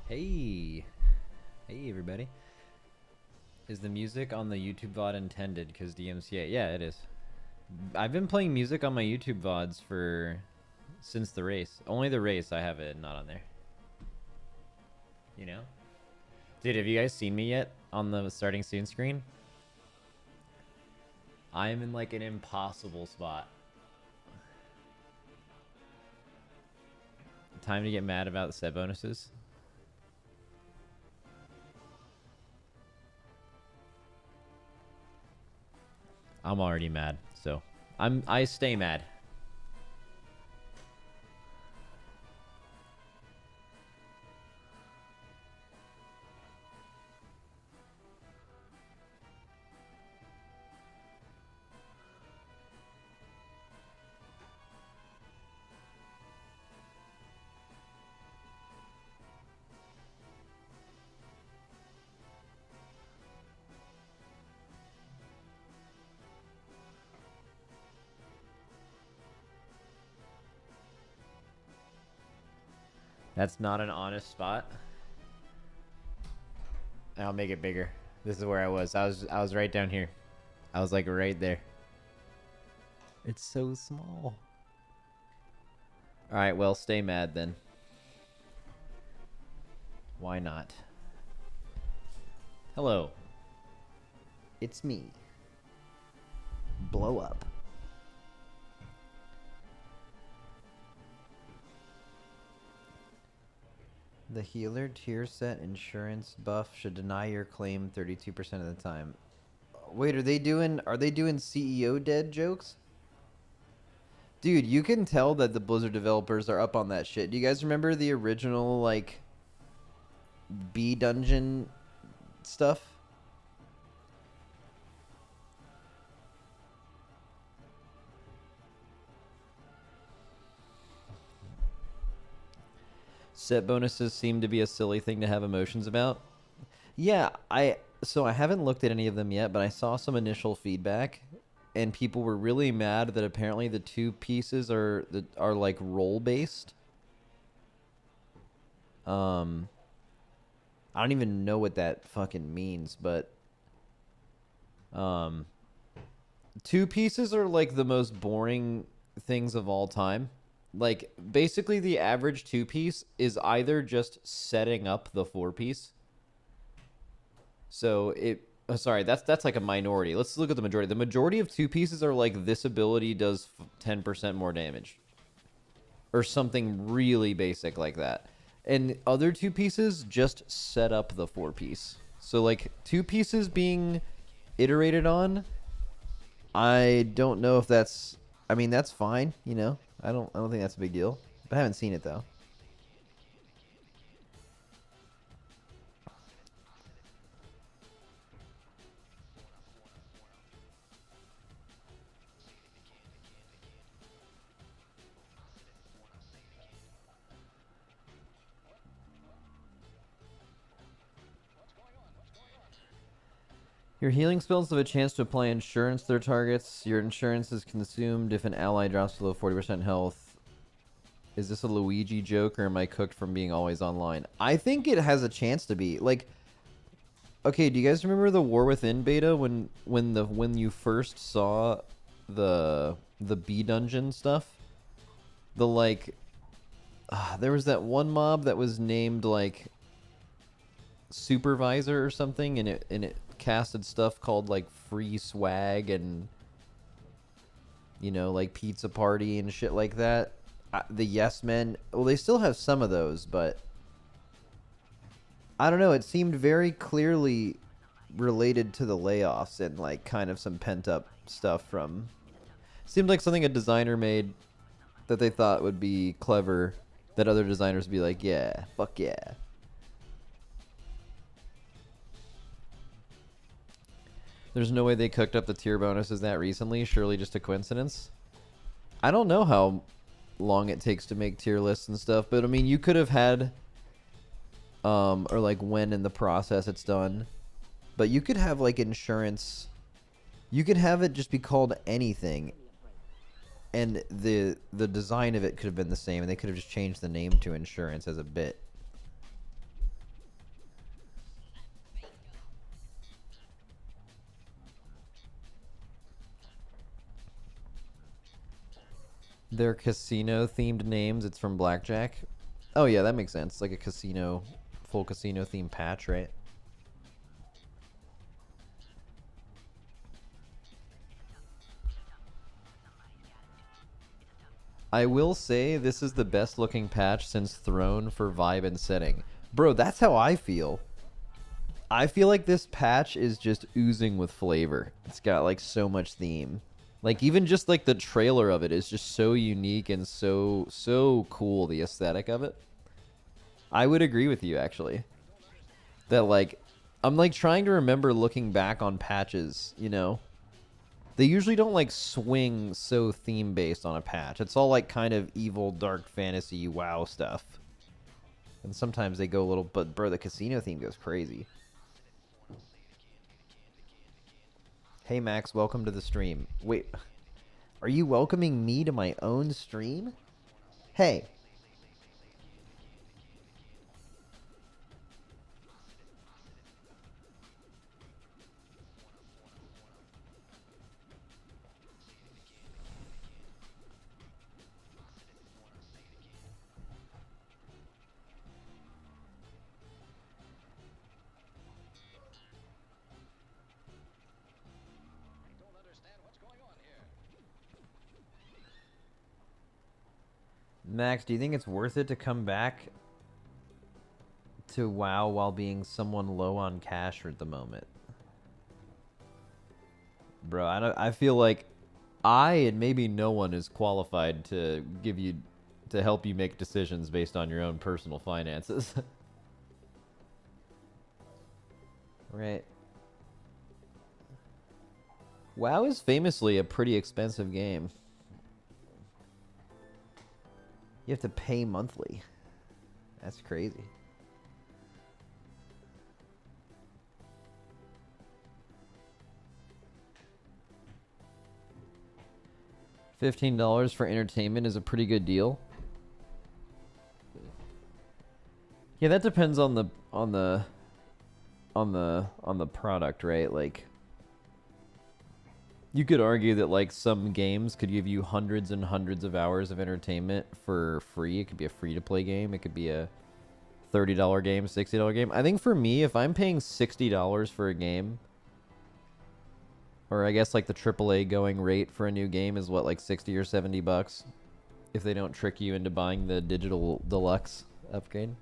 Hey, hey everybody. Is the music on the YouTube VOD intended? Because DMCA, yeah, it is. I've been playing music on my YouTube VODs since the race. Only the race I have it not on there. You know? Dude, have you guys seen me yet on the starting soon screen? I am in like an impossible spot. Time to get mad about the set bonuses. I'm already mad, so I stay mad. That's not an honest spot. I'll make it bigger. This is where I was. I was right down here. I was like right there. It's so small. All right, well, stay mad then. Why not? Hello. It's me. Blow up. The healer tier set insurance buff should deny your claim 32% of the time. Wait, are they doing CEO dead jokes? Dude, you can tell that the Blizzard developers are up on that shit. Do you guys remember the original like B dungeon stuff? Set bonuses seem to be a silly thing to have emotions about. Yeah, so I haven't looked at any of them yet, but I saw some initial feedback, and people were really mad that apparently the two pieces are like role based. I don't even know what that fucking means, but two pieces are like the most boring things of all time. Like basically the average two piece is either just setting up the four piece. So sorry, that's like a minority. Let's look at the majority. The majority of two pieces are like this ability does 10% more damage. Or something really basic like that. And other two pieces just set up the four piece. So like two pieces being iterated on, I don't know if that's, I mean, that's fine, you know. I don't think that's a big deal. But I haven't seen it though. Your healing spells have a chance to apply insurance to their targets. Your insurance is consumed if an ally drops below 40% health. Is this a Luigi joke or am I cooked from being always online? I think it has a chance to be. Like, okay, do you guys remember the War Within beta when you first saw the B dungeon stuff? The like there was that one mob that was named like Supervisor or something, and it casted stuff called like free swag and, you know, like pizza party and shit like that. The Yes Men, well, they still have some of those, but I don't know, it seemed very clearly related to the layoffs and like kind of some pent up stuff from, seemed like something a designer made that they thought would be clever, that other designers would be like, yeah, fuck yeah. There's no way they cooked up the tier bonuses that recently. Surely just a coincidence. I don't know how long it takes to make tier lists and stuff, but I mean, you could have had, or like when in the process it's done, but you could have like insurance. You could have it just be called anything, and the design of it could have been the same, and they could have just changed the name to insurance as a bit. They're casino-themed names. It's from Blackjack. Oh, yeah, that makes sense. Like a casino, full casino-themed patch, right? I will say this is the best looking patch since Throne for vibe and setting. Bro, that's how I feel. I feel like this patch is just oozing with flavor. It's got like so much theme. Like even just like the trailer of it is just so unique and so cool, the aesthetic of it. I would agree with you actually. That like I'm like trying to remember looking back on patches, you know. They usually don't like swing so theme based on a patch. It's all like kind of evil, dark fantasy, WoW stuff. And sometimes they go a little, but bro, the casino theme goes crazy. Hey Max, welcome to the stream. Wait, are you welcoming me to my own stream? Hey. Max, do you think it's worth it to come back to WoW while being someone low on cash at the moment? Bro, I feel like I and maybe no one is qualified to give you to help you make decisions based on your own personal finances. Right. WoW is famously a pretty expensive game. You have to pay monthly. That's crazy. $15 for entertainment is a pretty good deal. Yeah, that depends on the product, right? Like you could argue that like some games could give you hundreds and hundreds of hours of entertainment for free. It could be a free-to-play game. It could be a $30 game, $60 game. I think for me, if I'm paying $60 for a game, or I guess like the AAA going rate for a new game is what, like 60 or 70 bucks, if they don't trick you into buying the digital deluxe upgrade.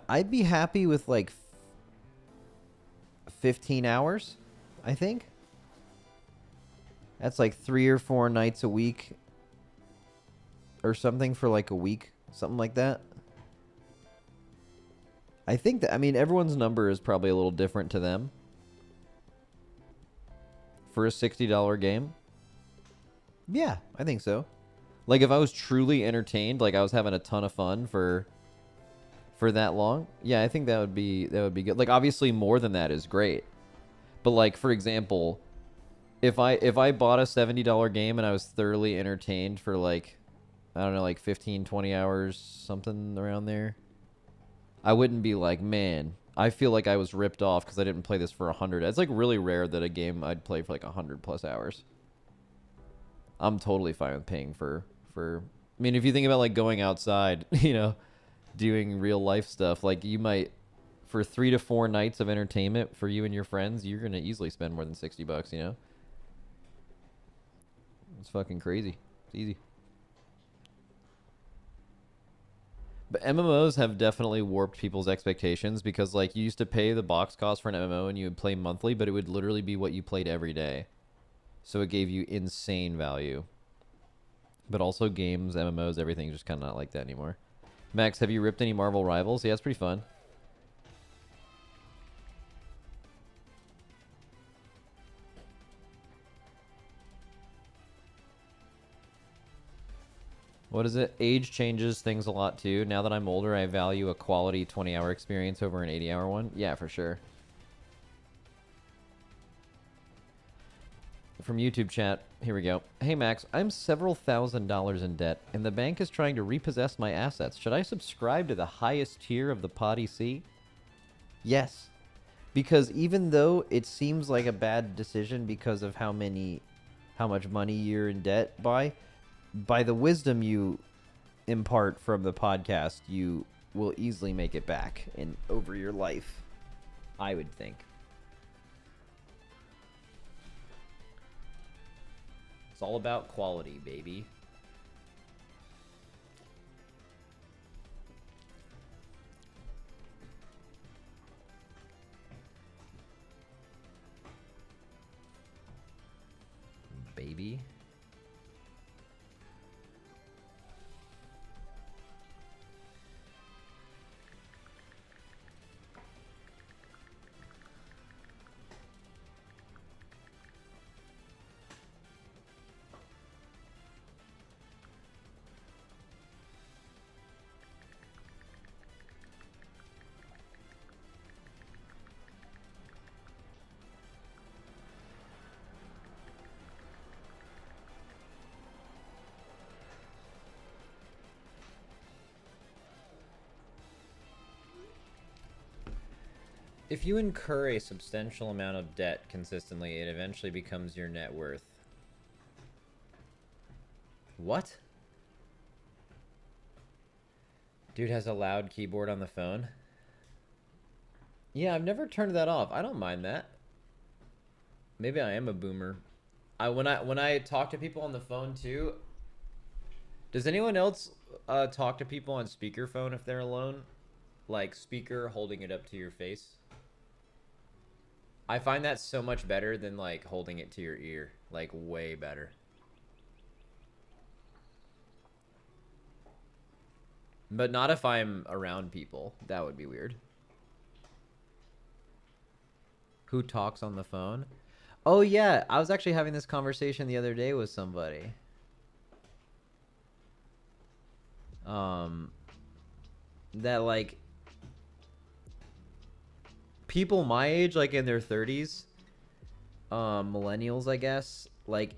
I'd be happy with like 15 hours, I think. That's like 3 or 4 nights a week or something for like a week, something like that. I think that, I mean, everyone's number is probably a little different to them. For a $60 game? Yeah, I think so. Like if I was truly entertained, like I was having a ton of fun for that long, yeah, I think that would be good. Like obviously more than that is great. But like for example, if I bought a $70 game and I was thoroughly entertained for like, I don't know, like 15, 20 hours, something around there, I wouldn't be like, man, I feel like I was ripped off because I didn't play this for 100. It's like really rare that a game I'd play for like 100 plus hours. I'm totally fine with paying for I mean, if you think about like going outside, you know, doing real life stuff, like you might, for 3 to 4 nights of entertainment for you and your friends, you're going to easily spend more than 60 bucks, you know? It's fucking crazy. It's easy. But MMOs have definitely warped people's expectations because like you used to pay the box cost for an MMO and you would play monthly, but it would literally be what you played every day. So it gave you insane value. But also games, MMOs, everything's just kind of not like that anymore. Max, have you ripped any Marvel Rivals? Yeah, it's pretty fun. What is it? Age changes things a lot too. Now that I'm older, I value a quality 20-hour experience over an 80-hour one. Yeah, for sure. from YouTube chat. Here we go. Hey Max, I'm several $1,000s in debt, and the bank is trying to repossess my assets. Should I subscribe to the highest tier of the Pod EC? Yes. Because even though it seems like a bad decision because of how much money you're in debt by the wisdom you impart from the podcast, you will easily make it back over your life, I would think. It's all about quality, baby. Baby. If you incur a substantial amount of debt consistently, it eventually becomes your net worth. What? Dude has a loud keyboard on the phone. Yeah, I've never turned that off. I don't mind that. Maybe I am a boomer. When I talk to people on the phone too. Does anyone else talk to people on speakerphone if they're alone? Like speaker holding it up to your face? I find that so much better than like holding it to your ear. Like way better. But not if I'm around people. That would be weird. Who talks on the phone? Oh yeah, I was actually having this conversation the other day with somebody. That like people my age, like in their 30s, millennials, I guess, like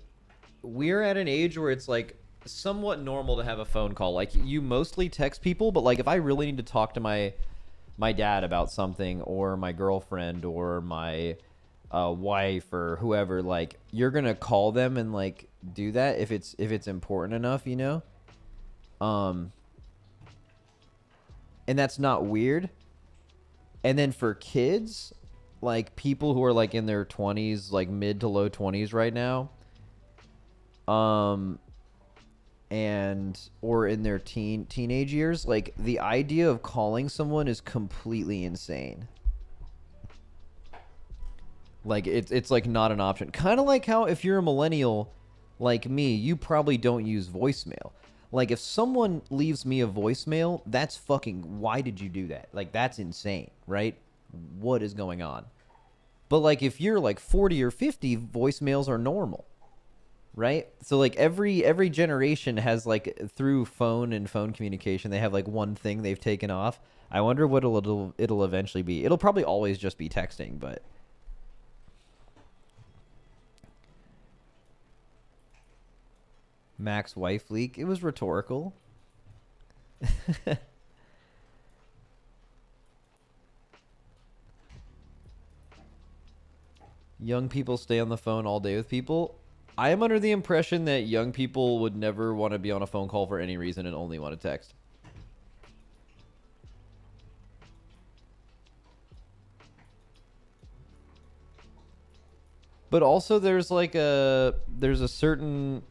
we're at an age where it's like somewhat normal to have a phone call. Like you mostly text people, but like if I really need to talk to my dad about something, or my girlfriend, or my wife, or whoever, like you're gonna call them and like do that if it's important enough, you know. And that's not weird. And then for kids, like people who are like in their 20s, like mid to low 20s right now, and or in their teenage years, like the idea of calling someone is completely insane. Like it's like not an option. Kind of like how if you're a millennial like me, you probably don't use voicemail. Like if someone leaves me a voicemail, that's fucking, why did you do that? Like that's insane, right? What is going on? But like if you're like 40 or 50, voicemails are normal. Right? So like every generation has like through phone and phone communication, they have like one thing they've taken off. I wonder what it'll eventually be. It'll probably always just be texting, but Max wife leak. It was rhetorical. Young people stay on the phone all day with people. I am under the impression that young people would never want to be on a phone call for any reason and only want to text. But also there's a certain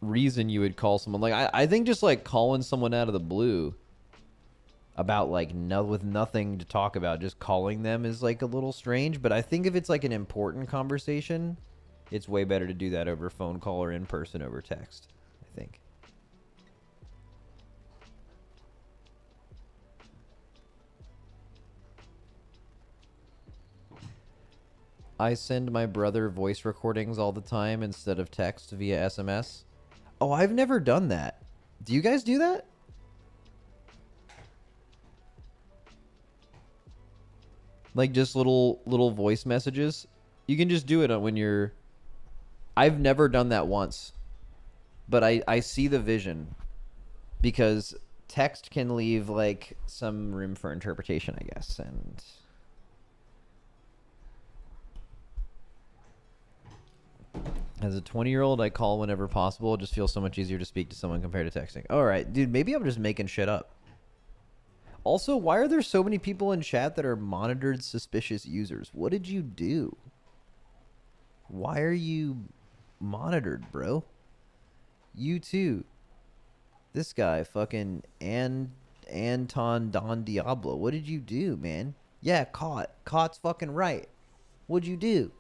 reason you would call someone. Like I think just like calling someone out of the blue about like with nothing to talk about, just calling them is like a little strange. But I think if it's like an important conversation, it's way better to do that over phone call or in person over text, I think. I send my brother voice recordings all the time instead of text via SMS. Oh, I've never done that. Do you guys do that? Like just little voice messages? You can just do it when you're I've never done that once, but I see the vision, because text can leave like some room for interpretation, I guess. And as a 20-year-old, I call whenever possible. It just feels so much easier to speak to someone compared to texting. All right, dude, maybe I'm just making shit up. Also, why are there so many people in chat that are monitored suspicious users? What did you do? Why are you monitored, bro? You too. This guy, fucking Anton Don Diablo. What did you do, man? Yeah, caught. Caught's fucking right. What'd you do?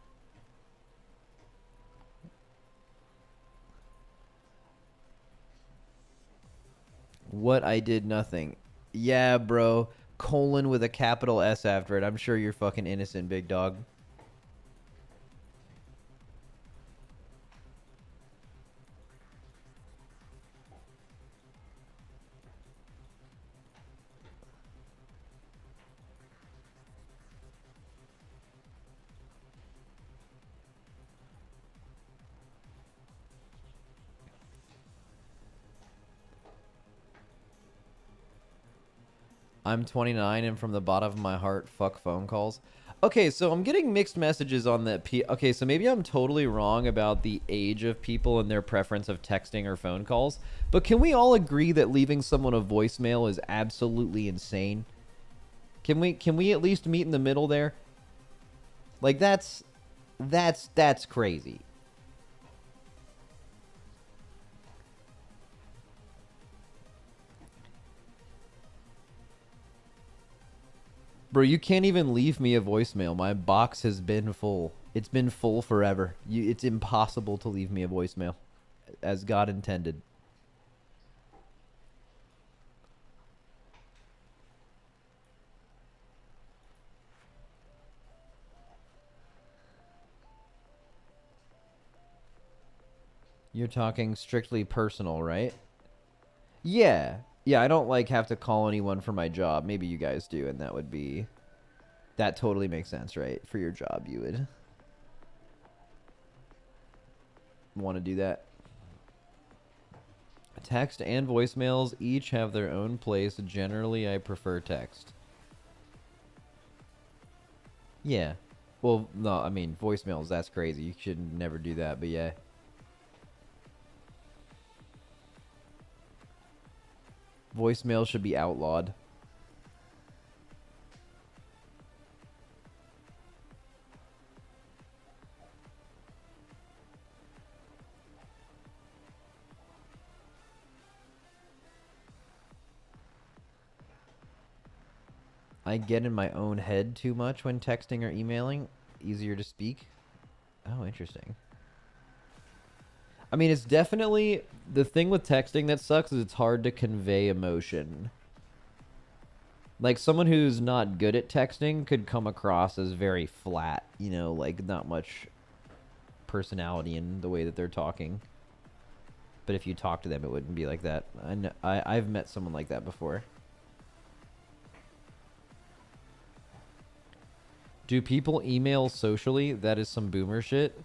What? I did nothing. Yeah, bro. Colon with a capital S after it. I'm sure you're fucking innocent, big dog. I'm 29 and from the bottom of my heart, fuck phone calls. Okay, so I'm getting mixed messages on that. Okay, so maybe I'm totally wrong about the age of people and their preference of texting or phone calls. But can we all agree that leaving someone a voicemail is absolutely insane? Can we at least meet in the middle there? Like that's crazy. Bro, you can't even leave me a voicemail. My box has been full. It's been full forever. It's impossible to leave me a voicemail, as God intended. You're talking strictly personal, right? Yeah. Yeah, I don't like have to call anyone for my job. Maybe you guys do, and that would be... That totally makes sense, right? For your job, you would want to do that. Text and voicemails each have their own place. Generally, I prefer text. Yeah. Well, no, I mean, voicemails, that's crazy. You should never do that, but yeah. Voicemail should be outlawed. I get in my own head too much when texting or emailing. Easier to speak. Oh, interesting. I mean, it's definitely... The thing with texting that sucks is it's hard to convey emotion. Like, someone who's not good at texting could come across as very flat, you know, like not much personality in the way that they're talking. But if you talk to them, it wouldn't be like that. I've met someone like that before. Do people email socially? That is some boomer shit.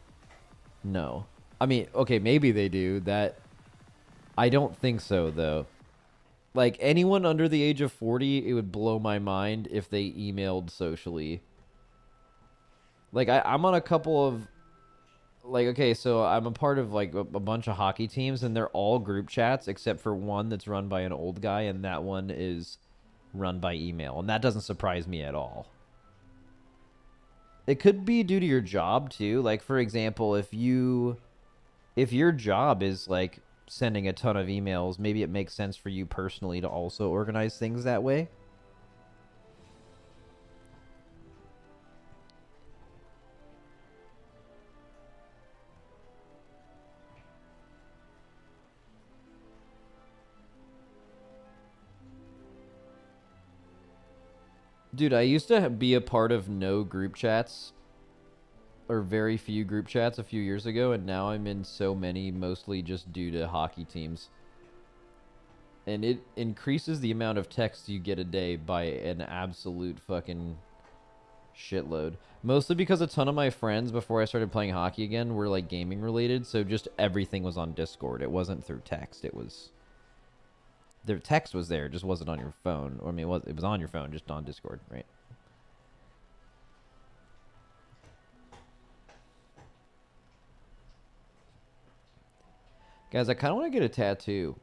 No. I mean, okay, maybe they do. That... I don't think so, though. Like, anyone under the age of 40, it would blow my mind if they emailed socially. Like, I'm on a couple of... Like, okay, so I'm a part of, like, a bunch of hockey teams, and they're all group chats, except for one that's run by an old guy, and that one is run by email. And that doesn't surprise me at all. It could be due to your job, too. Like, for example, if your job is, like, sending a ton of emails, maybe it makes sense for you personally to also organize things that way. Dude, I used to be a part of no group chats, or very few group chats a few years ago, and now I'm in so many, mostly just due to hockey teams. And it increases the amount of texts you get a day by an absolute fucking Shitload. Mostly because a ton of my friends before I started playing hockey again were like gaming related, so just everything was on Discord. It wasn't through text. It was their text was there, it just wasn't on your phone. Or I mean it was on your phone, just on Discord, right? Guys, I kind of want to get a tattoo.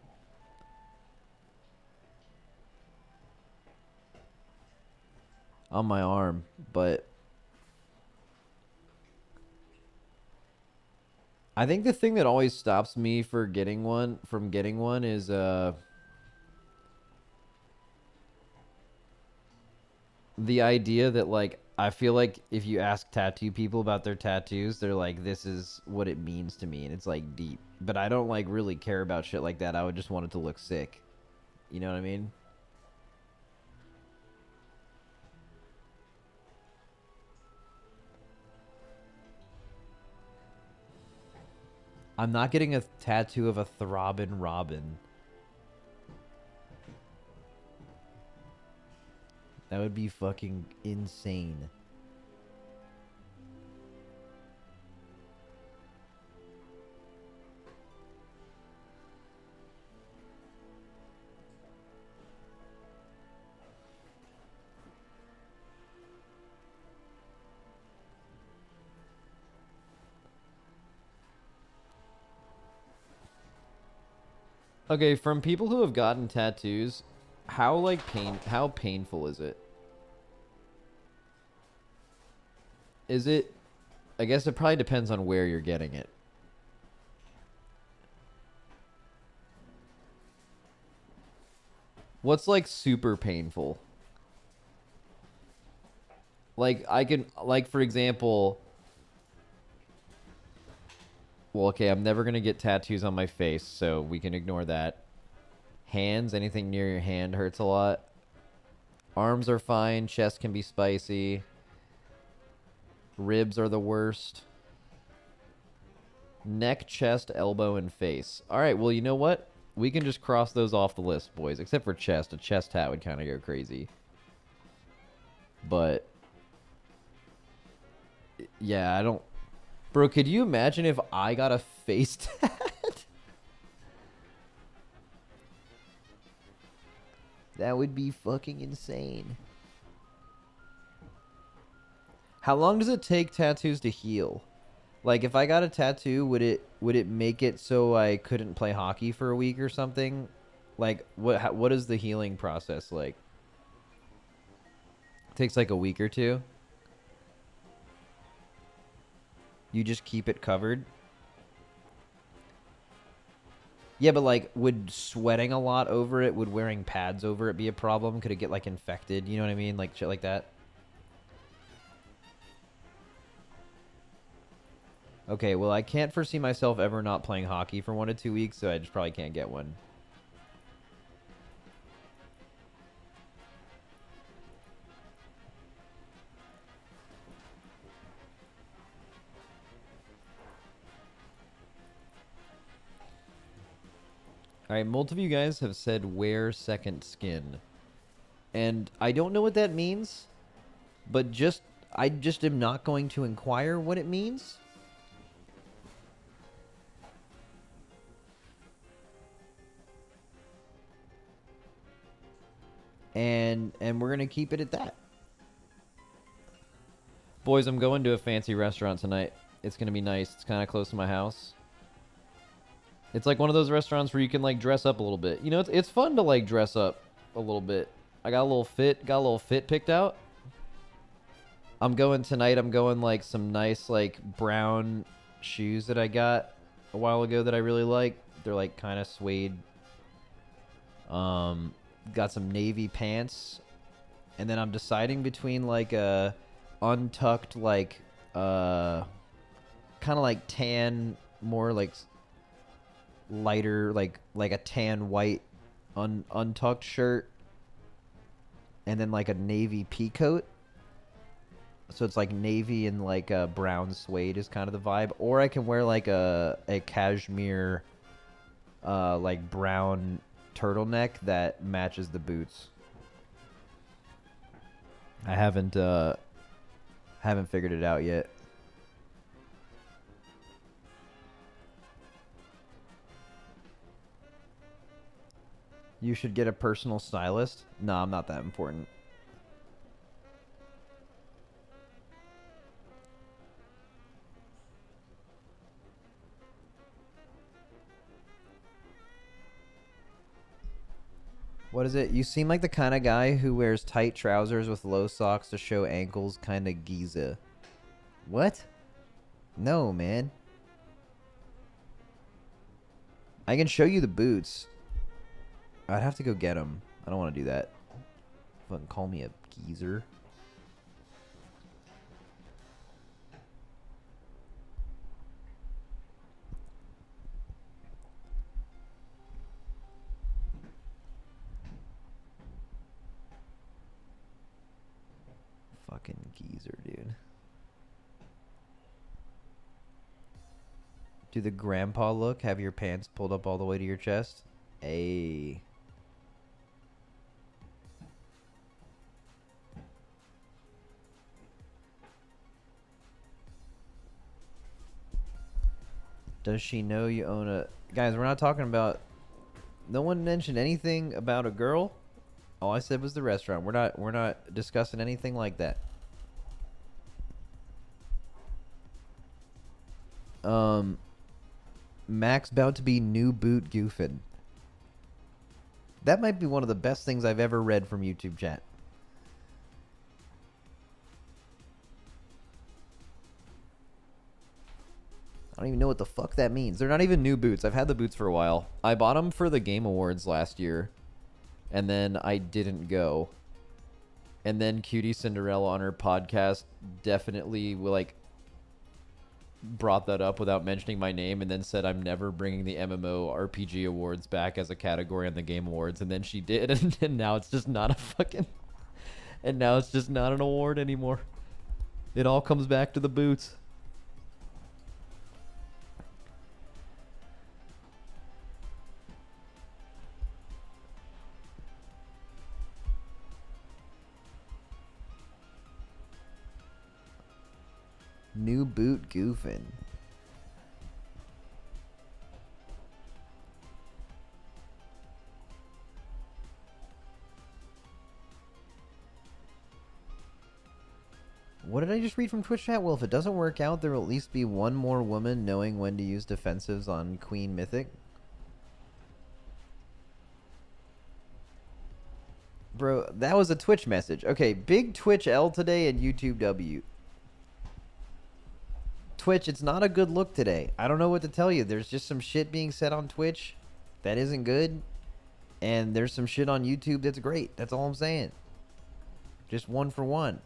On my arm, but I think the thing that always stops me from getting one is the idea that like I feel like if you ask tattoo people about their tattoos, they're like, this is what it means to me, and it's like deep. But I don't like really care about shit like that. I would just want it to look sick. You know what I mean? I'm not getting a tattoo of a throbbing robin. That would be fucking insane. Okay, from people who have gotten tattoos, how painful is it? Is it, I guess it probably depends on where you're getting it. What's like super painful? Like I can, like for example, well, okay, I'm never gonna get tattoos on my face, so we can ignore that. Hands, anything near your hand hurts a lot. Arms are fine, chest can be spicy. Ribs are the worst. Neck, chest, elbow, and face. Alright, well, you know what? We can just cross those off the list, boys. Except for chest. A chest hat would kind of go crazy. But yeah, I don't... Bro, could you imagine if I got a face tat? That would be fucking insane. How long does it take tattoos to heal? Like, if I got a tattoo, would it make it so I couldn't play hockey for a week or something? Like, what is the healing process like? It takes like a week or two. You just keep it covered. Yeah, but like, would sweating a lot over it, would wearing pads over it be a problem? Could it get like infected? You know what I mean? Like shit like that. Okay, well, I can't foresee myself ever not playing hockey for 1 to 2 weeks, so I just probably can't get one. Alright, multiple of you guys have said wear second skin. And I don't know what that means, but I just am not going to inquire what it means. And we're going to keep it at that. Boys, I'm going to a fancy restaurant tonight. It's going to be nice. It's kind of close to my house. It's like one of those restaurants where you can like dress up a little bit. You know, it's fun to like dress up a little bit. I got a little fit picked out. I'm going tonight. I'm going like some nice like brown shoes that I got a while ago that I really like. They're like kind of suede. Got some navy pants, and then I'm deciding between like a untucked like kind of like tan, more like lighter like a tan white untucked shirt, and then like a navy pea coat. So it's like navy and like a brown suede is kind of the vibe. Or I can wear like a cashmere like brown turtleneck that matches the boots. I haven't Haven't figured it out yet. You should get a personal stylist. No, I'm not that important. What is it? You seem like the kind of guy who wears tight trousers with low socks to show ankles, kind of Giza. What? No, man. I can show you the boots. I'd have to go get them. I don't want to do that. Fucking call me a geezer. Fucking geezer, dude. Do the grandpa look? Have your pants pulled up all the way to your chest? Ayy. Does she know you own a... Guys, we're not talking about... No one mentioned anything about a girl. All I said was the restaurant. We're not discussing anything like that. Max about to be new boot goofing. That might be one of the best things I've ever read from YouTube chat. I don't even know what the fuck that means. They're not even new boots. I've had the boots for a while. I bought them for the Game Awards last year, and then I didn't go. And then Cutie Cinderella on her podcast definitely like brought that up without mentioning my name, and then said I'm never bringing the MMO RPG awards back as a category on the Game Awards. And then she did, and now it's just not a fucking... And now it's just not an award anymore. It all comes back to the boots. New boot goofing. What did I just read from Twitch chat? Well, if it doesn't work out, there will at least be one more woman knowing when to use defensives on Queen Mythic. Bro, that was a Twitch message. Okay, big Twitch L today and YouTube W. Twitch, it's not a good look today. I don't know what to tell you. There's just some shit being said on Twitch that isn't good. And there's some shit on YouTube that's great. That's all I'm saying. Just one for one.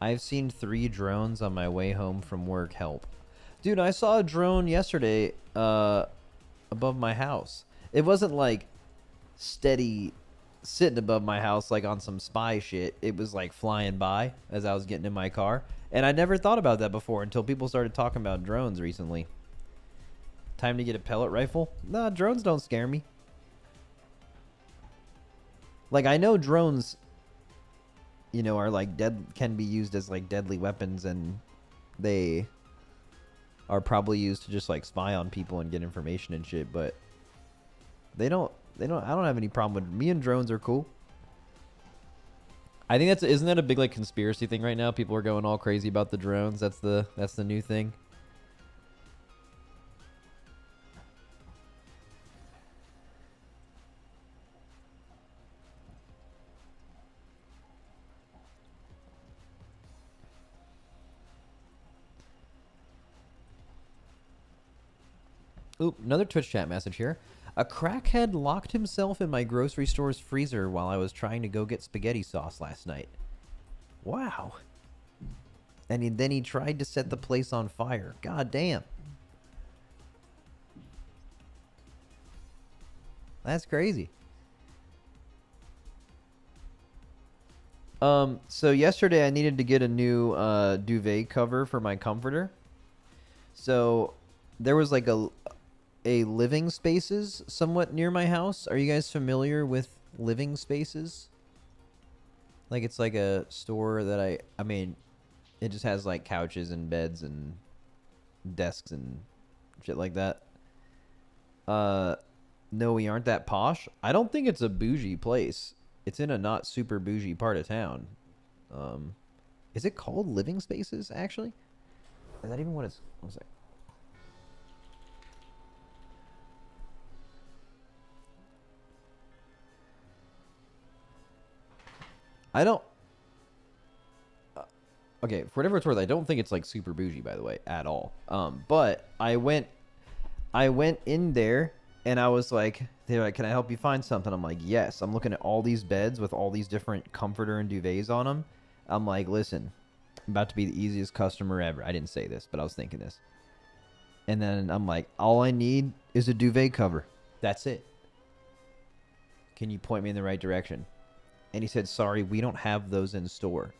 I've seen 3 drones on my way home from work. Help. Dude, I saw a drone yesterday above my house. It wasn't like steady sitting above my house like on some spy shit. It was like flying by as I was getting in my car. And I never thought about that before until people started talking about drones recently. Time to get a pellet rifle? Nah, drones don't scare me. Like, I know drones... you know, are like can be used as like deadly weapons, and they are probably used to just like spy on people and get information and shit, but I don't have any problem with me, and drones are cool. I think isn't that a big like conspiracy thing right now? People are going all crazy about the drones. That's the new thing. Oop, another Twitch chat message here. A crackhead locked himself in my grocery store's freezer while I was trying to go get spaghetti sauce last night. Wow. And then he tried to set the place on fire. God damn. That's crazy. So yesterday I needed to get a new duvet cover for my comforter. So there was like a living spaces somewhat near my house. Are you guys familiar with living spaces? Like it's like a store that I mean, it just has like couches and beds and desks and shit like that. No, we aren't that posh. I don't think it's a bougie place. It's in a not super bougie part of town. Is it called living spaces actually? Is that even what it's? One sec. I don't. Okay, for whatever it's worth, I don't think it's like super bougie, by the way, at all. But I went in there and I was like, they're like, "Can I help you find something?" I'm like, "Yes." I'm looking at all these beds with all these different comforter and duvets on them. I'm like, "Listen, I'm about to be the easiest customer ever." I didn't say this, but I was thinking this. And then I'm like, "All I need is a duvet cover. That's it. Can you point me in the right direction?" And he said, "Sorry, we don't have those in store."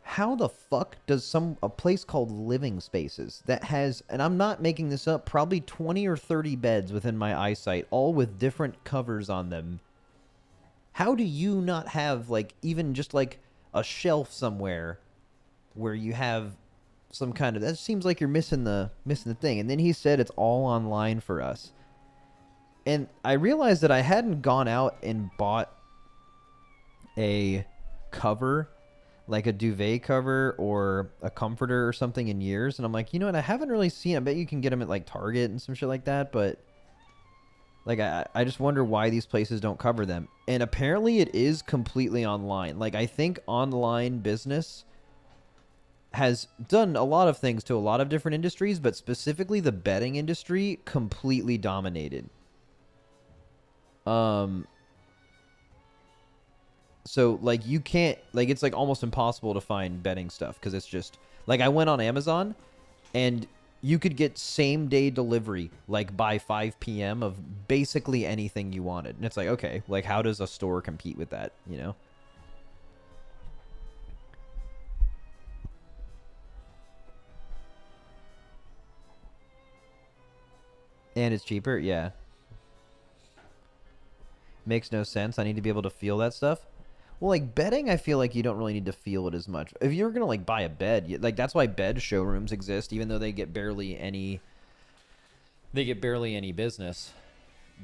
How the fuck does a place called Living Spaces that has, and I'm not making this up, probably 20 or 30 beds within my eyesight, all with different covers on them. How do you not have like even just like a shelf somewhere where you have some kind of, that seems like you're missing the thing. And then he said it's all online for us. And I realized that I hadn't gone out and bought a cover, like a duvet cover or a comforter or something in years. And I'm like, you know what? I haven't really seen, I bet you can get them at like Target and some shit like that. But like, I just wonder why these places don't cover them. And apparently it is completely online. Like, I think online business has done a lot of things to a lot of different industries, but specifically the bedding industry completely dominated. So like you can't, like it's like almost impossible to find bedding stuff because it's just like, I went on Amazon and you could get same day delivery like by 5 p.m. of basically anything you wanted. And it's like, okay, like how does a store compete with that, you know? And it's cheaper, yeah. Makes no sense. I need to be able to feel that stuff. Well, like bedding, I feel like you don't really need to feel it as much. If you're gonna like buy a bed, like that's why bed showrooms exist, even though they get barely any business.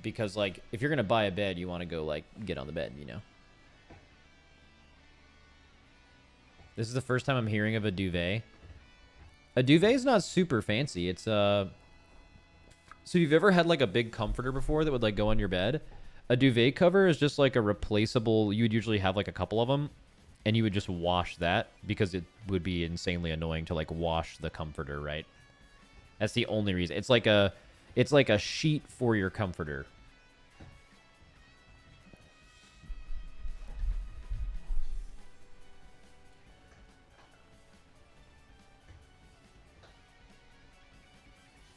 Because like if you're gonna buy a bed, you want to go like get on the bed, you know. This is the first time I'm hearing of a duvet. A duvet is not super fancy. It's so you've ever had like a big comforter before that would like go on your bed? A duvet cover is just like a replaceable. You would usually have like a couple of them, and you would just wash that because it would be insanely annoying to like wash the comforter, right? That's the only reason. It's like a sheet for your comforter.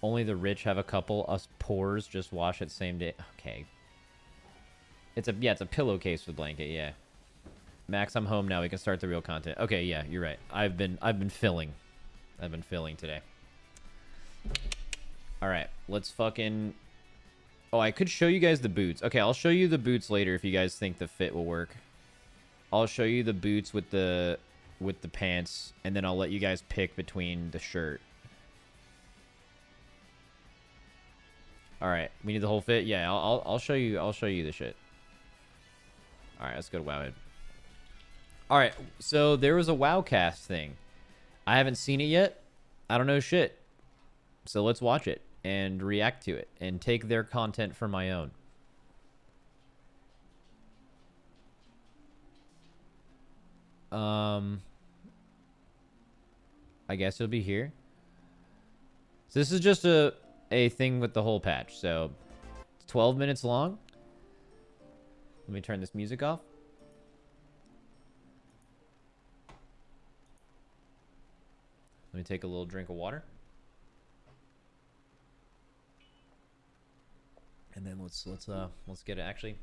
Only the rich have a couple. Us poors just wash it same day. Okay. It's a pillowcase with blanket, yeah. Max, I'm home now. We can start the real content. Okay, yeah, you're right. I've been filling. I've been filling today. All right, let's fucking. Oh, I could show you guys the boots. Okay, I'll show you the boots later if you guys think the fit will work. I'll show you the boots with the pants, and then I'll let you guys pick between the shirt. All right, we need the whole fit. Yeah, I'll show you. I'll show you the shit. All right, let's go to Wowhead. All right, so there was a Wowcast thing. I haven't seen it yet. I don't know shit. So let's watch it and react to it and take their content for my own. I guess it'll be here. So this is just a thing with the whole patch. So it's 12 minutes long. Let me turn this music off. Let me take a little drink of water. And then let's get it. Actually,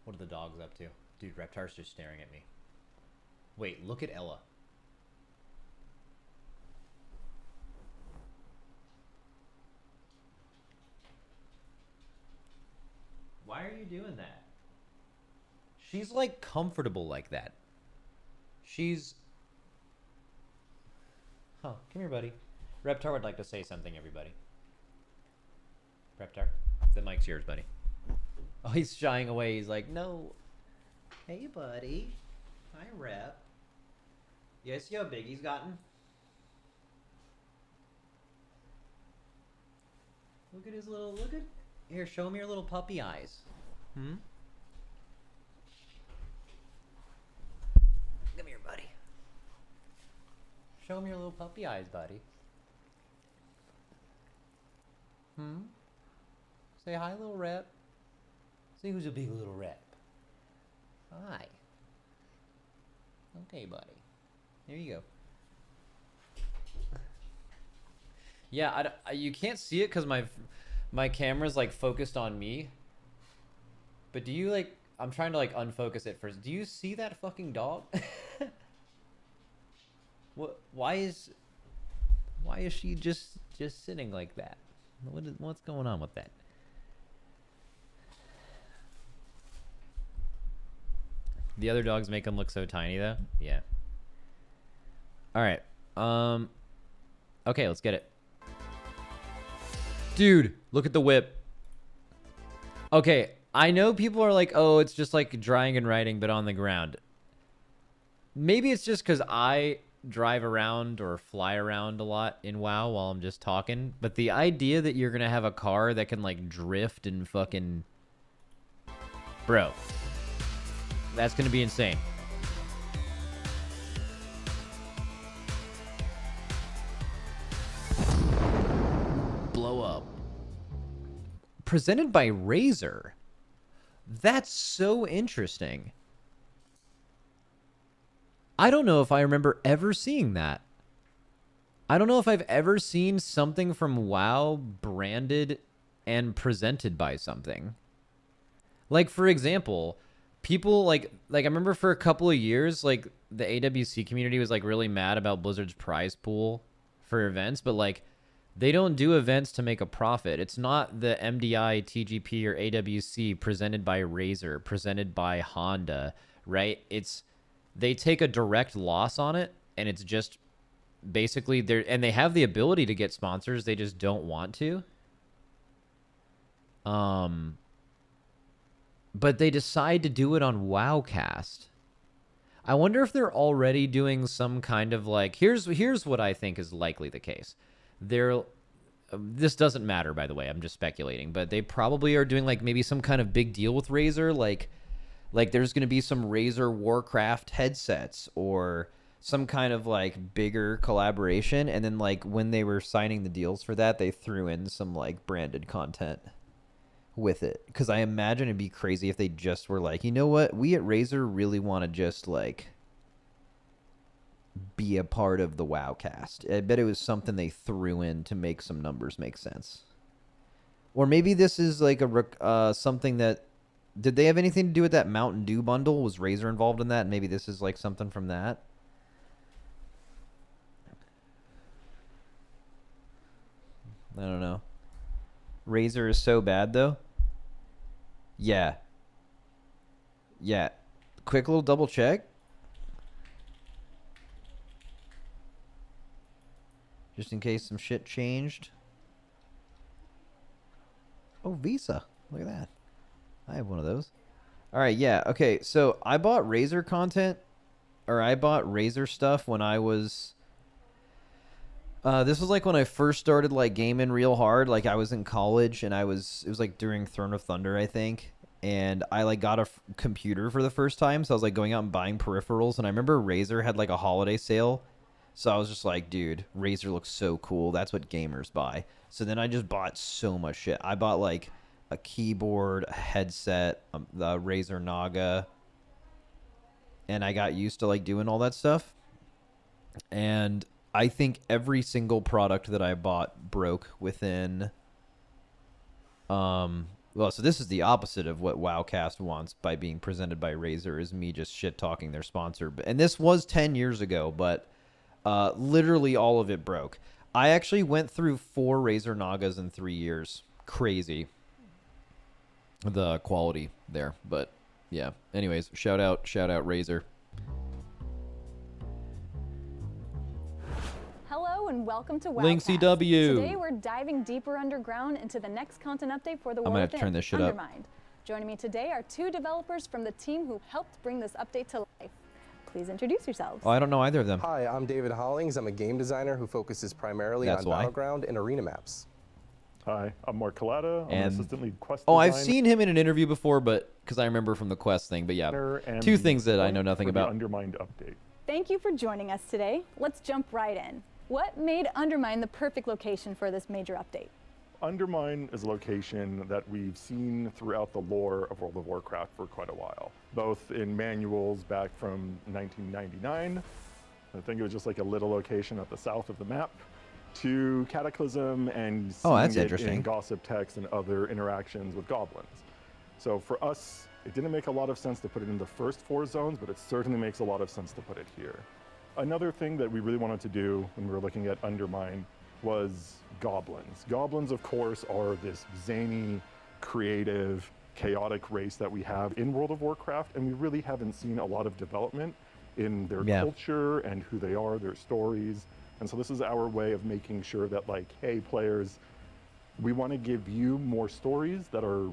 what are the dogs up to? Dude, Reptar's just staring at me. Wait, look at Ella. Why are you doing that? She's like comfortable like that. She's... Huh, come here, buddy. Reptar would like to say something, everybody. Reptar, the mic's yours, buddy. Oh, he's shying away. He's like, no. Hey, buddy. Hi, Rep. You see how big he's gotten? Look at his little, look at... Here, show him your little puppy eyes. Hmm? Come here, buddy. Show him your little puppy eyes, buddy. Hmm? Say hi, little Rep. See who's a big little Rep. Hi. Okay, buddy. There you go. Yeah, you can't see it because my camera's like focused on me. But do you like... I'm trying to like unfocus it first. Do you see that fucking dog? What? Why is she just sitting like that? What's going on with that? The other dogs make him look so tiny though. Yeah. All right. Okay, let's get it. Dude, look at the whip. Okay, I know people are like, oh, it's just like drying and riding, but on the ground. Maybe it's just because I drive around or fly around a lot in WoW while I'm just talking. But the idea that you're going to have a car that can like drift and fucking... Bro. That's going to be insane. Blow up. Presented by Razer. That's so interesting. I don't know if I remember ever seeing that. I don't know if I've ever seen something from WoW branded and presented by something. Like, for example, people like I remember for a couple of years, like the AWC community was like really mad about Blizzard's prize pool for events, but like they don't do events to make a profit. It's not the MDI, TGP, or AWC presented by Razer, presented by Honda, right? They take a direct loss on it, and it's just basically and they have the ability to get sponsors, they just don't want to. But they decide to do it on Wowcast. I wonder if they're already doing some kind of like... Here's what I think is likely the case. This doesn't matter, by the way. I'm just speculating. But they probably are doing like maybe some kind of big deal with Razer. Like there's going to be some Razer Warcraft headsets or some kind of like bigger collaboration. And then like when they were signing the deals for that, they threw in some like branded content with it, because I imagine it'd be crazy if they just were like, you know what, we at Razer really want to just like be a part of the Wowcast. I bet it was something they threw in to make some numbers make sense. Or maybe this is like a something that... Did they have anything to do with that Mountain Dew bundle? Was Razer involved in that? And maybe this is like something from that. I don't know. Razer is so bad though. Yeah. Quick little double check. Just in case some shit changed. Oh, Visa. Look at that. I have one of those. All right, yeah. Okay, so I bought Razer content, or I bought Razer stuff when I was... this was like when I first started like gaming real hard. Like I was in college, and it was like during Throne of Thunder, I think. And I like got a computer for the first time, so I was like going out and buying peripherals. And I remember Razer had like a holiday sale, so I was just like, dude, Razer looks so cool. That's what gamers buy. So then I just bought so much shit. I bought like a keyboard, a headset, the Razer Naga, and I got used to like doing all that stuff. And I think every single product that I bought broke within Well, so this is the opposite of what Wowcast wants by being presented by Razer, is me just shit talking their sponsor. And this was 10 years ago, but literally all of it broke. I actually went through 4 Razer Nagas in 3 years. Crazy. The quality there, but yeah. Anyways, shout out Razer. Hello and welcome to Wowcast. Link CW. Today we're diving deeper underground into the next content update for the I'm world gonna have to turn this shit up. Undermine. Joining me today are 2 developers from the team who helped bring this update to life. Please introduce yourselves. Oh, I don't know either of them. Hi, I'm David Hollings. I'm a game designer who focuses primarily That's on why. Battleground and arena maps. Hi, I'm Mark Collada. I'm an And- assistant lead quest Oh, I've designer seen him in an interview before, but because I remember from the quest thing. But yeah, and 2 the things that I point know nothing for the about. Undermined update. Thank you for joining us today. Let's jump right in. What made Undermine the perfect location for this major update? Undermine is a location that we've seen throughout the lore of World of Warcraft for quite a while, both in manuals back from 1999. I think it was just like a little location at the south of the map, to Cataclysm and Oh, that's seeing it interesting. in gossip text and other interactions with goblins. So for us, it didn't make a lot of sense to put it in the first 4 zones, but it certainly makes a lot of sense to put it here. Another thing that we really wanted to do when we were looking at Undermine was goblins. Goblins, of course, are this zany, creative, chaotic race that we have in World of Warcraft, and we really haven't seen a lot of development in their culture and who they are, their stories. And so this is our way of making sure that, like, hey, players, we want to give you more stories that are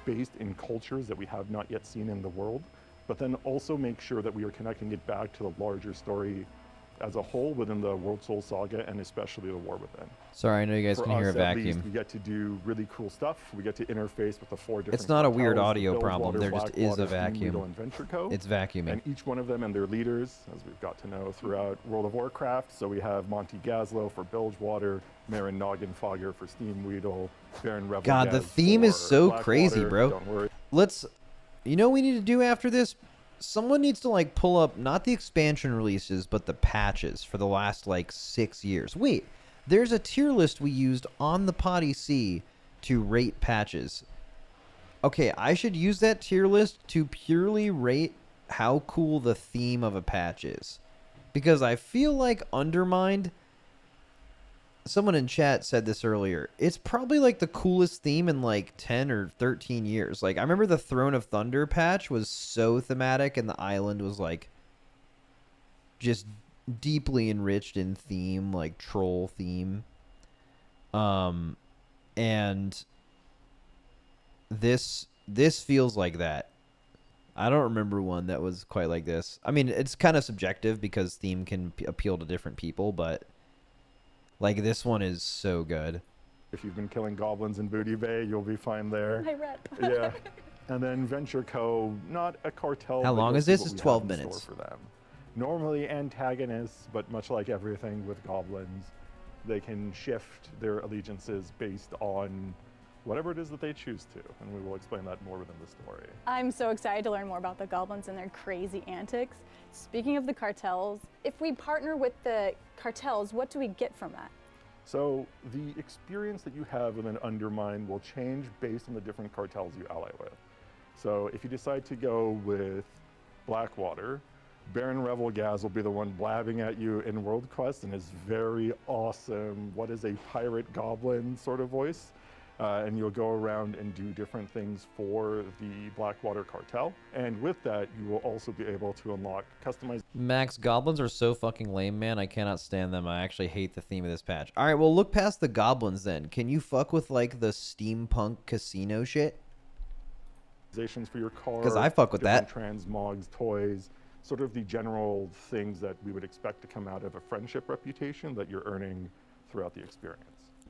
based in cultures that we have not yet seen in the world, but then also make sure that we are connecting it back to the larger story as a whole within the World Soul Saga and especially the War Within. Sorry, I know you guys For can hear a us, at least, vacuum. we get to do really cool stuff. We get to interface with the 4 different It's not a weird cartels, audio Bilgewater, problem. There just is a Blackwater, vacuum. Steamweedle, and Venture Co. It's vacuuming. And each one of them and their leaders, as we've got to know throughout World of Warcraft. So we have Monty Gazlo for Bilgewater, Marin Noggenfogger for Steamweedle, Baron Revelgaz God, the theme is for so Blackwater. crazy, bro. Don't worry. Let's, you know what we need to do after this? Someone needs to like pull up not the expansion releases, but the patches for the last like 6 years. Wait, there's a tier list we used on the Potty C to rate patches. Okay, I should use that tier list to purely rate how cool the theme of a patch is. Because I feel like Undermined, someone in chat said this earlier, it's probably like the coolest theme in like 10 or 13 years. Like I remember the Throne of Thunder patch was so thematic and the island was like just deeply enriched in theme, like troll theme. And this feels like that. I don't remember one that was quite like this. I mean, it's kind of subjective because theme can appeal to different people, but like this one is so good. If you've been killing goblins in Booty Bay, you'll be fine there. Hi, Rep. Yeah. And then Venture Co., not a cartel. How but long you'll is see this? what It's we have 12 in minutes. store for them. Normally antagonists, but much like everything with goblins, they can shift their allegiances based on whatever it is that they choose to, and we will explain that more within the story. I'm so excited to learn more about the goblins and their crazy antics. Speaking of the cartels, if we partner with the cartels, what do we get from that? So the experience that you have within Undermine will change based on the different cartels you ally with. So if you decide to go with Blackwater, Baron Revelgaz will be the one blabbing at you in World Quest in his very awesome, what is a pirate goblin sort of voice. And you'll go around and do different things for the Blackwater cartel. And with that, you will also be able to unlock customized. Max, goblins are so fucking lame, man. I cannot stand them. I actually hate the theme of this patch. All right, well, look past the goblins then. Can you fuck with like the steampunk casino shit? For your car, 'Cause I fuck with that. Transmogs, toys, sort of the general things that we would expect to come out of a friendship reputation that you're earning throughout the experience.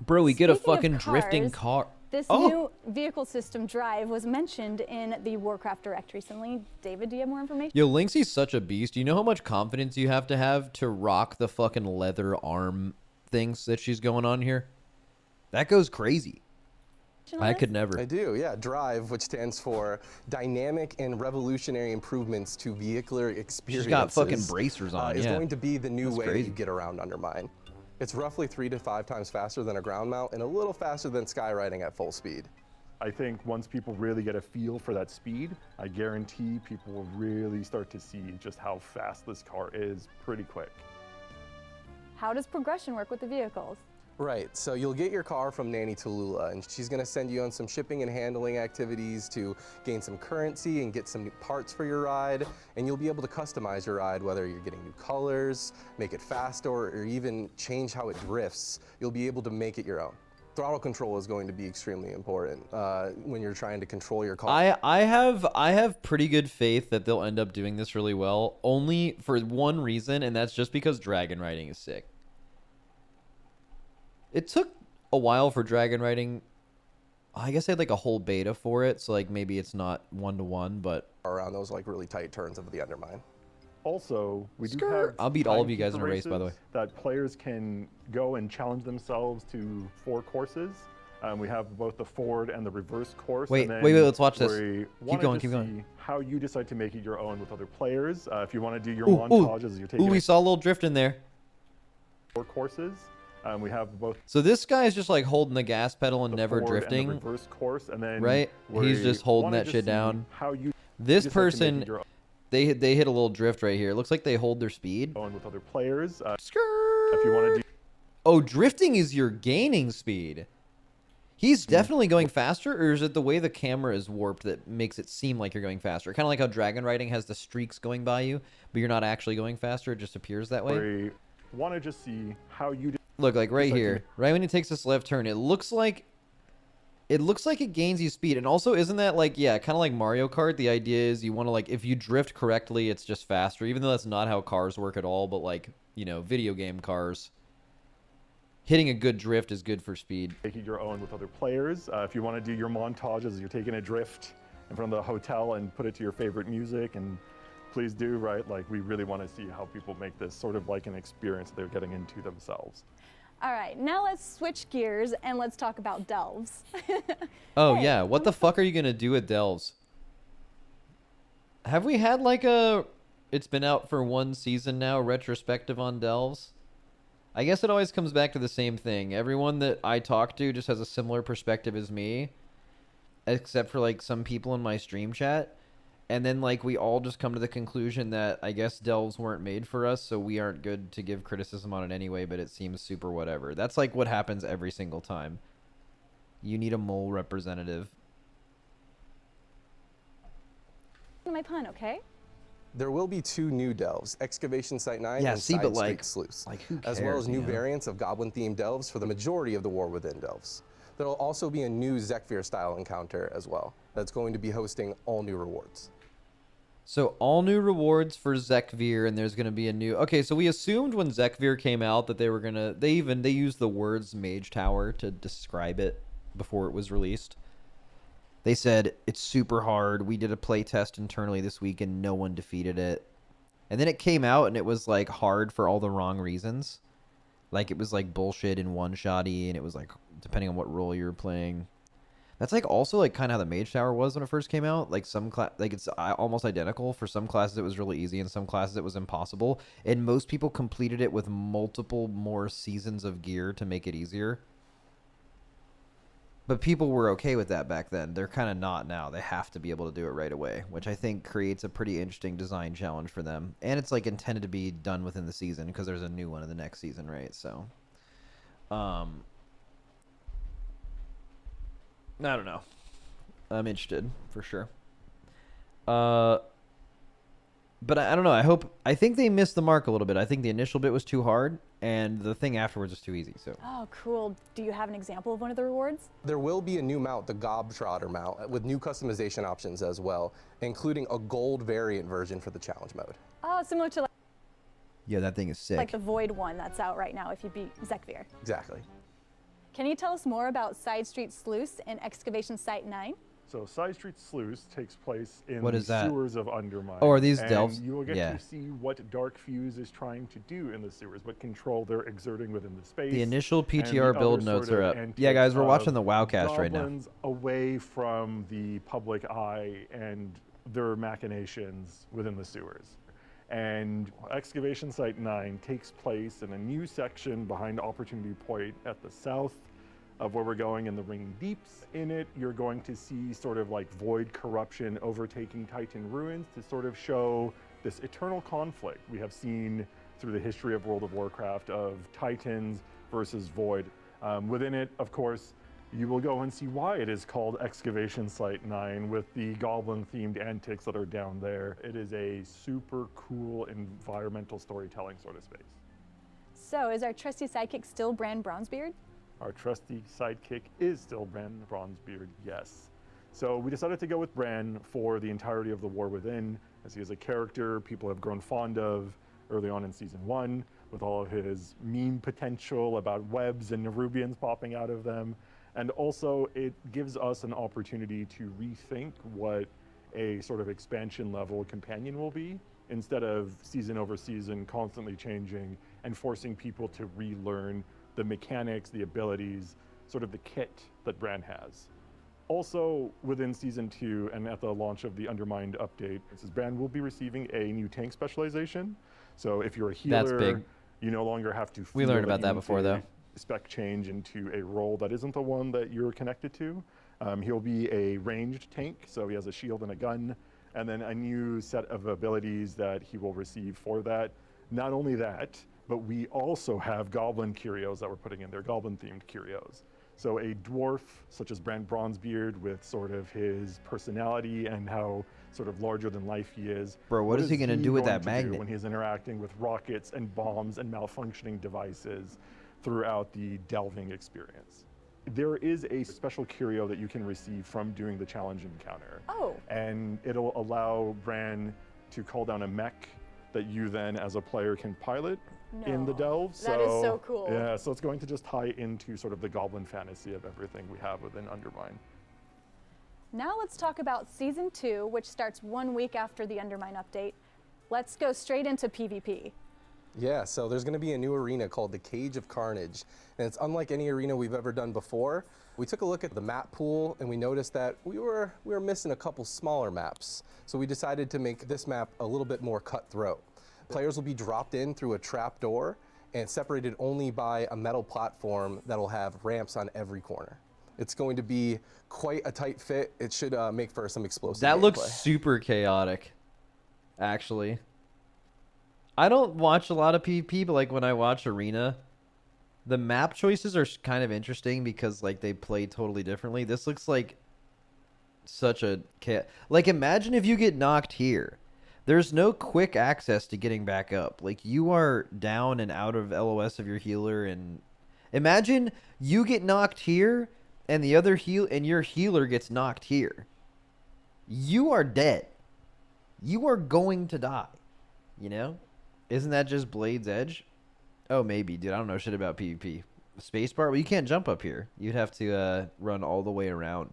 Bro, we get a Speaking of fucking drifting cars, car. This Oh! new vehicle system drive was mentioned in the Warcraft Direct recently. David, do you have more information? Yo, Lynxie's such a beast. You know how much confidence you have to rock the fucking leather arm things that she's going on here? That goes crazy. I could never. I do, yeah. DRIVE, which stands for Dynamic and Revolutionary Improvements to Vehicular Experiences. She's got fucking bracers on, is yeah. going to be the new That's way crazy. you get around Undermine. It's roughly 3 to 5 times faster than a ground mount and a little faster than skywriting at full speed. I think once people really get a feel for that speed, I guarantee people will really start to see just how fast this car is pretty quick. How does progression work with the vehicles? Right, so you'll get your car from Nanny Tallulah, and she's gonna send you on some shipping and handling activities to gain some currency and get some new parts for your ride, and you'll be able to customize your ride, whether you're getting new colors, make it faster, or even change how it drifts. You'll be able to make it your own. Throttle control is going to be extremely important when you're trying to control your car. I have pretty good faith that they'll end up doing this really well, only for one reason, and that's just because dragon riding is sick. It took a while for dragon riding. I guess they had like a whole beta for it, so like maybe it's not 1-to-1, but Around those like really tight turns of the Undermine. Also, we do Skirt. have I'll beat all of you timekeeper guys in a race, by the races way. that players can go and challenge themselves to 4 courses. We have both the forward and the reverse course. Wait, and then wait, let's watch this. we Keep wanted going, to keep going. see how you decide to make it your own with other players. If you want to do your Ooh, montages as you're taking we saw a little drift in there. 4 courses. We have both So this guy is just like holding the gas pedal and the never forward drifting, and the reverse course, and then right? He's we just holding wanted that to shit see down. How you This decide to make person, it your they hit a little drift right here. It looks like they hold their speed. own with other players. Skirt. If you want to do Oh, drifting is your gaining speed. He's definitely going faster, or is it the way the camera is warped that makes it seem like you're going faster? Kind of like how dragon riding has the streaks going by you, but you're not actually going faster. It just appears that way. we want to just see how you Look, like right Just like here, right when he takes this left turn, it looks like it gains you speed. And also, isn't that like, yeah, kind of like Mario Kart? The idea is you want to like, if you drift correctly, it's just faster, even though that's not how cars work at all. But like, you know, video game cars, hitting a good drift is good for speed. make it your own with other players. If you want to do your montages as you're taking a drift in front of the hotel and put it to your favorite music, and please do, right? Like, we really want to see how people make this sort of like an experience that they're getting into themselves. All right, now let's switch gears and let's talk about delves. Oh Hey, yeah, what the fuck are you gonna do with delves? Have we had like a, it's been out for 1 season now, retrospective on delves? I guess it always comes back to the same thing. Everyone that I talk to just has a similar perspective as me, except for like some people in my stream chat. And then like we all just come to the conclusion that I guess delves weren't made for us, so we aren't good to give criticism on it anyway, but it seems super whatever. That's like what happens every single time. You need a mole representative. My pun, okay? There will be 2 new delves, Excavation Site 9 Yeah, and see, Side but, Street like- Sluice, like, who as well cares, as new you know? variants of Goblin-themed delves for the majority of the War Within delves. There will also be a new Zekvir-style encounter as well that's going to be hosting all new rewards. So all new rewards for Zekvir, and there's gonna be a new. Okay, so we assumed when Zekvir came out that they were gonna. They used the words Mage Tower to describe it before it was released. They said it's super hard. We did a play test internally this week, and no one defeated it. And then it came out, and it was like hard for all the wrong reasons. Like it was like bullshit and one-shotty, and it was like depending on what role you were playing. That's like also like kind of how the Mage Tower was when it first came out. Like some like it's almost identical. For some classes it was really easy, and some classes it was impossible. And most people completed it with multiple more seasons of gear to make it easier. But people were okay with that back then. They're kind of not now. They have to be able to do it right away, which I think creates a pretty interesting design challenge for them. And it's like intended to be done within the season because there's a new one in the next season, right? So, I don't know. I'm interested for sure. But I don't know. I think they missed the mark a little bit. I think the initial bit was too hard, and the thing afterwards was too easy. So Oh, cool. Do you have an example of one of the rewards? There will be a new mount, the Gobtrotter mount, with new customization options as well, including a gold variant version for the challenge mode. Oh, similar to yeah, that thing is sick. like the Void one that's out right now if you beat Zekvir. Exactly. Can you tell us more about Side Street Sluice and Excavation Site 9? So Side Street Sluice takes place in What the is that? sewers of Undermine. Oh, are these and delves? You will get Yeah. to see what Dark Fuse is trying to do in the sewers, what control they're exerting within the space. The initial and PTR the build other notes sort are of up. antics Yeah, guys, we're watching of the Wowcast right now. goblins away from the public eye and their machinations within the sewers. And Excavation Site 9 takes place in a new section behind Opportunity Point at the south of where we're going in the Ringing Deeps. In it, you're going to see sort of like void corruption overtaking Titan ruins to sort of show this eternal conflict we have seen through the history of World of Warcraft of Titans versus void. Within it, of course, you will go and see why it is called Excavation Site 9 with the goblin-themed antics that are down there. It is a super cool environmental storytelling sort of space. So is our trusty sidekick still Bran Bronzebeard? Our trusty sidekick is still Bran Bronzebeard, yes. So we decided to go with Bran for the entirety of the War Within, as he is a character people have grown fond of early on in Season 1, with all of his meme potential about webs and Nerubians popping out of them. And also it gives us an opportunity to rethink what a sort of expansion level companion will be, instead of season over season constantly changing and forcing people to relearn the mechanics, the abilities, sort of the kit that Bran has. Also, within Season 2 and at the launch of the Undermined update, Bran will be receiving a new tank specialization. So if you're a healer, That's big. you no longer have to We feel learned about you that need before, to though. spec change into a role that isn't the one that you're connected to. He'll be a ranged tank, so he has a shield and a gun, and then a new set of abilities that he will receive for that. Not only that, but we also have goblin curios that we're putting in there, goblin-themed curios. So a dwarf, such as Bran Bronzebeard, with sort of his personality and how sort of larger than life he is. Bro, what is he gonna do with that do magnet? when he's interacting with rockets and bombs and malfunctioning devices throughout the delving experience? There is a special curio that you can receive from doing the challenge encounter. Oh. And it'll allow Bran to call down a mech that you then as a player can pilot in the No. delve. That is so cool. Yeah, so it's going to just tie into sort of the goblin fantasy of everything we have within Undermine. Now let's talk about Season 2, which starts 1 week after the Undermine update. Let's go straight into PvP. Yeah, so there's going to be a new arena called the Cage of Carnage, and it's unlike any arena we've ever done before. We took a look at the map pool and we noticed that we were missing a couple smaller maps. So we decided to make this map a little bit more cutthroat. Players will be dropped in through a trap door and separated only by a metal platform that'll have ramps on every corner. It's going to be quite a tight fit. It should make for some explosive That gameplay. looks super chaotic, actually. I don't watch a lot of PvP, but like when I watch Arena, the map choices are kind of interesting because like they play totally differently. This looks like such a like imagine if you get knocked here. There's no quick access to getting back up. Like you are down and out of LOS of your healer, and imagine you get knocked here and the other your healer gets knocked here. You are dead. You are going to die. You know? Isn't that just Blade's Edge? Oh, maybe, dude. I don't know shit about PvP. Spacebar? Well, you can't jump up here. You'd have to run all the way around.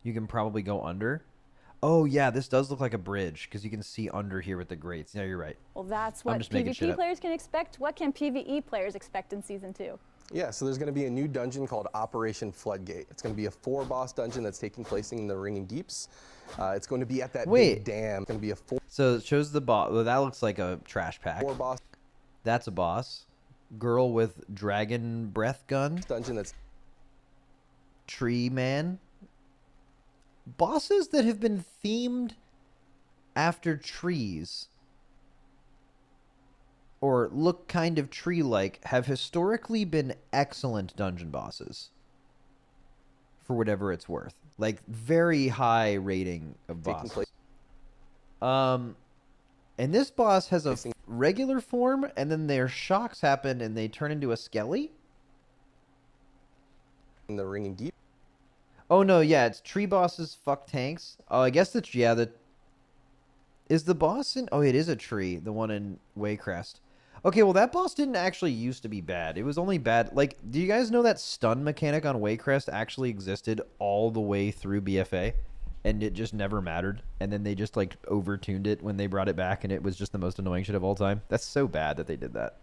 You can probably go under. Oh, yeah, this does look like a bridge because you can see under here with the grates. Yeah, you're right. Well, that's I'm what just making shit PvP up. players can expect. What can PvE players expect in Season 2? Yeah, so there's going to be a new dungeon called Operation Floodgate. It's going to be a 4-boss dungeon that's taking place in the Ringing Deeps. It's going to be at that big dam. It's going to be a So it shows the boss. Well, that looks like a trash pack. 4-boss That's a boss. Girl with dragon breath gun. dungeon that's Tree man. Bosses that have been themed after trees or look kind of tree-like have historically been excellent dungeon bosses for whatever it's worth. Like very high rating of taking bosses. place. And this boss has a regular form, and then their shocks happen, and they turn into a skelly. In the Ringing Deep. Oh no, yeah, it's tree bosses fuck tanks. Oh, I guess is the boss in? Oh, it is a tree. The one in Waycrest. Okay, well that boss didn't actually used to be bad. It was only bad. Like, do you guys know that stun mechanic on Waycrest actually existed all the way through BFA? And it just never mattered. And then they just like overtuned it when they brought it back, and it was just the most annoying shit of all time. That's so bad that they did that.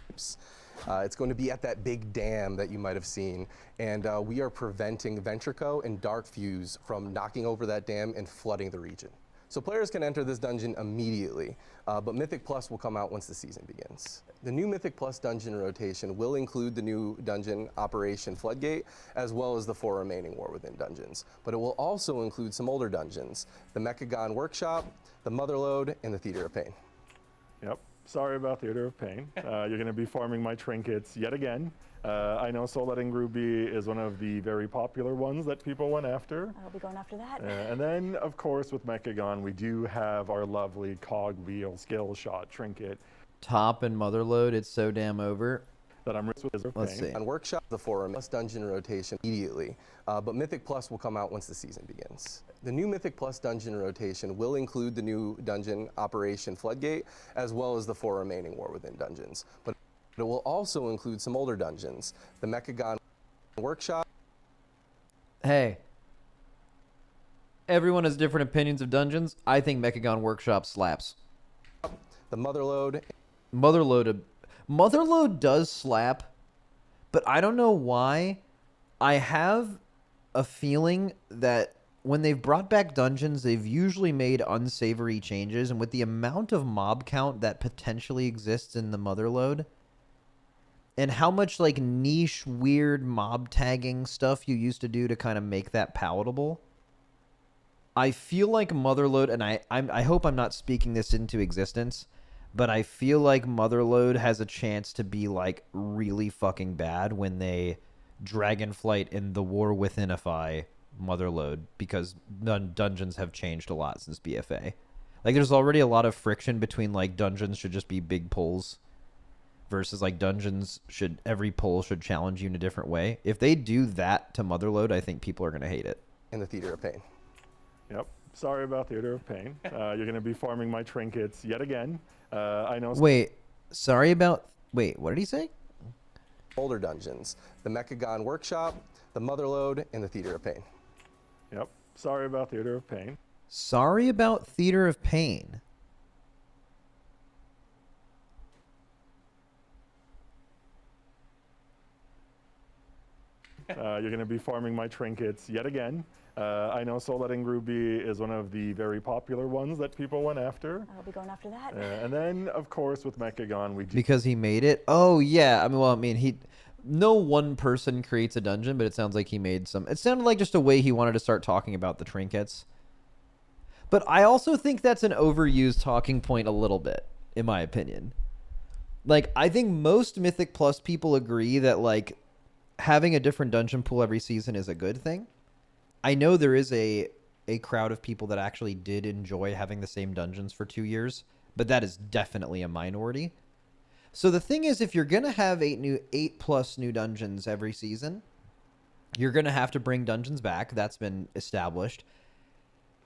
It's going to be at that big dam that you might have seen, and we are preventing Ventrico and Dark Fuse from knocking over that dam and flooding the region. So players can enter this dungeon immediately, but Mythic Plus will come out once the season begins. The new Mythic Plus dungeon rotation will include the new dungeon Operation Floodgate, as well as the 4 remaining War Within dungeons. But it will also include some older dungeons, the Mechagon Workshop, the Motherlode, and the Theater of Pain. Yep. Sorry about Theater of Pain. You're going to be farming my trinkets yet again. I know Soul-Letting Ruby is one of the very popular ones that people went after. I'll be going after that. And then, of course, with Mechagon, we do have our lovely Cogwheel Skill Shot trinket Top and Motherlode, it's so damn over. that I'm rich with. Let's see. On Workshop, the 4 Plus dungeon rotation immediately, but Mythic Plus will come out once the season begins. The new Mythic Plus dungeon rotation will include the new dungeon Operation Floodgate, as well as the 4 remaining War Within dungeons. But it will also include some older dungeons, the Mechagon Workshop. Hey. Everyone has different opinions of dungeons. I think Mechagon Workshop slaps. The Motherlode. Motherlode does slap, but I don't know why. I have a feeling that when they've brought back dungeons, they've usually made unsavory changes, and with the amount of mob count that potentially exists in the Motherlode, and how much like niche, weird mob tagging stuff you used to do to kind of make that palatable, I feel like Motherlode, and I hope I'm not speaking this into existence, but I feel like Motherlode has a chance to be like really fucking bad when they Dragonflight in the War Withinify Motherlode, because dungeons have changed a lot since BFA. Like there's already a lot of friction between like dungeons should just be big pulls versus like dungeons should, every pull should challenge you in a different way. If they do that to Motherlode, I think people are going to hate it. And the Theater of Pain. Yep. Sorry about Theater of Pain. You're going to be farming my trinkets yet again. I know. Wait, what did he say? Older dungeons, the Mechagon Workshop, the Motherlode, and the Theater of Pain. Yep. Sorry about Theater of Pain. Sorry about Theater of Pain. You're going to be farming my trinkets yet again. I know Soul-Letting Ruby is one of the very popular ones that people went after. I'll be going after that. And then, of course, with Mechagon, we do. Because he made it? Oh, yeah. No one person creates a dungeon, but it sounds like he made some. It sounded like just a way he wanted to start talking about the trinkets. But I also think that's an overused talking point a little bit, in my opinion. Like, I think most Mythic Plus people agree that, like, having a different dungeon pool every season is a good thing. I know there is a crowd of people that actually did enjoy having the same dungeons for 2 years, but that is definitely a minority. So the thing is, if you're going to have 8 plus new dungeons every season, you're going to have to bring dungeons back. That's been established.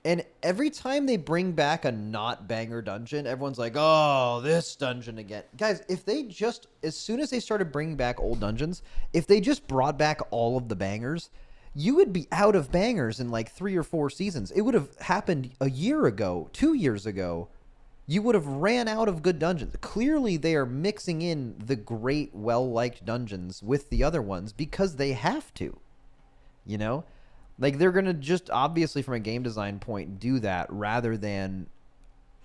And every time they bring back a not banger dungeon, everyone's like, oh, this dungeon again. Guys, if they just, as soon as they started bringing back old dungeons, if they just brought back all of the bangers, you would be out of bangers in like 3 or 4 seasons. It would have happened a year ago, 2 years ago. You would have ran out of good dungeons. Clearly, they are mixing in the great, well-liked dungeons with the other ones because they have to. You know? Like, they're going to just, obviously, from a game design point, do that rather than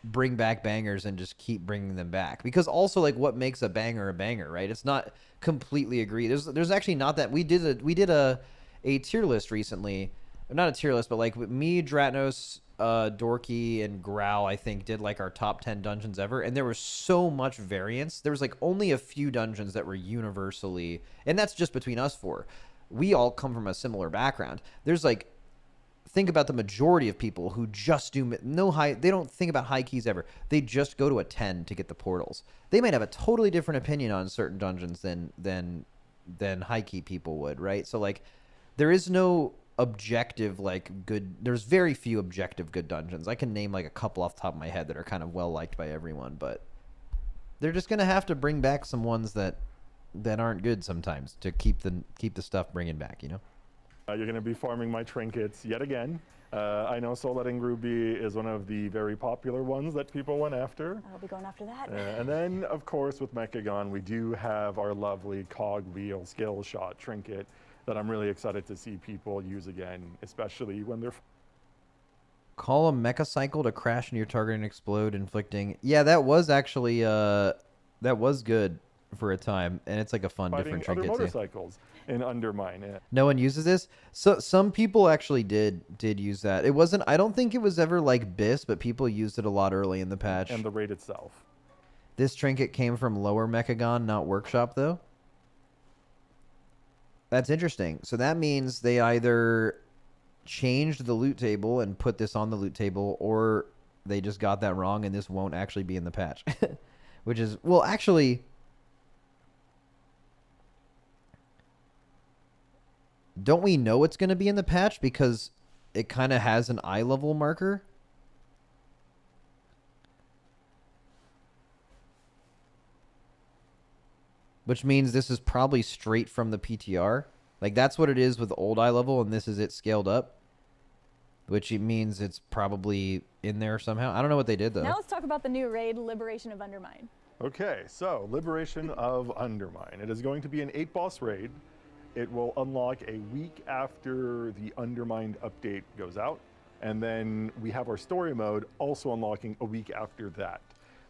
bring back bangers and just keep bringing them back. Because also, like, what makes a banger, right? It's not completely agreed. There's actually not that. We did a tier list recently. Not a tier list, but, like, me, Dratnos, Dorky, and Growl, I think, did, like, our top 10 dungeons ever. And there was so much variance. There was, like, only a few dungeons that were universally... And that's just between us 4. We all come from a similar background. There's like, think about the majority of people who just do they don't think about high keys ever. They just go to a 10 to get the portals. They might have a totally different opinion on certain dungeons than high key people would, right? So like, there is no objective like good. There's very few objective good dungeons. I can name like a couple off the top of my head that are kind of well liked by everyone, but they're just gonna have to bring back some ones that aren't good sometimes to keep the stuff bringing back, you know? You're going to be farming my trinkets yet again. I know Soul-Letting Ruby is one of the very popular ones that people went after. I'll be going after that. And then, of course, with Mechagon, we do have our lovely Cogwheel Skill Shot trinket that I'm really excited to see people use again, especially when they're... Call a mecha cycle to crash into your target and explode, inflicting. Yeah, that was actually that was good for a time, and it's like a fun fighting different other trinket too. motorcycles in Undermine. Yeah. No one uses this. So some people actually did use that. It wasn't. I don't think it was ever like BIS, but people used it a lot early in the patch. And the raid itself. This trinket came from lower Mechagon, not Workshop, though. That's interesting. So that means they either changed the loot table and put this on the loot table, or they just got that wrong and this won't actually be in the patch. Which is, well, actually, don't we know it's going to be in the patch because it kind of has an eye level marker? Which means this is probably straight from the PTR. Like, that's what it is with old eye level, and this is it scaled up. Which means it's probably in there somehow. I don't know what they did, though. Now let's talk about the new raid, Liberation of Undermine. Okay, so Liberation of Undermine. It is going to be an 8-boss raid. It will unlock a week after the Undermined update goes out. And then we have our story mode also unlocking a week after that.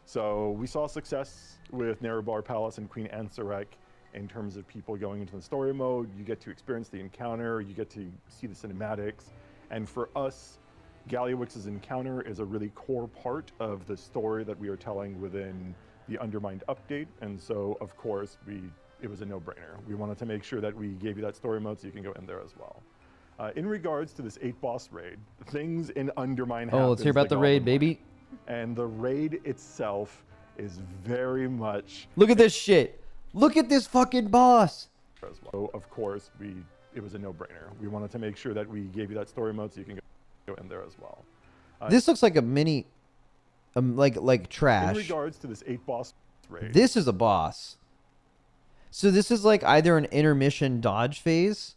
So we saw success with Nerebar Palace and Queen Ansarek in terms of people going into the story mode. You get to experience the encounter, you get to see the cinematics. And for us, Galliwix's encounter is a really core part of the story that we are telling within the Undermined update. And so, of course, it was a no-brainer. We wanted to make sure that we gave you that story mode so you can go in there as well. In regards to this 8-boss raid, things in Undermine happen. Oh, let's hear about the raid, baby. And the raid itself is very much... Look at this shit. Look at this fucking boss. As well. So, of course, it was a no-brainer. We wanted to make sure that we gave you that story mode so you can go in there as well. This looks like a mini, like trash. In regards to this 8-boss raid, This is a boss. So this is like either an intermission dodge phase,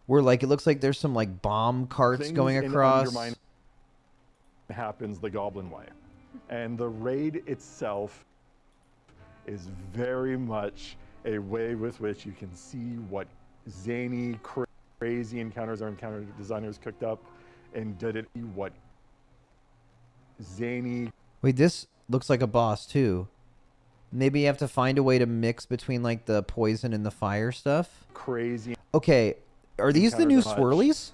where like it looks like there's some like bomb carts things going in across. Undermine happens the Goblin way, and the raid itself is very much a way with which you can see what zany, crazy encounters our encounter designers cooked up, and did it what zany. Wait, this looks like a boss too. Maybe you have to find a way to mix between like the poison and the fire stuff. Crazy. Okay, are these the new Encounters a bunch. swirlies?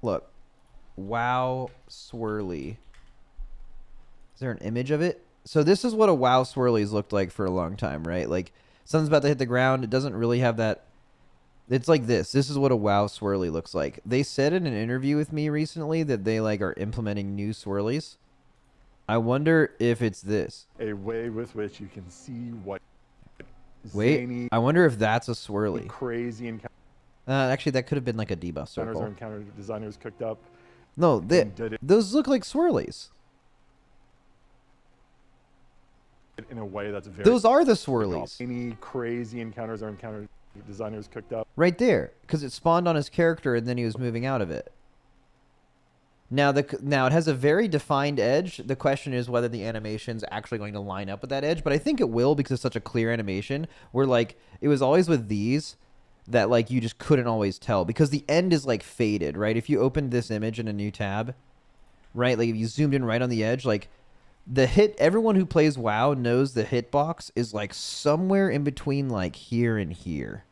Look, WoW swirly. Is there an image of it? So this is what a WoW swirlies looked like for a long time, right? Like something's about to hit the ground. It doesn't really have that. It's like this. This is what a WoW swirly looks like. They said in an interview with me recently that they like are implementing new swirlies. I wonder if it's this. A way with which you can see what Wait, zany, I wonder if that's a swirly. crazy encounters Actually, that could have been like a debuff our circle. encounter designers cooked up. No, and did it those look like swirlies. in a way that's very. Those are the swirlies. Any crazy encounters our encounter designers cooked up. Right there. Because it spawned on his character and then he was moving out of it. Now, now it has a very defined edge. The question is whether the animation's actually going to line up with that edge. But I think it will because it's such a clear animation. Where, like, it was always with these that, like, you just couldn't always tell. Because the end is, like, faded, right? If you opened this image in a new tab, right? Like, if you zoomed in right on the edge, like, the hit... Everyone who plays WoW knows the hitbox is, like, somewhere in between, like, here and here.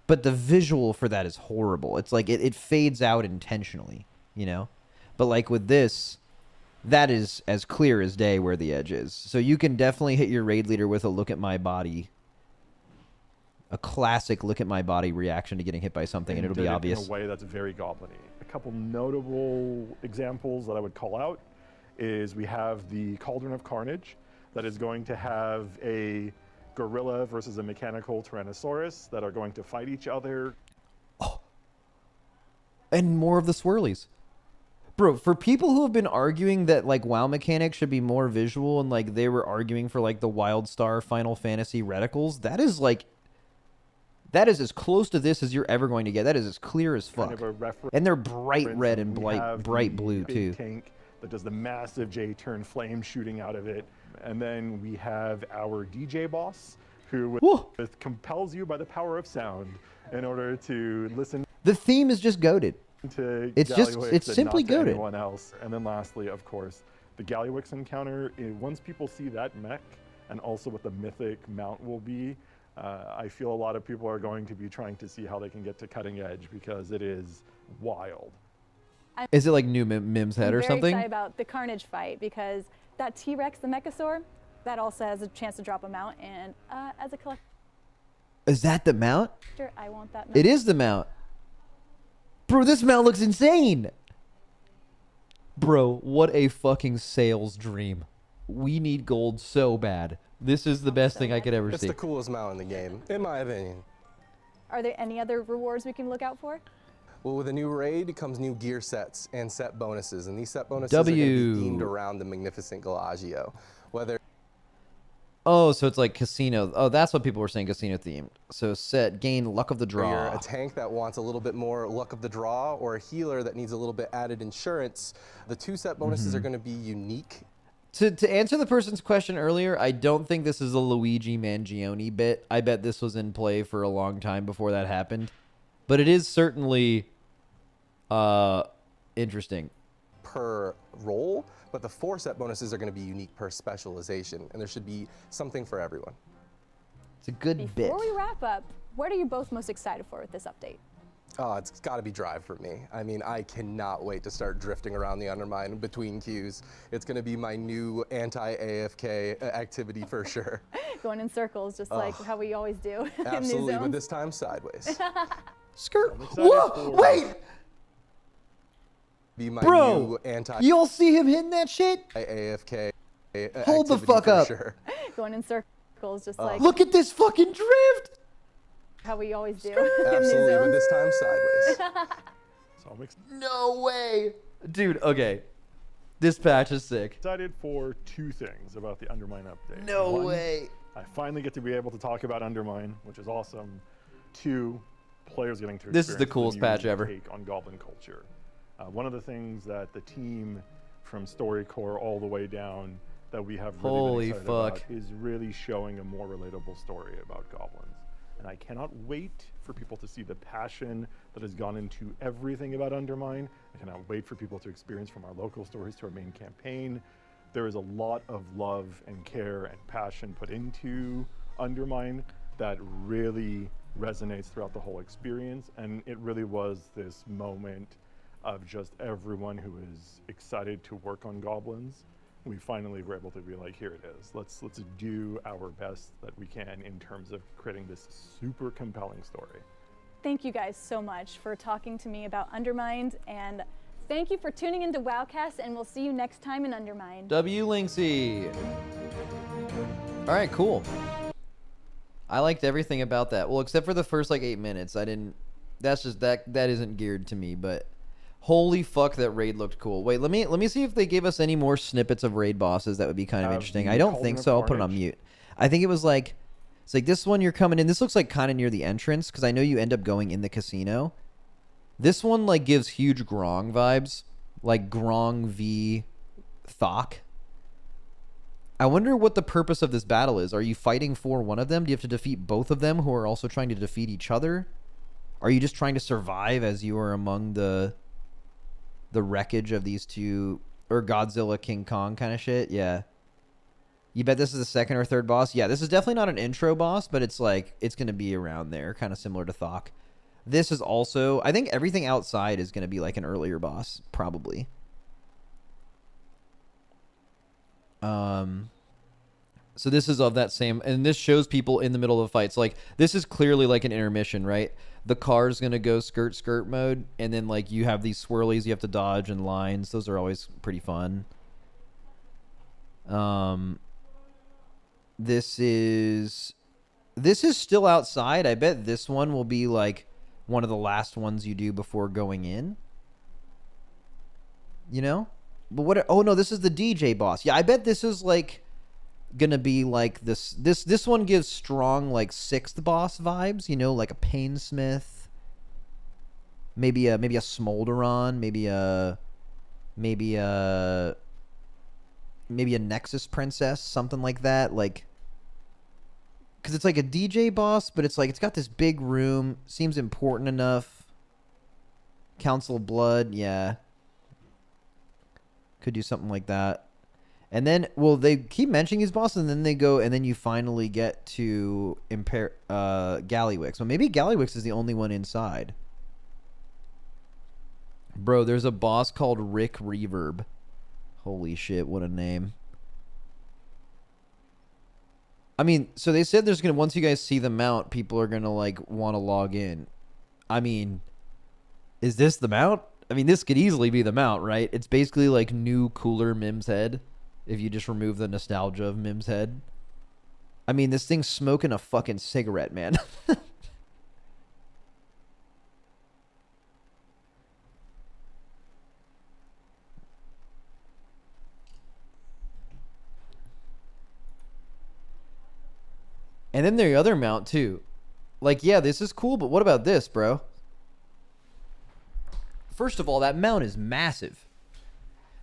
But the visual for that is horrible. It's like, it fades out intentionally, you know? But like with this, that is as clear as day where the edge is. So you can definitely hit your raid leader with a look at my body. A classic look at my body reaction to getting hit by something, and it'll be obvious. In a way that's very goblin-y. A couple notable examples that I would call out is we have the Cauldron of Carnage that is going to have a gorilla versus a mechanical Tyrannosaurus that are going to fight each other. Oh. And more of the swirlies. Bro, for people who have been arguing that like WoW mechanics should be more visual and like they were arguing for like the WildStar Final Fantasy reticles, that is like as close to this as you're ever going to get. That is as clear as fuck. Kind of a reference. And they're bright red and We have bright the blue big too. Tank that does the massive J-turn flame shooting out of it. And then we have our DJ boss who compels you by the power of sound in order to listen. The theme is just goated. To It's Gallywix and simply not to goated. anyone else. And then lastly, of course, the Gallywix encounter. Once people see that mech, and also what the Mythic mount will be, I feel a lot of people are going to be trying to see how they can get to cutting edge because it is wild. Is it like new Mim's head I'm or very something? excited about the Carnage fight because that T-Rex, the Mechasaur, that also has a chance to drop a mount. And as a collector, Is that the mount? I want that mount. It is the mount. Bro, this mount looks insane. Bro, what a fucking sales dream. We need gold so bad. This is the best thing I could ever It's see. the coolest mount in the game, in my opinion. Are there any other rewards we can look out for? Well, with a new raid comes new gear sets and set bonuses, and these set bonuses are going to be themed around the Magnificent Galagio. Whether Oh, so it's like casino. Oh, that's what people were saying, casino themed. So set, gain luck of the you're draw. a tank that wants a little bit more luck of the draw, or a healer that needs a little bit added insurance, the two set bonuses are going to be unique. To answer the person's question earlier, I don't think this is a Luigi Mangione bit. I bet this was in play for a long time before that happened. But it is certainly interesting. Per role, but the 4 set bonuses are going to be unique per specialization, and there should be something for everyone. It's a good bit. Before we wrap up, what are you both most excited for with this update? Oh, it's got to be drive for me. I mean, I cannot wait to start drifting around the Undermine between queues. It's going to be my new anti-AFK activity for sure. Going in circles, just like how we always do in new Absolutely, but zones. this time sideways. Skirt. excited Whoa, for- wait, Be my bro. new You all see him hitting that shit? anti-AFK Hold the activity fuck for up. Sure. Going in circles, just like Look at this fucking drift. how we always do in Absolutely, new but zones. this time sideways. So I'm No way. Dude, okay. This patch is sick. excited for 2 things about the Undermine update. No One, way. I finally get to be able to talk about Undermine, which is awesome. 2, players getting to This is the experience coolest new patch ever. take on Goblin culture. One of the things that the team from StoryCorps all the way down that we have really Holy been excited about fuck. is really showing a more relatable story about goblins. And I cannot wait for people to see the passion that has gone into everything about Undermine. I cannot wait for people to experience from our local stories to our main campaign. There is a lot of love and care and passion put into Undermine that really resonates throughout the whole experience. And it really was this moment of just everyone who is excited to work on goblins. We finally were able to be like, here it is. Let's do our best that we can in terms of creating this super compelling story. Thank you guys so much for talking to me about Undermined, and thank you for tuning into Wowcast, and we'll see you next time in Undermine. W Linksy. All right, cool. I liked everything about that. Well, except for the first like 8 minutes. I didn't. That's just that isn't geared to me. But holy fuck, that raid looked cool. Wait, let me see if they gave us any more snippets of raid bosses. That would be kind of interesting. I don't think so. I'll put it on mute. I think it was like it's like this one you're coming in. This looks like kind of near the entrance because I know you end up going in the casino. This one like gives huge Grong vibes, like Grong v Thok. I wonder what the purpose of this battle is. Are you fighting for one of them? Do you have to defeat both of them who are also trying to defeat each other? Are you just trying to survive as you are among the wreckage of these two, or Godzilla King Kong kind of shit? Yeah. You bet this is the second or third boss? Yeah, this is definitely not an intro boss, but it's like it's going to be around there, kind of similar to Thok. This is also, I think everything outside is going to be like an earlier boss, probably. So this is of that same, and this shows people in the middle of fights. Like this is clearly like an intermission, right? The car's gonna go skirt mode, and then like you have these swirlies you have to dodge and lines. Those are always pretty fun. This is still outside. I bet this one will be like one of the last ones you do before going in. You know? But what? Oh no, this is the DJ boss. Yeah, I bet this is like gonna be like this one gives strong like sixth boss vibes, you know, like a Painsmith, maybe a Smolderon, maybe a Nexus Princess, something like that, like, because it's like a DJ boss, but it's like it's got this big room, seems important enough. Council of Blood, yeah. Could do something like that. And then, well, they keep mentioning his boss, and then they go, and then you finally get to Gallywix. So maybe Gallywix is the only one inside. Bro, there's a boss called Rick Reverb. Holy shit, what a name. I mean, so they said there's gonna, once you guys see the mount, people are gonna like want to log in. I mean, is this the mount? I mean, this could easily be the mount, right? It's basically like new, cooler Mim's head. If you just remove the nostalgia of Mim's head. I mean, this thing's smoking a fucking cigarette, man. And then the other mount, too. Like, yeah, this is cool, but what about this, bro? First of all, that mount is massive.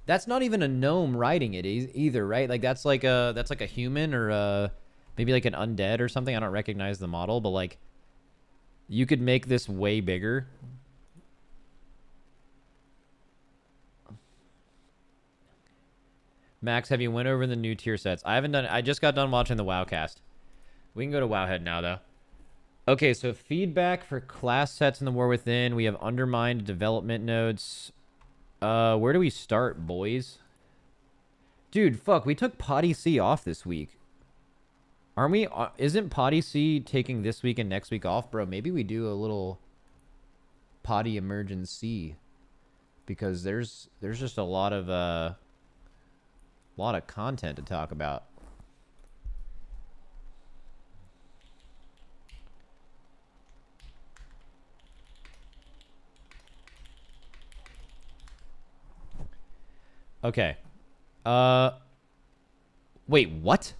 That's not even a gnome riding it either, right? Like, that's like a human or maybe like an undead or something. I don't recognize the model, but like, you could make this way bigger. Max, have you went over the new tier sets? I haven't done it. I just got done watching the Wowcast. We can go to Wowhead now, though. Okay, so feedback for class sets in the War Within. We have Undermine development notes. Where do we start, boys? Dude, fuck, we took Potty C off this week. Aren't we? Isn't Potty C taking this week and next week off, bro? Maybe we do a little Potty emergency. Because there's just a lot of content to talk about. Okay. Wait, what?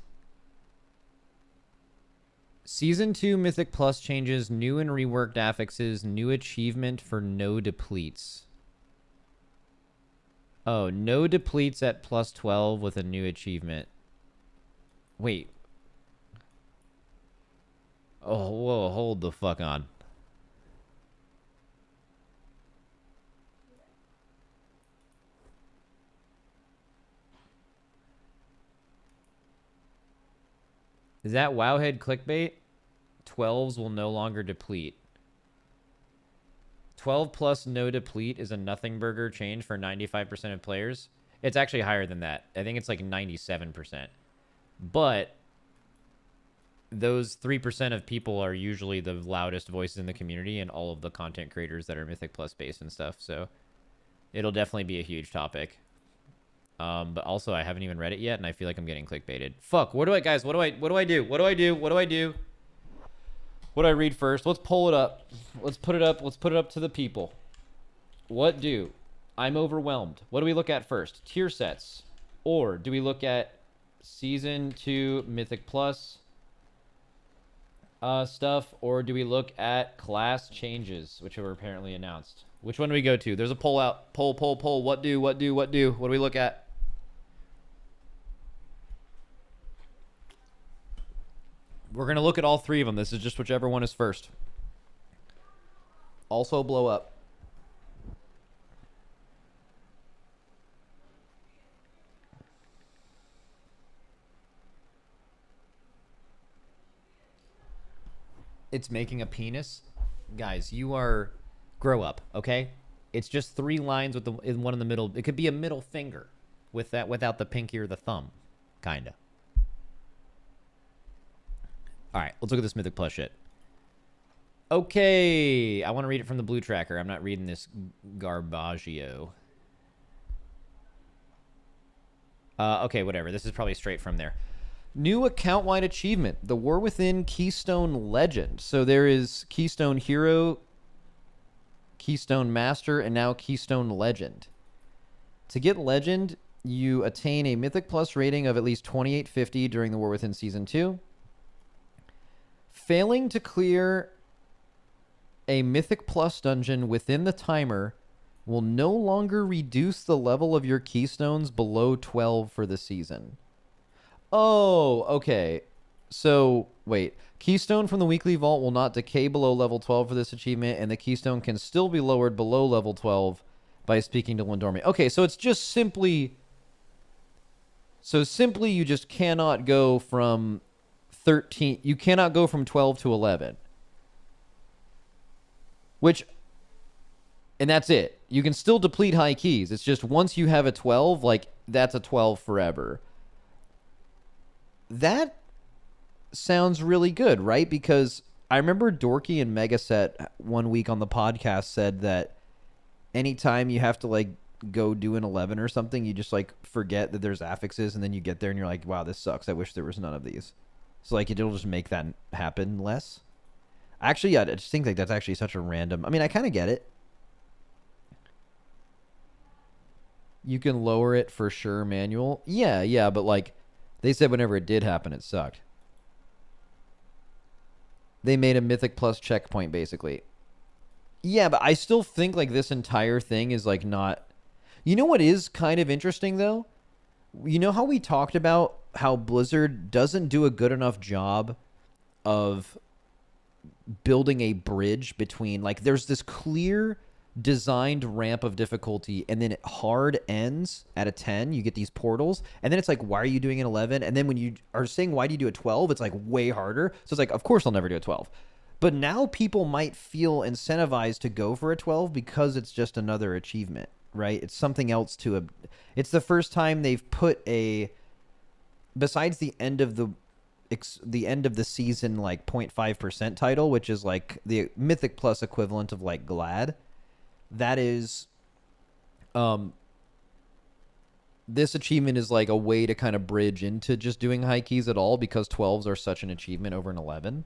Season 2 Mythic Plus changes, new and reworked affixes, new achievement for no depletes. Oh, no depletes at plus 12 with a new achievement. Wait. Oh, whoa, hold the fuck on. Is that Wowhead clickbait? 12s will no longer deplete. 12 plus no deplete is a nothing burger change for 95% of players. It's actually higher than that. I think it's like 97%. But those 3% of people are usually the loudest voices in the community and all of the content creators that are Mythic Plus based and stuff. So it'll definitely be a huge topic. But also I haven't even read it yet and I feel like I'm getting clickbaited. Fuck, what do I do? What do I read first? Let's pull it up. Let's put it up to the people. What do? I'm overwhelmed. What do we look at first? Tier sets. Or do we look at Season 2 Mythic Plus stuff? Or do we look at class changes, which were apparently announced? Which one do we go to? There's a poll out. Poll. What do? What do we look at? We're going to look at all three of them. This is just whichever one is first. Also blow up. It's making a penis. Guys, you are... Grow up, okay? It's just 3 lines with the one in the middle. It could be a middle finger with that without the pinky or the thumb, kinda. All right, let's look at this Mythic Plus shit. Okay, I want to read it from the blue tracker. I'm not reading this garbaggio. Okay, whatever. This is probably straight from there. New account-wide achievement, the War Within Keystone Legend. So there is Keystone Hero, Keystone Master, and now Keystone Legend. To get Legend, you attain a Mythic Plus rating of at least 2850 during the War Within Season 2. Failing to clear a Mythic Plus dungeon within the timer will no longer reduce the level of your keystones below 12 for the season. Oh, okay. So Wait. Keystone from the weekly vault will not decay below level 12 for this achievement, and the keystone can still be lowered below level 12 by speaking to Lindormi. Okay, so it's just simply... So simply you just cannot go from 13... You cannot go from 12 to 11. Which... And that's it. You can still deplete high keys. It's just once you have a 12, like, that's a 12 forever. That sounds really good, right? Because I remember Dorky and Megaset one week on the podcast said that anytime you have to, like, go do an 11 or something, you just, like, forget that there's affixes, and then you get there and you're like, wow, this sucks. I wish there was none of these. So, like, it'll just make that happen less. Actually, yeah, I just think, like, that's actually such a random... I mean, I kind of get it. You can lower it for sure, manual. Yeah, but, like, they said whenever it did happen, it sucked. They made a Mythic plus checkpoint, basically. Yeah, but I still think, like, this entire thing is, like, not... You know what is kind of interesting, though? You know how we talked about how Blizzard doesn't do a good enough job of building a bridge between... Like, there's this clear... designed ramp of difficulty, and then it hard ends at a 10. You get these portals, and then it's like, why are you doing an 11? And then when you are saying, why do you do a 12? It's like way harder. So it's like, of course I'll never do a 12. But now people might feel incentivized to go for a 12 because it's just another achievement, right? It's something else to... It's the first time they've put a... Besides the end of the season, like 0.5% title, which is like the Mythic Plus equivalent of like Glad. That is, this achievement is like a way to kind of bridge into just doing high keys at all because 12s are such an achievement over an 11.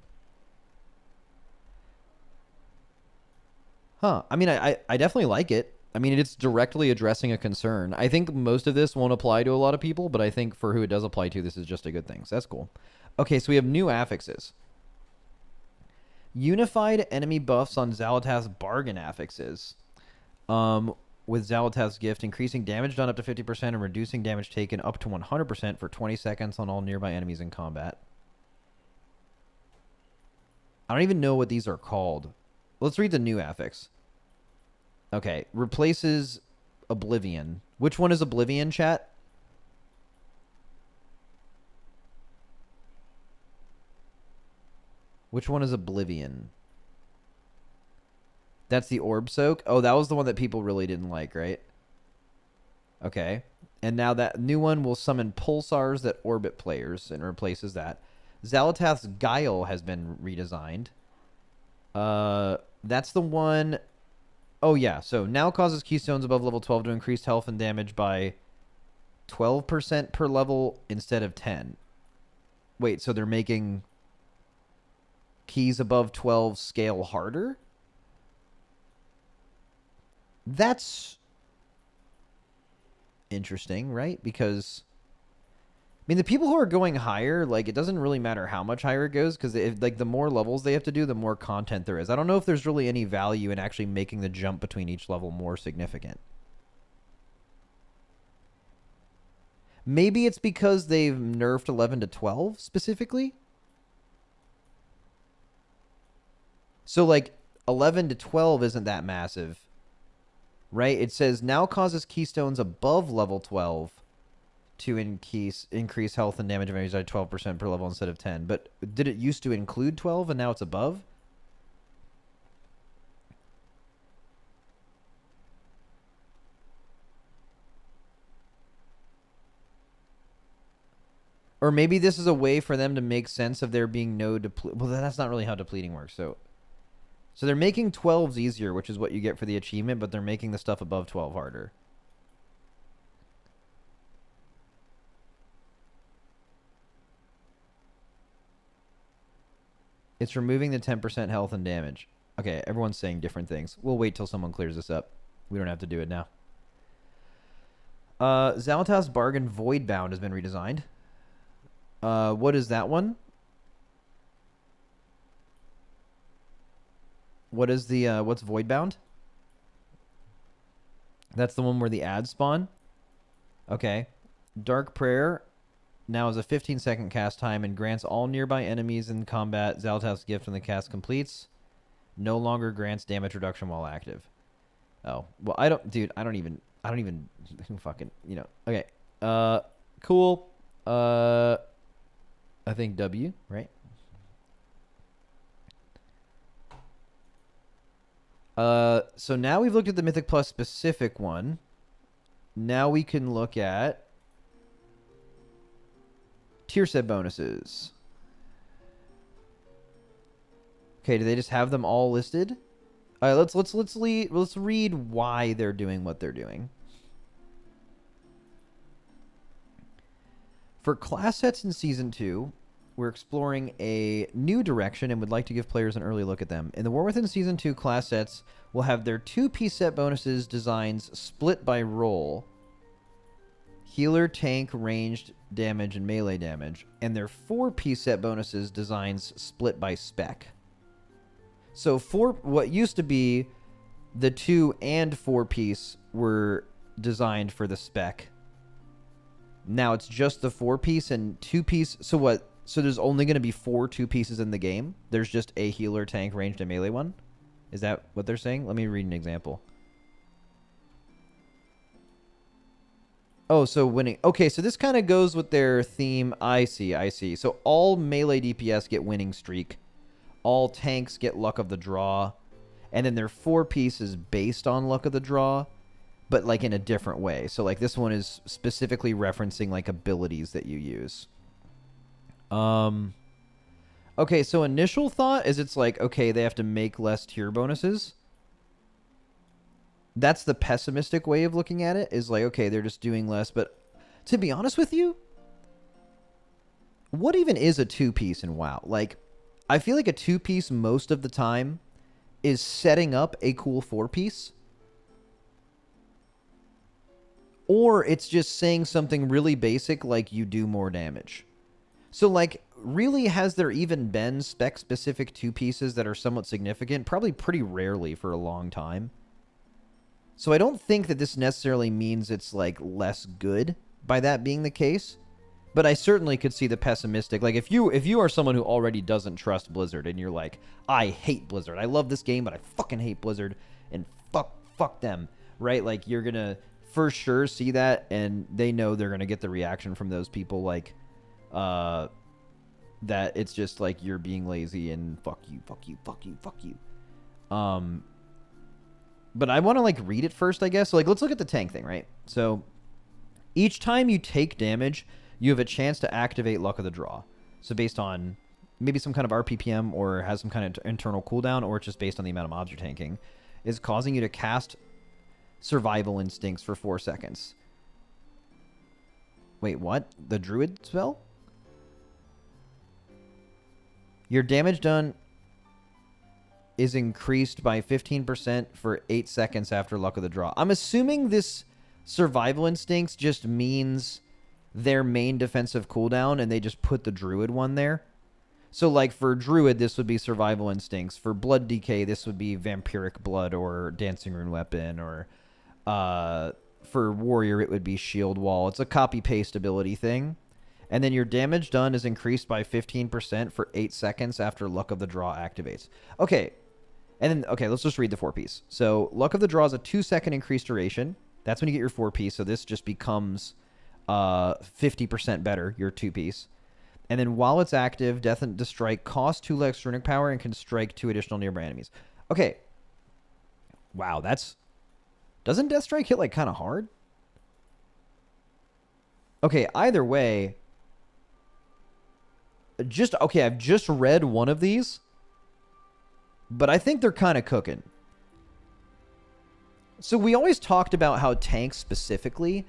Huh. I mean, I definitely like it. I mean, it's directly addressing a concern. I think most of this won't apply to a lot of people, but I think for who it does apply to, this is just a good thing. So that's cool. Okay, so we have new affixes. Unified enemy buffs on Xal'atath's bargain affixes. With Xal'atath's gift, increasing damage done up to 50% and reducing damage taken up to 100% for 20 seconds on all nearby enemies in combat. I don't even know what these are called. Let's read the new affix. Okay, replaces Oblivion. Which one is Oblivion, chat? Which one is Oblivion? That's the Orb Soak? Oh, that was the one that people really didn't like, right? Okay. And now that new one will summon pulsars that orbit players and replaces that. Xal'atath's Guile has been redesigned. That's the one... Oh, yeah. So now causes keystones above level 12 to increase health and damage by 12% per level instead of 10. Wait, so they're making keys above 12 scale harder? That's interesting, right? Because, I mean, the people who are going higher, like, it doesn't really matter how much higher it goes, because, like, the more levels they have to do, the more content there is. I don't know if there's really any value in actually making the jump between each level more significant. Maybe it's because they've nerfed 11 to 12, specifically? So, like, 11 to 12 isn't that massive. Right? It says now causes keystones above level 12 to increase health and damage of enemies by 12% per level instead of 10. But did it used to include 12 and now it's above? Or maybe this is a way for them to make sense of there being no well, that's not really how depleting works. So they're making 12s easier, which is what you get for the achievement, but they're making the stuff above 12 harder. It's removing the 10% health and damage. Okay, everyone's saying different things. We'll wait till someone clears this up. We don't have to do it now. Xal'atath's Bargain Voidbound has been redesigned. What is that one? What is the, what's Voidbound? That's the one where the ads spawn? Okay. Dark Prayer. now has a 15-second cast time and grants all nearby enemies in combat Zaltav's gift when the cast completes. No longer grants damage reduction while active. Oh, well, I don't even fucking, Okay. Cool. I think W, right? So now we've looked at the Mythic Plus specific one. Now we can look at tier set bonuses. Okay, do they just have them all listed? All right, let's read why they're doing what they're doing. For class sets in Season 2, we're exploring a new direction and would like to give players an early look at them. In the War Within Season 2 class sets, will have their 2-piece set bonuses designs split by role. Healer, tank, ranged damage, and melee damage. And their 4-piece set bonuses designs split by spec. So what used to be the 2 and 4-piece were designed for the spec. Now it's just the 4-piece and 2-piece. So what? So there's only going to be 4 2-pieces in the game? There's just a healer, tank, ranged, and melee one? Is that what they're saying? Let me read an example. Oh, so winning. Okay, so this kind of goes with their theme. I see. So all melee DPS get winning streak. All tanks get luck of the draw. And then their 4-piece is based on luck of the draw, but like in a different way. So like this one is specifically referencing like abilities that you use. Okay, so initial thought is it's like, okay, they have to make less tier bonuses. That's the pessimistic way of looking at it, is like, okay, they're just doing less. But to be honest with you, what even is a 2-piece in WoW? Like, I feel like a 2-piece most of the time is setting up a cool 4-piece. Or it's just saying something really basic like you do more damage. So, like, really, has there even been spec-specific 2-pieces that are somewhat significant? Probably pretty rarely for a long time. So I don't think that this necessarily means it's, like, less good by that being the case. But I certainly could see the pessimistic. Like, if you are someone who already doesn't trust Blizzard and you're like, I hate Blizzard. I love this game, but I fucking hate Blizzard. And fuck them, right? Like, you're going to for sure see that, and they know they're going to get the reaction from those people, like, that it's just like you're being lazy and fuck you. But I want to like read it first, I guess. So like, let's look at the tank thing, right? So each time you take damage, you have a chance to activate Luck of the Draw. So based on maybe some kind of RPPM or has some kind of internal cooldown, or it's just based on the amount of mobs you're tanking, is causing you to cast Survival Instincts for 4 seconds. Wait, what? The Druid spell? Your damage done is increased by 15% for 8 seconds after Luck of the Draw. I'm assuming this Survival Instincts just means their main defensive cooldown, and they just put the Druid one there. So, like, for Druid, this would be Survival Instincts. For Blood Decay, this would be Vampiric Blood or Dancing Rune Weapon. Or for Warrior, it would be Shield Wall. It's a copy-paste ability thing. And then your damage done is increased by 15% for 8 seconds after Luck of the Draw activates. Okay. And then, okay, let's just read the 4-piece. So, Luck of the Draw is a 2-second increased duration. That's when you get your 4-piece. So, this just becomes 50% better, your 2-piece. And then while it's active, Death and Strike costs 2 less runic power and can strike 2 additional nearby enemies. Okay. Wow, that's... Doesn't Death Strike hit, like, kind of hard? Okay, either way... Okay, I've just read one of these, but I think they're kind of cooking. So we always talked about how tanks specifically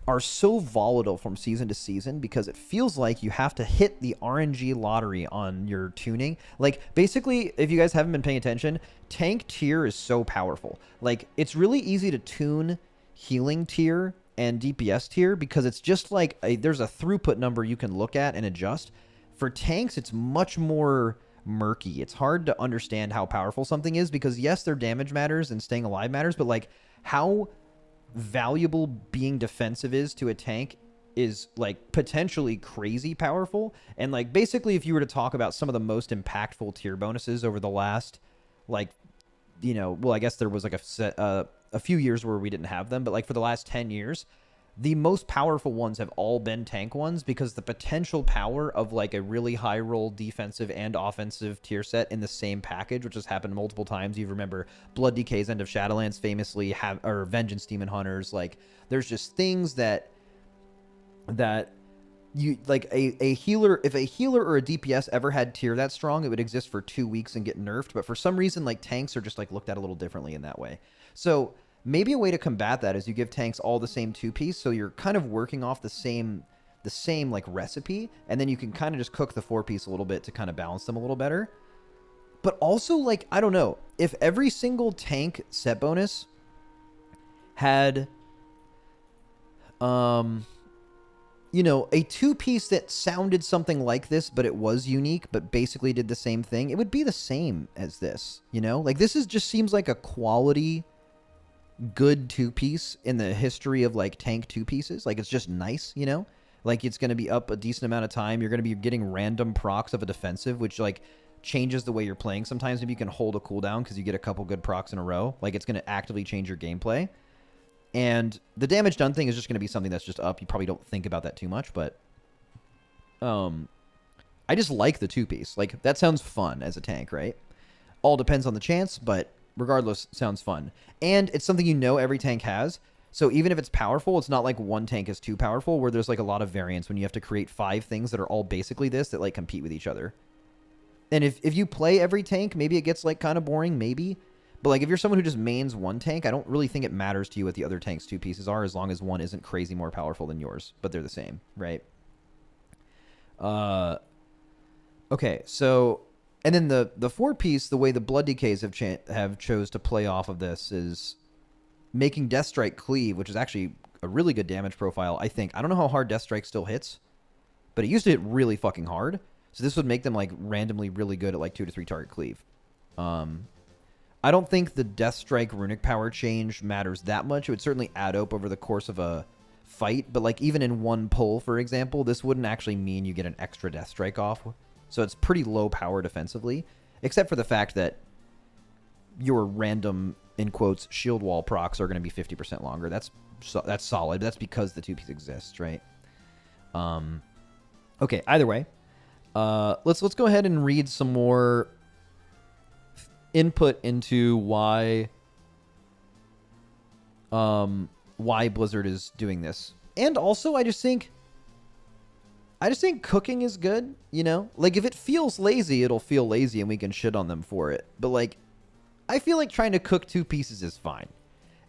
are so volatile from season to season because it feels like you have to hit the RNG lottery on your tuning. Like, basically, if you guys haven't been paying attention, tank tier is so powerful. Like, it's really easy to tune healing tier and DPS tier because it's just like there's a throughput number you can look at and adjust. For tanks, it's much more murky. It's hard to understand how powerful something is because, yes, their damage matters and staying alive matters, but, like, how valuable being defensive is to a tank is like potentially crazy powerful. And like basically if you were to talk about some of the most impactful tier bonuses over the last, like, you know, well, I guess there was like a few years where we didn't have them, but like for the last 10 years, the most powerful ones have all been tank ones, because the potential power of like a really high roll defensive and offensive tier set in the same package, which has happened multiple times. You remember Blood Decay's End of Shadowlands famously have, or Vengeance Demon Hunters. Like there's just things that you like a healer, if a healer or a DPS ever had tier that strong, it would exist for 2 weeks and get nerfed. But for some reason, like tanks are just like looked at a little differently in that way. So maybe a way to combat that is you give tanks all the same 2-piece, so you're kind of working off the same like recipe, and then you can kind of just cook the 4-piece a little bit to kind of balance them a little better. But also, like, I don't know, if every single tank set bonus had you know, a 2-piece that sounded something like this, but it was unique, but basically did the same thing, it would be the same as this, you know? Like, this is just seems like a quality good 2-piece in the history of like tank 2-pieces. Like it's just nice, you know, like it's going to be up a decent amount of time. You're going to be getting random procs of a defensive, which like changes the way you're playing. Sometimes maybe you can hold a cooldown because you get a couple good procs in a row. Like it's going to actively change your gameplay, and the damage done thing is just going to be something that's just up. You probably don't think about that too much, but I just like the 2-piece. Like that sounds fun as a tank, right? All depends on the chance, but regardless, sounds fun. And it's something you know every tank has. So even if it's powerful, it's not like one tank is too powerful, where there's like a lot of variance when you have to create 5 things that are all basically this, that like compete with each other. And if you play every tank, maybe it gets like kind of boring, maybe. But like if you're someone who just mains one tank, I don't really think it matters to you what the other tank's 2-pieces are, as long as one isn't crazy more powerful than yours, but they're the same, right? Okay, so... And then the 4-piece, the way the Blood Decays have chose to play off of this is making Deathstrike cleave, which is actually a really good damage profile, I think. I don't know how hard Deathstrike still hits, but it used to hit really fucking hard. So this would make them like randomly really good at like 2 to 3 target cleave. I don't think the Deathstrike runic power change matters that much. It would certainly add up over the course of a fight, but like even in one pull, for example, this wouldn't actually mean you get an extra Deathstrike off. So it's pretty low power defensively, except for the fact that your random, in quotes, shield wall procs are going to be 50% longer. That's solid. That's because the 2-piece exists, right? Okay, either way, let's go ahead and read some more input into why Blizzard is doing this. And also, I just think cooking is good, you know? Like, if it feels lazy, it'll feel lazy and we can shit on them for it. But, like, I feel like trying to cook 2 pieces is fine.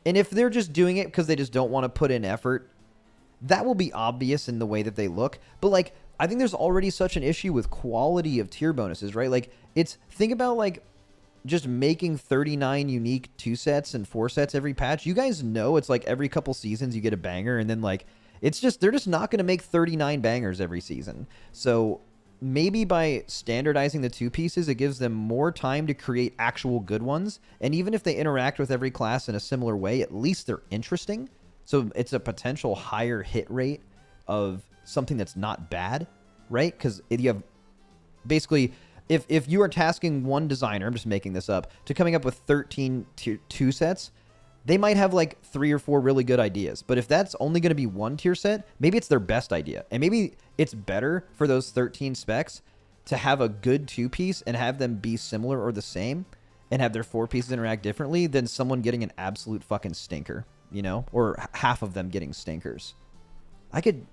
And if they're just doing it because they just don't want to put in effort, that will be obvious in the way that they look. But, like, I think there's already such an issue with quality of tier bonuses, right? Like, think about, like, just making 39 unique 2 sets and 4 sets every patch. You guys know it's like every couple seasons you get a banger, and then, like, they're just not going to make 39 bangers every season. So maybe by standardizing the 2 pieces, it gives them more time to create actual good ones. And even if they interact with every class in a similar way, at least they're interesting. So it's a potential higher hit rate of something that's not bad, right? Because you have basically, if you are tasking one designer, I'm just making this up, to coming up with 13 tier 2 sets, they might have like 3 or 4 really good ideas. But if that's only going to be one tier set, maybe it's their best idea. And maybe it's better for those 13 specs to have a good 2-piece and have them be similar or the same and have their 4 pieces interact differently than someone getting an absolute fucking stinker, you know? Or half of them getting stinkers. I could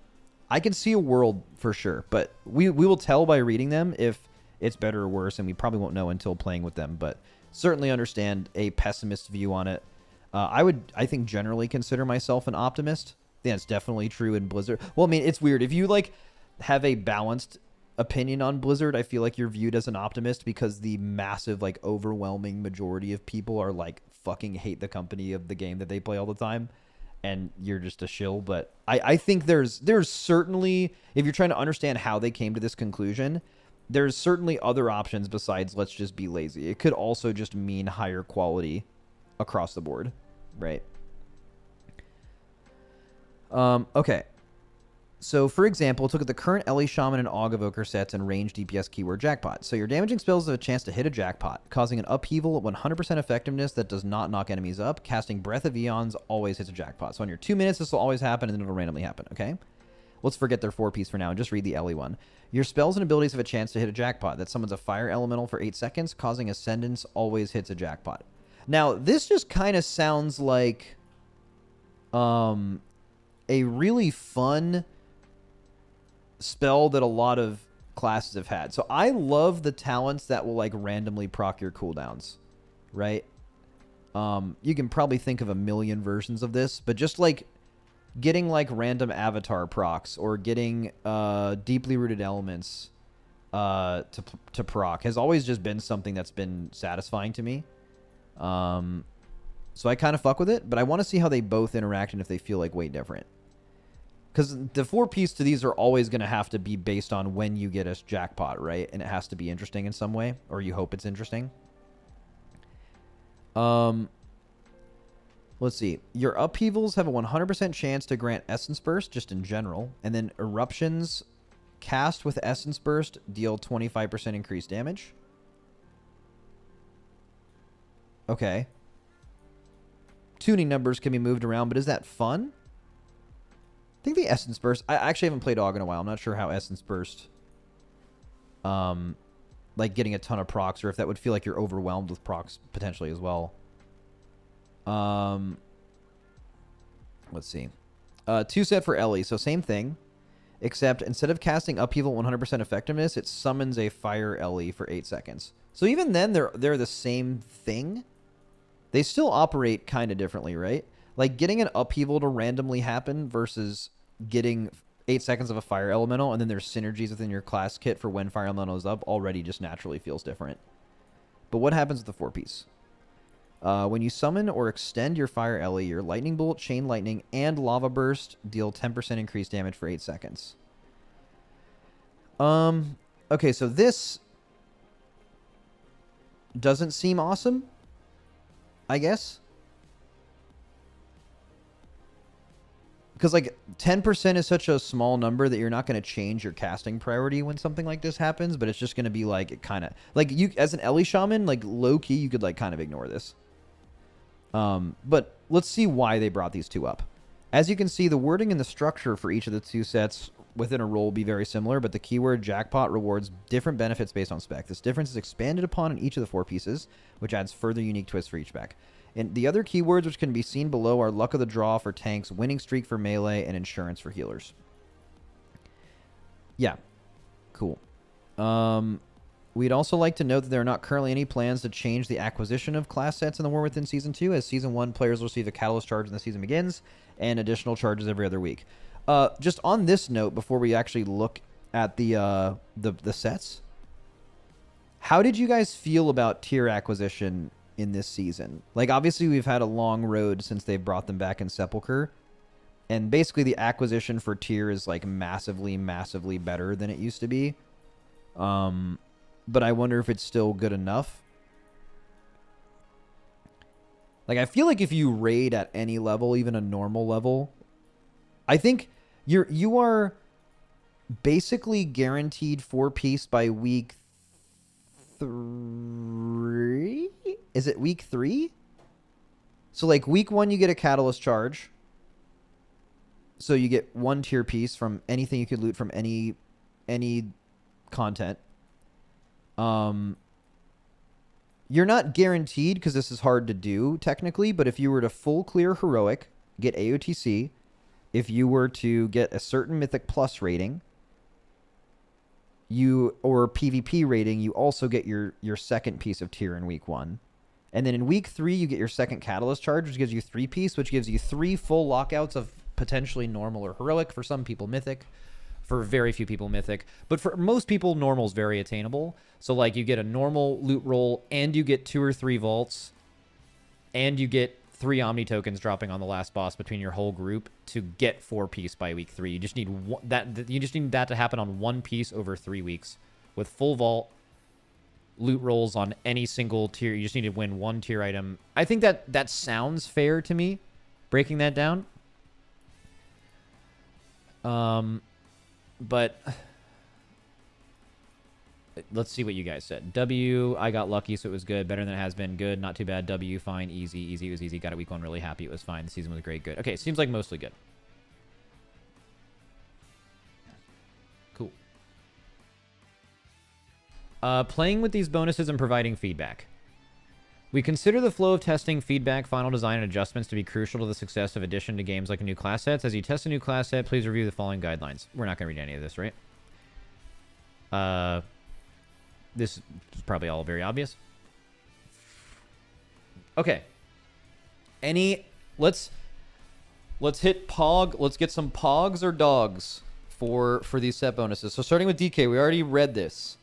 see a world for sure, but we will tell by reading them if it's better or worse, and we probably won't know until playing with them, but certainly understand a pessimist view on it. I think, generally consider myself an optimist. I think that's definitely true in Blizzard. Well, I mean, it's weird. If you, like, have a balanced opinion on Blizzard, I feel like you're viewed as an optimist because the massive, like, overwhelming majority of people are, like, fucking hate the company of the game that they play all the time, and you're just a shill. But I think there's certainly, if you're trying to understand how they came to this conclusion, there's certainly other options besides let's just be lazy. It could also just mean higher quality across the board, right? Okay. So, for example, let's look at the current Ellie, Shaman, and Aug evoker sets and range DPS keyword jackpot. So your damaging spells have a chance to hit a jackpot, causing an upheaval at 100% effectiveness that does not knock enemies up. Casting Breath of Eons always hits a jackpot. So on your 2 minutes, this will always happen, and then it'll randomly happen, okay? Let's forget their 4-piece for now and just read the Ellie one. Your spells and abilities have a chance to hit a jackpot. That summons a fire elemental for 8 seconds, causing Ascendance always hits a jackpot. Now, this just kind of sounds like a really fun spell that a lot of classes have had. So I love the talents that will like randomly proc your cooldowns, right? You can probably think of a million versions of this, but just like getting like random avatar procs or getting deeply rooted elements to proc has always just been something that's been satisfying to me. So I kind of fuck with it, but I want to see how they both interact and if they feel like way different. Because the 4-piece to these are always going to have to be based on when you get a jackpot, right? And it has to be interesting in some way, or you hope it's interesting. Let's see. Your upheavals have a 100% chance to grant Essence Burst, just in general. And then Eruptions cast with Essence Burst deal 25% increased damage. Okay. Tuning numbers can be moved around, but is that fun? I think the Essence Burst... I actually haven't played Aug in a while. I'm not sure how Essence Burst... like getting a ton of procs, or if that would feel like you're overwhelmed with procs potentially as well. Let's see. 2-set for Ellie. So same thing. Except instead of casting Upheaval 100% effectiveness, it summons a Fire Ellie for 8 seconds. So even then, they're the same thing. They still operate kind of differently, right? Like, getting an upheaval to randomly happen versus getting 8 seconds of a fire elemental, and then there's synergies within your class kit for when fire elemental is up, already just naturally feels different. But what happens with the 4-piece? When you summon or extend your fire Ellie, your lightning bolt, chain lightning, and lava burst deal 10% increased damage for 8 seconds. Okay, so this doesn't seem awesome, I guess. Because, like, 10% is such a small number that you're not going to change your casting priority when something like this happens, but it's just going to be, like, it kind of... Like, you, as an Ellie Shaman, like, low-key, you could, like, kind of ignore this. But let's see why they brought these two up. As you can see, the wording and the structure for each of the 2 sets within a role will be very similar, but the keyword jackpot rewards different benefits based on spec. This difference is expanded upon in each of the 4 pieces, which adds further unique twists for each spec. And the other keywords which can be seen below are luck of the draw for tanks, winning streak for melee, and insurance for healers. Yeah. Cool. We'd also like to note that there are not currently any plans to change the acquisition of class sets in the War Within Season 2, as Season 1 players will receive a Catalyst charge when the season begins, and additional charges every other week. Just on this note, before we actually look at the sets, how did you guys feel about tier acquisition in this season? Like, obviously we've had a long road since they've brought them back in Sepulchre, and basically the acquisition for tier is like massively better than it used to be. But I wonder if it's still good enough. Like, I feel like if you raid at any level, even a normal level, I think you are basically guaranteed 4-piece by week 3? Is it week 3? So, like, week 1 you get a Catalyst charge. So you get 1 tier piece from anything you could loot from any content. You're not guaranteed, because this is hard to do technically, but if you were to full clear heroic, get AOTC, if you were to get a certain Mythic Plus rating, or PvP rating, you also get your second piece of tier in week 1. And then in week 3, you get your second Catalyst charge, which gives you 3 piece, which gives you 3 full lockouts of potentially normal or heroic. For some people, Mythic. For very few people, Mythic. But for most people, normal is very attainable. So, like, you get a normal loot roll, and you get 2 or 3 vaults, and you get 3 Omni tokens dropping on the last boss between your whole group to get 4-piece by week 3. You just need that to happen on 1 piece over 3 weeks with full vault loot rolls on any single tier. You just need to win 1 tier item. I think that sounds fair to me, breaking that down. But let's see what you guys said. W, I got lucky, so it was good. Better than it has been. Good, not too bad. W, fine, easy. Easy, it was easy. Got it week 1, really happy. It was fine. The season was great, good. Okay, seems like mostly good. Cool. Playing with these bonuses and providing feedback. We consider the flow of testing, feedback, final design, and adjustments to be crucial to the success of addition to games like new class sets. As you test a new class set, please review the following guidelines. We're not going to read any of this, right? This is probably all very obvious. Okay. Let's hit Pog. Let's get some Pogs or dogs for these set bonuses. So starting with DK, we already read this.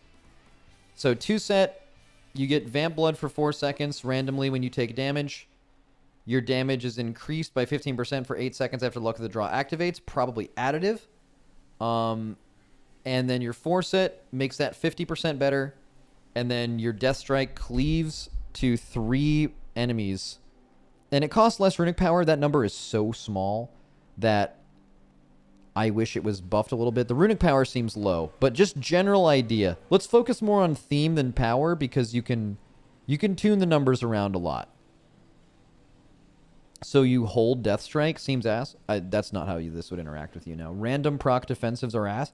So 2 set. You get Vamp Blood for 4 seconds randomly when you take damage. Your damage is increased by 15% for 8 seconds after Luck of the Draw activates. Probably additive. And then your 4 set makes that 50% better. And then your Death Strike cleaves to 3 enemies. And it costs less runic power. That number is so small that I wish it was buffed a little bit. The runic power seems low, but just general idea. Let's focus more on theme than power because you can tune the numbers around a lot. So you hold Death Strike seems ass. That's not how this would interact with you now. Random proc defensives are ass.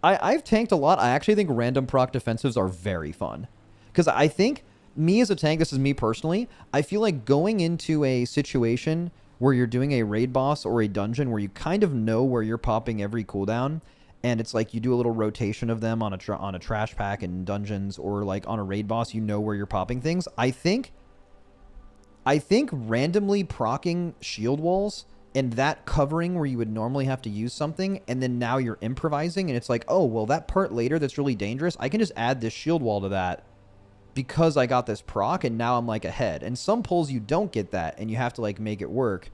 I've tanked a lot. I actually think random proc defensives are very fun because I think me as a tank, this is me personally, I feel like going into a situation where you're doing a raid boss or a dungeon where you kind of know where you're popping every cooldown, and it's like you do a little rotation of them on a trash pack in dungeons or like on a raid boss, you know where you're popping things. I think randomly proccing shield walls and that covering where you would normally have to use something, and then now you're improvising, and it's like, oh, well, that part later that's really dangerous, I can just add this shield wall to that because I got this proc, and now I'm like ahead. And some pulls you don't get that, and you have to like make it work.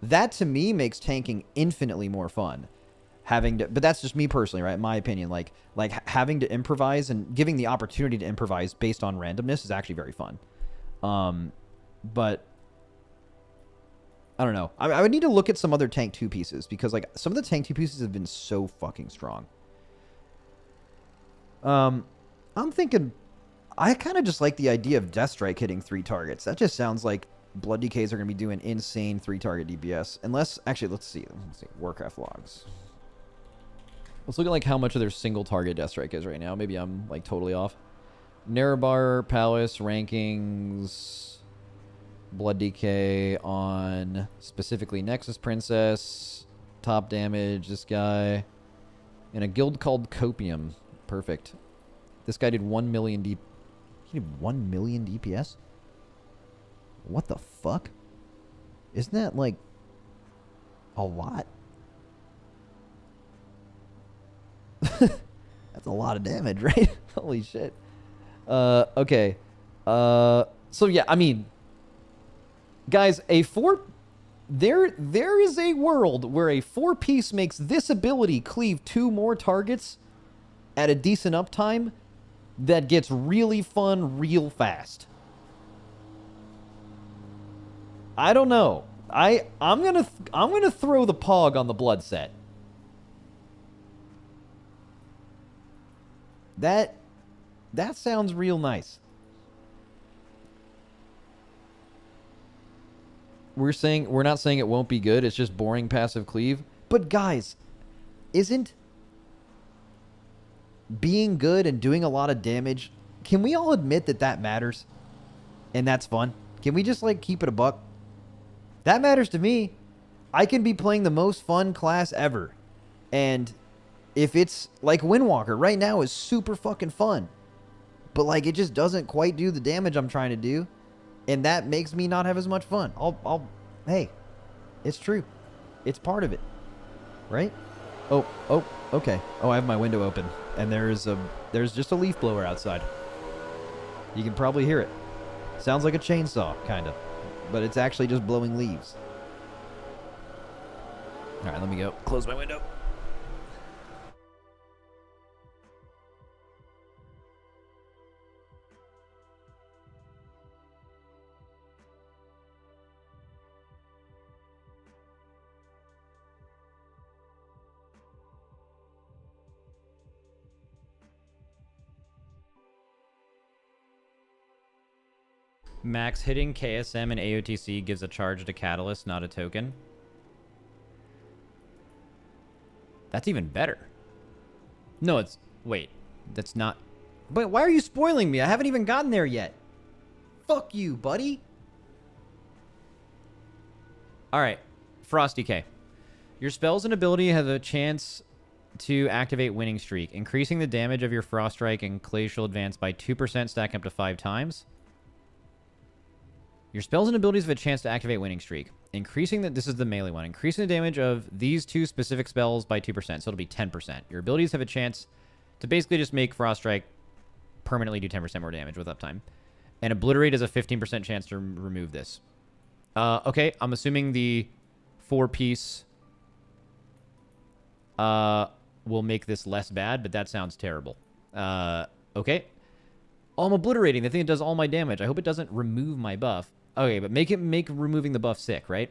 That to me makes tanking infinitely more fun. But that's just me personally, right? My opinion, like having to improvise and giving the opportunity to improvise based on randomness is actually very fun. But I don't know. I would need to look at some other tank 2 pieces because like some of the tank 2 pieces have been so fucking strong. I'm thinking I kind of just like the idea of Death Strike hitting 3 targets. That just sounds like Blood DKs are going to be doing insane 3-target DPS. Unless, actually, let's see. Warcraft logs. Let's look at like how much of their single target Death Strike is right now. Maybe I'm like totally off. Nerebar Palace rankings. Blood DK on specifically Nexus Princess. Top damage, this guy. In a guild called Copium. Perfect. This guy did 1 million DPS. He did 1 million DPS? What the fuck? Isn't that like a lot? That's a lot of damage, right? Holy shit. Okay. So yeah, I mean, guys, there is a world where a 4-piece makes this ability cleave 2 more targets at a decent uptime that gets really fun real fast. I don't know. I'm gonna throw the Pog on the blood set. That sounds real nice. We're not saying it won't be good. It's just boring passive cleave. But guys, isn't being good and doing a lot of damage, can we all admit that matters? And that's fun? Can we just like keep it a buck? That matters to me. I can be playing the most fun class ever. And if it's like Windwalker right now is super fucking fun. But like it just doesn't quite do the damage I'm trying to do. And that makes me not have as much fun. Hey, it's true. It's part of it. Right? Oh, okay. Oh, I have my window open. And there's just a leaf blower outside. You can probably hear it. Sounds like a chainsaw, kind of. But it's actually just blowing leaves. All right, let me go. Close my window. Max hitting KSM and AOTC gives a charge to Catalyst, not a token. That's even better. No, it's... Wait. That's not... But why are you spoiling me? I haven't even gotten there yet. Fuck you, buddy. Alright. Frosty K. Your spells and ability have a chance to activate Winning Streak, increasing the damage of your Frost Strike and Glacial Advance by 2%, stacking up to 5 times. Your spells and abilities have a chance to activate Winning Streak, increasing the... This is the melee one. Increasing the damage of these 2 specific spells by 2%, so it'll be 10%. Your abilities have a chance to basically just make Frost Strike permanently do 10% more damage with uptime. And Obliterate has a 15% chance to remove this. Okay, I'm assuming the 4-piece will make this less bad, but that sounds terrible. Okay. Oh, I'm obliterating. The thing that does all my damage. I hope it doesn't remove my buff. Okay, but make removing the buff sick, right?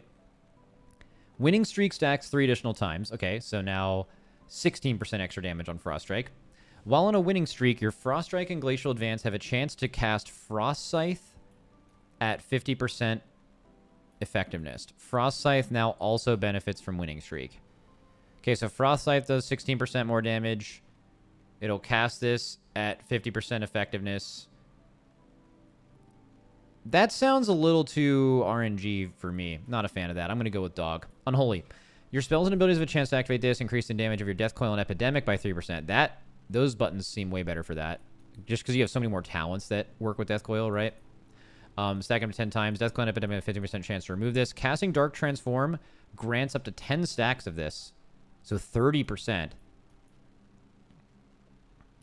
Winning Streak stacks 3 additional times. Okay, so now 16% extra damage on Frost Strike. While on a winning streak, your Frost Strike and Glacial Advance have a chance to cast Frost Scythe at 50% effectiveness. Frost Scythe now also benefits from winning streak. Okay, so Frost Scythe does 16% more damage. It'll cast this at 50% effectiveness. That sounds a little too RNG for me. Not a fan of that. I'm going to go with Dog. Unholy. Your spells and abilities have a chance to activate this, increasing damage of your Death Coil and Epidemic by 3%. Those buttons seem way better for that. Just because you have so many more talents that work with Death Coil, right? Stack them 10 times. Death Coil and Epidemic have a 50% chance to remove this. Casting Dark Transform grants up to 10 stacks of this. So 30%.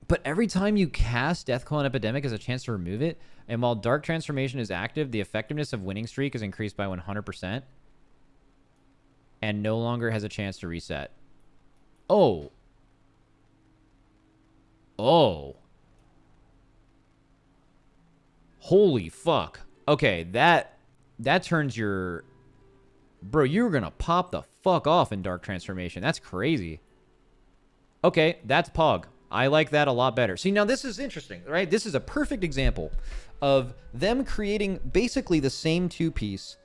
But every time you cast Death Coil and Epidemic has a chance to remove it. And while Dark Transformation is active, the effectiveness of Winning Streak is increased by 100%. And no longer has a chance to reset. Oh. Oh. Holy fuck. Okay, that turns your... Bro, you're gonna pop the fuck off in Dark Transformation. That's crazy. Okay, that's Pog. I like that a lot better. See, now this is interesting, right? This is a perfect example of them creating basically the same two-piece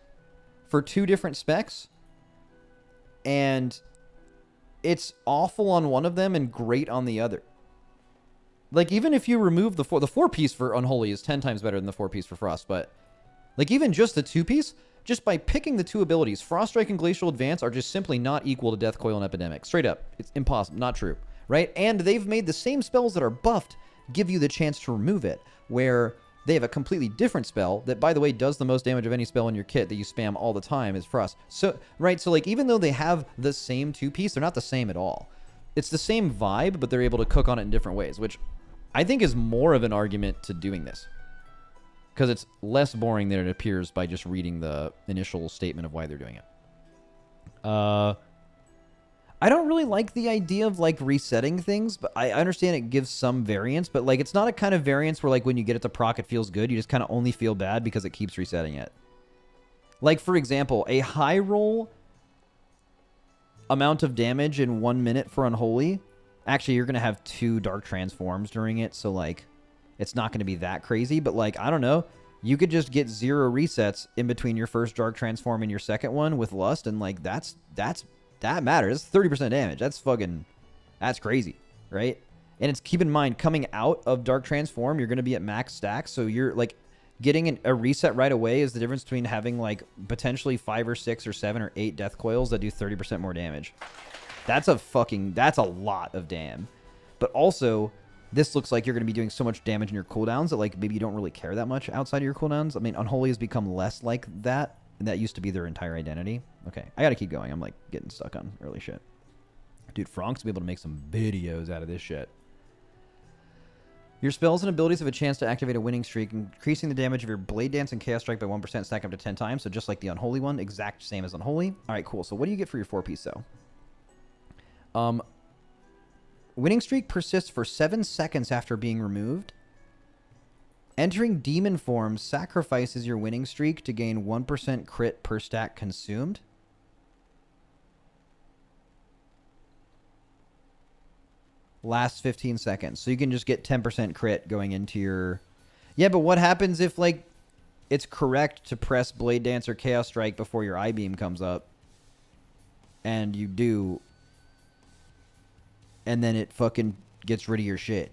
for 2 different specs. And it's awful on one of them and great on the other. Like, even if you remove the 4-piece for Unholy is 10 times better than the 4-piece for Frost, but like even just the 2-piece, just by picking the 2 abilities, Frost Strike and Glacial Advance are just simply not equal to Death Coil and Epidemic. Straight up. It's impossible. Not true. Right? And they've made the same spells that are buffed give you the chance to remove it, where they have a completely different spell that, by the way, does the most damage of any spell in your kit that you spam all the time is Frost. So, right? So, like, even though they have the same 2-piece, they're not the same at all. It's the same vibe, but they're able to cook on it in different ways, which I think is more of an argument to doing this. Because it's less boring than it appears by just reading the initial statement of why they're doing it. I don't really like the idea of, like, resetting things, but I understand it gives some variance, but, like, it's not a kind of variance where, like, when you get it to proc, it feels good. You just kind of only feel bad because it keeps resetting it. Like, for example, a high roll amount of damage in 1 minute for Unholy. Actually, you're going to have 2 Dark Transforms during it, so, like, it's not going to be that crazy, but, like, I don't know. You could just get 0 resets in between your first Dark Transform and your second one with Lust, and, like, that matters. That's 30% damage. That's crazy, right? And it's, keep in mind, coming out of Dark Transform, you're going to be at max stacks, so you're, like, getting a reset right away is the difference between having, like, potentially 5 or 6 or 7 or 8 Death Coils that do 30% more damage. That's a lot of damn. But also, this looks like you're going to be doing so much damage in your cooldowns that, like, maybe you don't really care that much outside of your cooldowns. I mean, Unholy has become less like that, and that used to be their entire identity. Okay, I got to keep going. I'm, like, getting stuck on early shit. Dude, Frank's will be able to make some videos out of this shit. Your spells and abilities have a chance to activate a winning streak, increasing the damage of your Blade Dance and Chaos Strike by 1%, stack up to 10 times. So just like the Unholy one, exact same as Unholy. All right, cool. So what do you get for your 4-piece, though? Winning streak persists for 7 seconds after being removed. Entering demon form sacrifices your winning streak to gain 1% crit per stack consumed. Lasts 15 seconds. So you can just get 10% crit going into your... Yeah, but what happens if, like... it's correct to press Blade Dance or Chaos Strike before your I-Beam comes up. And you do. And then it fucking gets rid of your shit.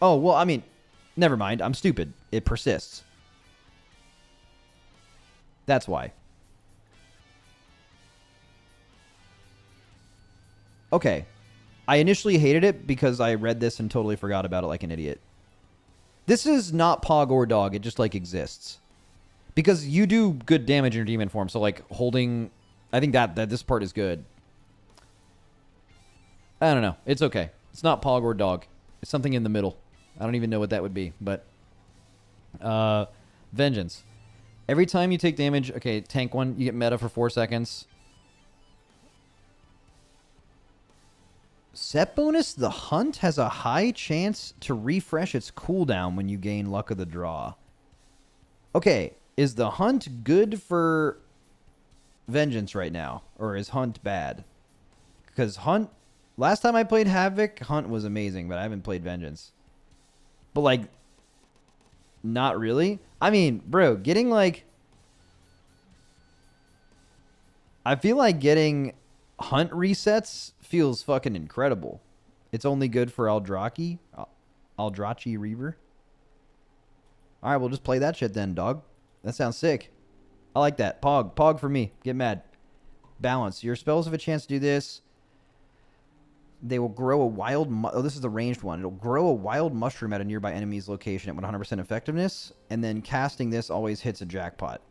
Oh, well, I mean, never mind. I'm stupid. It persists. That's why. Okay. I initially hated it because I read this and totally forgot about it like an idiot. This is not Pog or Dog. It just, like, exists. Because you do good damage in your demon form. So, like, holding... I think that this part is good. I don't know. It's okay. It's not Pog or Dog. It's something in the middle. I don't even know what that would be. But... Vengeance. Every time you take damage... Okay, tank 1. You get meta for 4 seconds. Set bonus, the hunt has a high chance to refresh its cooldown when you gain luck of the draw. Okay, is the hunt good for vengeance right now? Or is hunt bad? Because hunt... Last time I played Havoc, hunt was amazing, but I haven't played vengeance. But, like, not really. I mean, bro, getting, like... I feel like getting hunt resets feels fucking incredible. It's only good for Aldrachi Reaver. Alright, we'll just play that shit then, dog. That sounds sick. I like that. Pog for me. Get mad. Balance. Your spells have a chance to do this. They will grow a wild... Oh, this is the ranged one. It'll grow a wild mushroom at a nearby enemy's location at 100% effectiveness. And then casting this always hits a jackpot.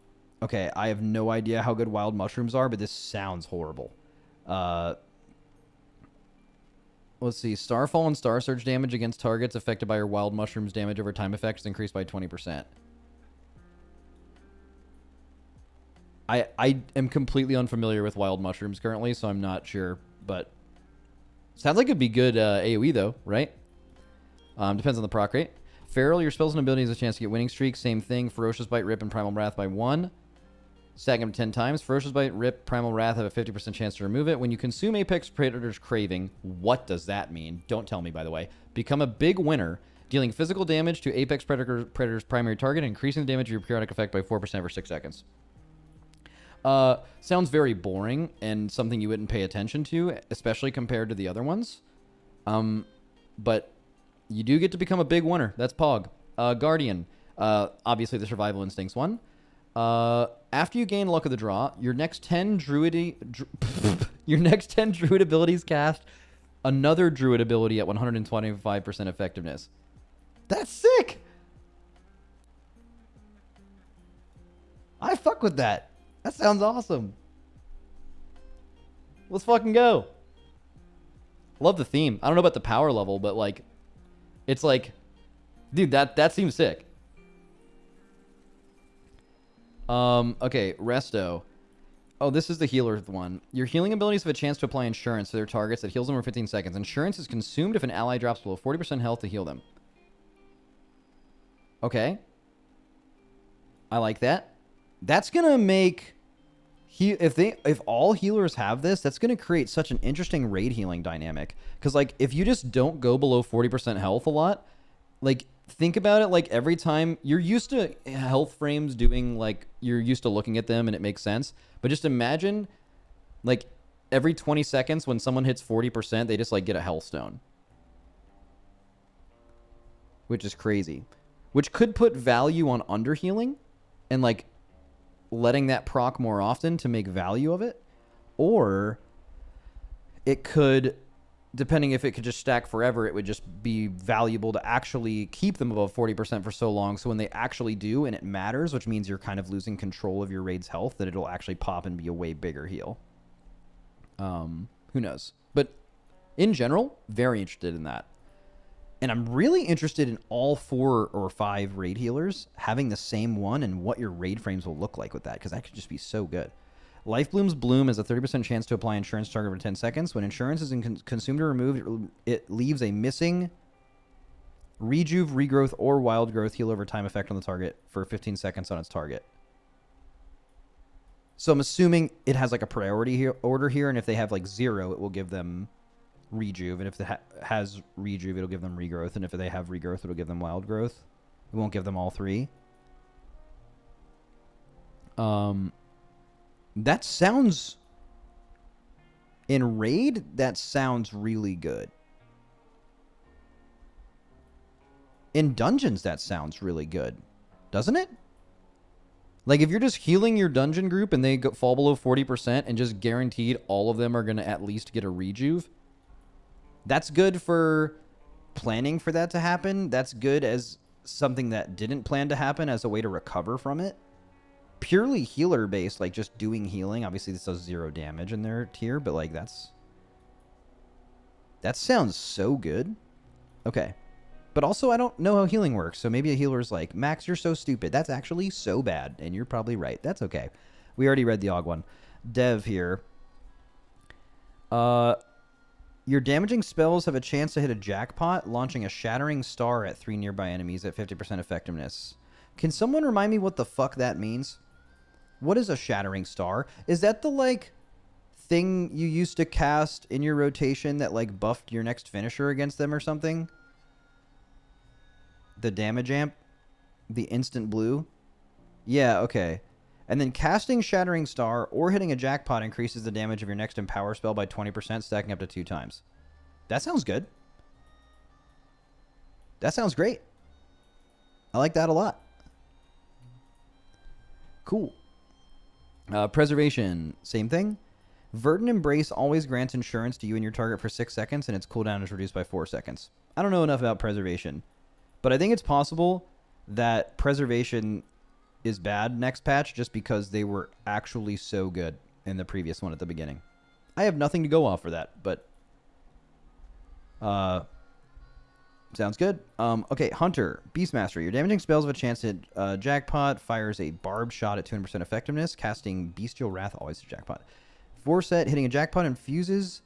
Okay, I have no idea how good wild mushrooms are, but this sounds horrible. Let's see. Starfall and Star Surge damage against targets affected by your wild mushrooms damage over time effects increased by 20%. I am completely unfamiliar with wild mushrooms currently, so I'm not sure, but... Sounds like it'd be good AoE, though, right? Depends on the proc rate. Feral, your spells and abilities have a chance to get winning streaks. Same thing. Ferocious Bite, Rip, and Primal Wrath by 1. Stack them 10 times. Ferocious Bite, Rip, Primal Wrath have a 50% chance to remove it. When you consume Apex Predator's Craving, what does that mean? Don't tell me, by the way. Become a big winner, dealing physical damage to Apex Predator's primary target, and increasing the damage of your periodic effect by 4% for 6 seconds. Sounds very boring and something you wouldn't pay attention to, especially compared to the other ones. But you do get to become a big winner. That's Pog. Guardian. Obviously the Survival Instincts one. After you gain Luck of the Draw, your next 10 Druid abilities cast another Druid ability at 125% effectiveness. That's sick! I fuck with that. That sounds awesome. Let's fucking go. Love the theme. I don't know about the power level, but like, it's like, dude, that seems sick. Okay, Resto. Oh, this is the healer one. Your healing abilities have a chance to apply insurance to their targets that heals them for 15 seconds. Insurance is consumed if an ally drops below 40% health to heal them. Okay. I like that. That's gonna make if all healers have this, that's gonna create such an interesting raid healing dynamic. Because like if you just don't go below 40% health a lot, like think about it, like every time you're used to health frames doing, like you're used to looking at them and it makes sense. But just imagine like every 20 seconds when someone hits 40%, they just like get a health stone. Which is crazy. Which could put value on underhealing and like letting that proc more often to make value of it. Or it could, depending if it could just stack forever, it would just be valuable to actually keep them above 40% for so long. So when they actually do, and it matters, which means you're kind of losing control of your raid's health, that it'll actually pop and be a way bigger heal. Who knows? But in general, very interested in that. And I'm really interested in all 4 or 5 raid healers having the same one and what your raid frames will look like with that, because that could just be so good. Life Bloom's Bloom has a 30% chance to apply insurance target for 10 seconds. When insurance is consumed or removed, it leaves a missing rejuve, regrowth, or wild growth heal over time effect on the target for 15 seconds on its target. So I'm assuming it has like a priority order here, and if they have like 0, it will give them rejuve, and if it has rejuve, it'll give them regrowth, and if they have regrowth, it'll give them wild growth. It won't give them all 3. That sounds... In Raid, that sounds really good. In Dungeons, that sounds really good. Doesn't it? Like, if you're just healing your dungeon group and they fall below 40% and just guaranteed all of them are going to at least get a rejuve, that's good for planning for that to happen. That's good as something that didn't plan to happen as a way to recover from it. Purely healer based, like just doing healing. Obviously, this does 0 damage in their tier, but like that sounds so good. Okay. But also, I don't know how healing works, so maybe a healer's like, Max, you're so stupid. That's actually so bad, and you're probably right. That's okay. We already read the Aug one. Dev here. Your damaging spells have a chance to hit a jackpot, launching a shattering star at 3 nearby enemies at 50% effectiveness. Can someone remind me what the fuck that means? What is a shattering star? Is that the, like, thing you used to cast in your rotation that, like, buffed your next finisher against them or something? The damage amp? The instant blue? Yeah, okay. And then casting Shattering Star or hitting a jackpot increases the damage of your next Empower spell by 20%, stacking up to 2 times. That sounds good. That sounds great. I like that a lot. Cool. Preservation, same thing. Verdant Embrace always grants insurance to you and your target for 6 seconds, and its cooldown is reduced by 4 seconds. I don't know enough about Preservation, but I think it's possible that Preservation is bad next patch just because they were actually so good in the previous one at the beginning. I have nothing to go off for that, but sounds good. Okay, Hunter, Beastmaster. Your damaging spells have a chance to hit jackpot, fires a barbed shot at 200% effectiveness, casting Bestial Wrath always to jackpot. Forset, hitting a jackpot infuses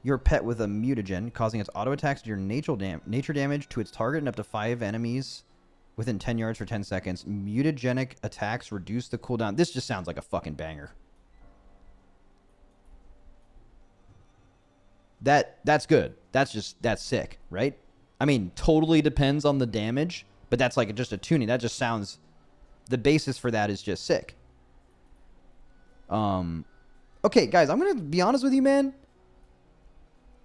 your pet with a mutagen, causing its auto attacks to your nature damage to its target and up to 5 enemies within 10 yards for 10 seconds. Mutagenic attacks reduce the cooldown. This just sounds like a fucking banger. That's good. That's sick, right? I mean, totally depends on the damage, but that's like just a tuning. That just sounds... The basis for that is just sick. Okay, guys, I'm going to be honest with you, man.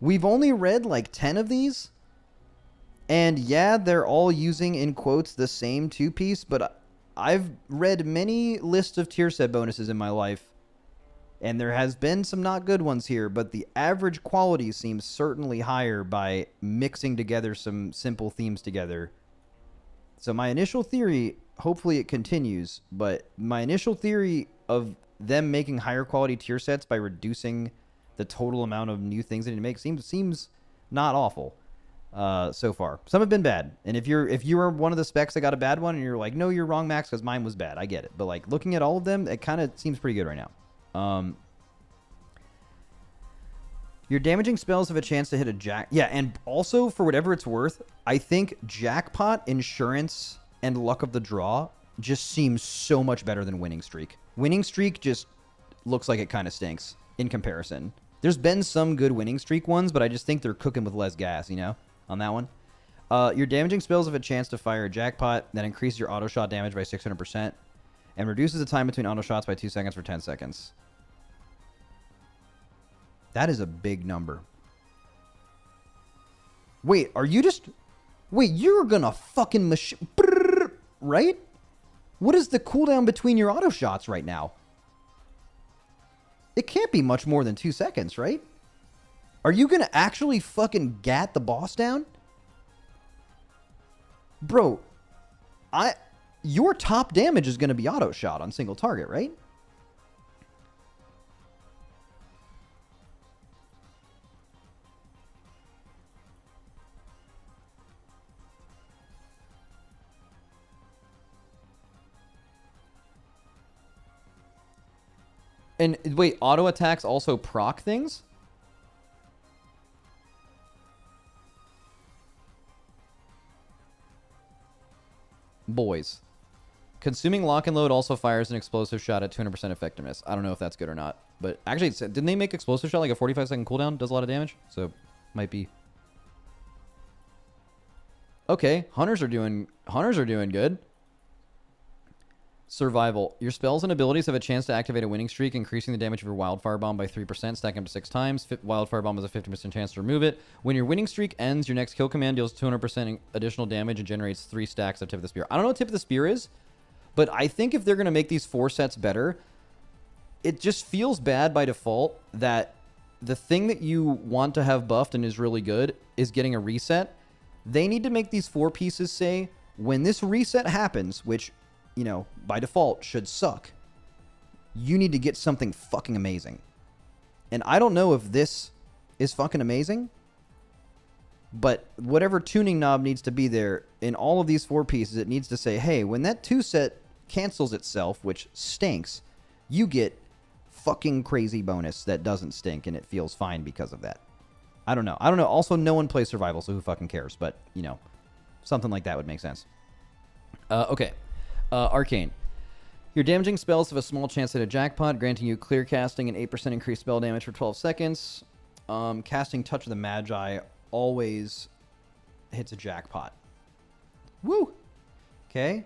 We've only read like 10 of these. And yeah, they're all using, in quotes, the same 2-piece, but I've read many lists of tier set bonuses in my life. And there has been some not good ones here, but the average quality seems certainly higher by mixing together some simple themes together. So my initial theory, hopefully it continues, but my initial theory of them making higher quality tier sets by reducing the total amount of new things they need to make seems not awful so far. Some have been bad, and if you were one of the specs that got a bad one and you're like, no, you're wrong, Max, because mine was bad, I get it. But like looking at all of them, it kind of seems pretty good right now. Your damaging spells have a chance to hit a jack. Yeah, and also, for whatever it's worth, I think Jackpot, Insurance, and Luck of the Draw just seems so much better than Winning Streak. Winning Streak just looks like it kind of stinks in comparison. There's been some good Winning Streak ones, but I just think they're cooking with less gas, you know, on that one. Your damaging spells have a chance to fire a Jackpot that increases your auto shot damage by 600% and reduces the time between auto shots by 2 seconds for 10 seconds. That is a big number. Wait, are you just... Wait, you're gonna fucking machine... Right? What is the cooldown between your auto shots right now? It can't be much more than 2 seconds, right? Are you gonna actually fucking gat the boss down? Bro, your top damage is gonna be auto shot on single target, right? And wait, auto attacks also proc things? Boys. Consuming Lock and Load also fires an explosive shot at 200% effectiveness. I don't know if that's good or not. But actually, didn't they make explosive shot like a 45-second cooldown? Does a lot of damage. So, might be. Okay, Hunters are doing good. Survival. Your spells and abilities have a chance to activate a winning streak, increasing the damage of your wildfire bomb by 3%, stacking up to 6 times. Wildfire bomb has a 50% chance to remove it. When your winning streak ends, your next kill command deals 200% additional damage and generates 3 stacks of Tip of the Spear. I don't know what Tip of the Spear is, but I think if they're going to make these 4 sets better, it just feels bad by default that the thing that you want to have buffed and is really good is getting a reset. They need to make these 4 pieces say, when this reset happens, which, you know, by default should suck, you need to get something fucking amazing. And I don't know if this is fucking amazing, but whatever tuning knob needs to be there in all of these 4 pieces, it needs to say, hey, when that 2 set cancels itself, which stinks, you get fucking crazy bonus that doesn't stink and it feels fine because of that. I don't know. Also, no one plays survival, so who fucking cares? But, you know, something like that would make sense. Okay. Arcane. Your damaging spells have a small chance at a jackpot, granting you clear casting and 8% increased spell damage for 12 seconds. Casting Touch of the Magi always hits a jackpot. Woo! Okay.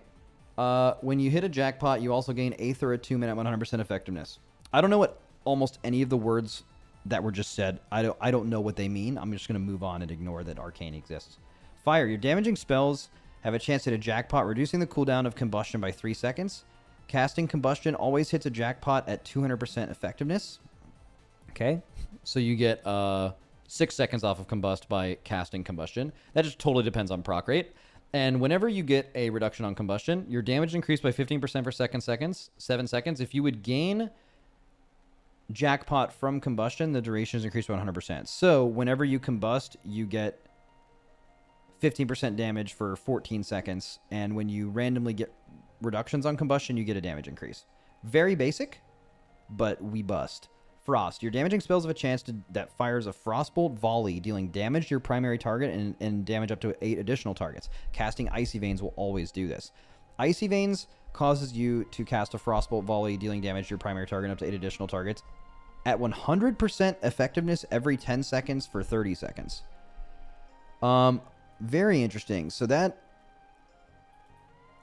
When you hit a jackpot, you also gain Aether Attunement at 100% effectiveness. I don't know what almost any of the words that were just said. I don't know what they mean. I'm just going to move on and ignore that Arcane exists. Fire. Your damaging spells have a chance at a jackpot, reducing the cooldown of Combustion by 3 seconds. Casting Combustion always hits a jackpot at 200% effectiveness. Okay. So you get 6 seconds off of Combust by casting Combustion. That just totally depends on proc rate. And whenever you get a reduction on Combustion, your damage increased by 15% for 7 seconds. If you would gain jackpot from Combustion, the duration is increased by 100%. So whenever you combust, you get 15% damage for 14 seconds. And when you randomly get reductions on Combustion, you get a damage increase. Very basic, but we bust. Frost. Your damaging spells have a chance that fires a Frostbolt volley, dealing damage to your primary target and damage up to 8 additional targets. Casting Icy Veins will always do this. Icy Veins causes you to cast a Frostbolt volley, dealing damage to your primary target up to 8 additional targets at 100% effectiveness every 10 seconds for 30 seconds. Very interesting. So that,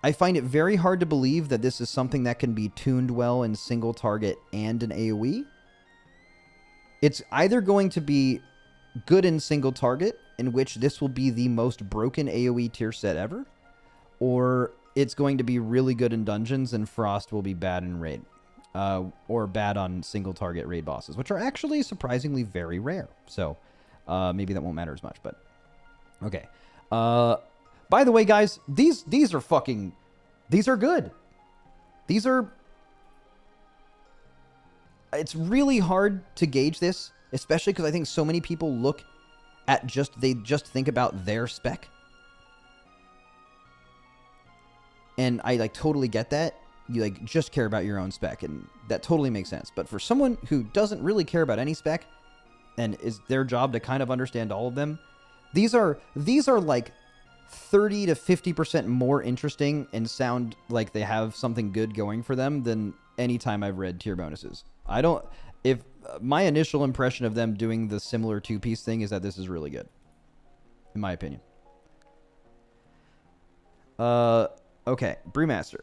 I find it very hard to believe that this is something that can be tuned well in single target and an AoE. It's either going to be good in single target, in which this will be the most broken AoE tier set ever, or it's going to be really good in dungeons and Frost will be bad in raid, or bad on single target raid bosses, which are actually surprisingly very rare. So maybe that won't matter as much, but okay. By the way, guys, these are fucking, these are good. These are, it's really hard to gauge this, especially because I think so many people look at they just think about their spec. And I like totally get that. You like just care about your own spec, and that totally makes sense. But for someone who doesn't really care about any spec and is their job to kind of understand all of them, these are like 30 to 50% more interesting and sound like they have something good going for them than any time I've read tier bonuses. If my initial impression of them doing the similar 2-piece thing is that this is really good, in my opinion. Okay, Brewmaster.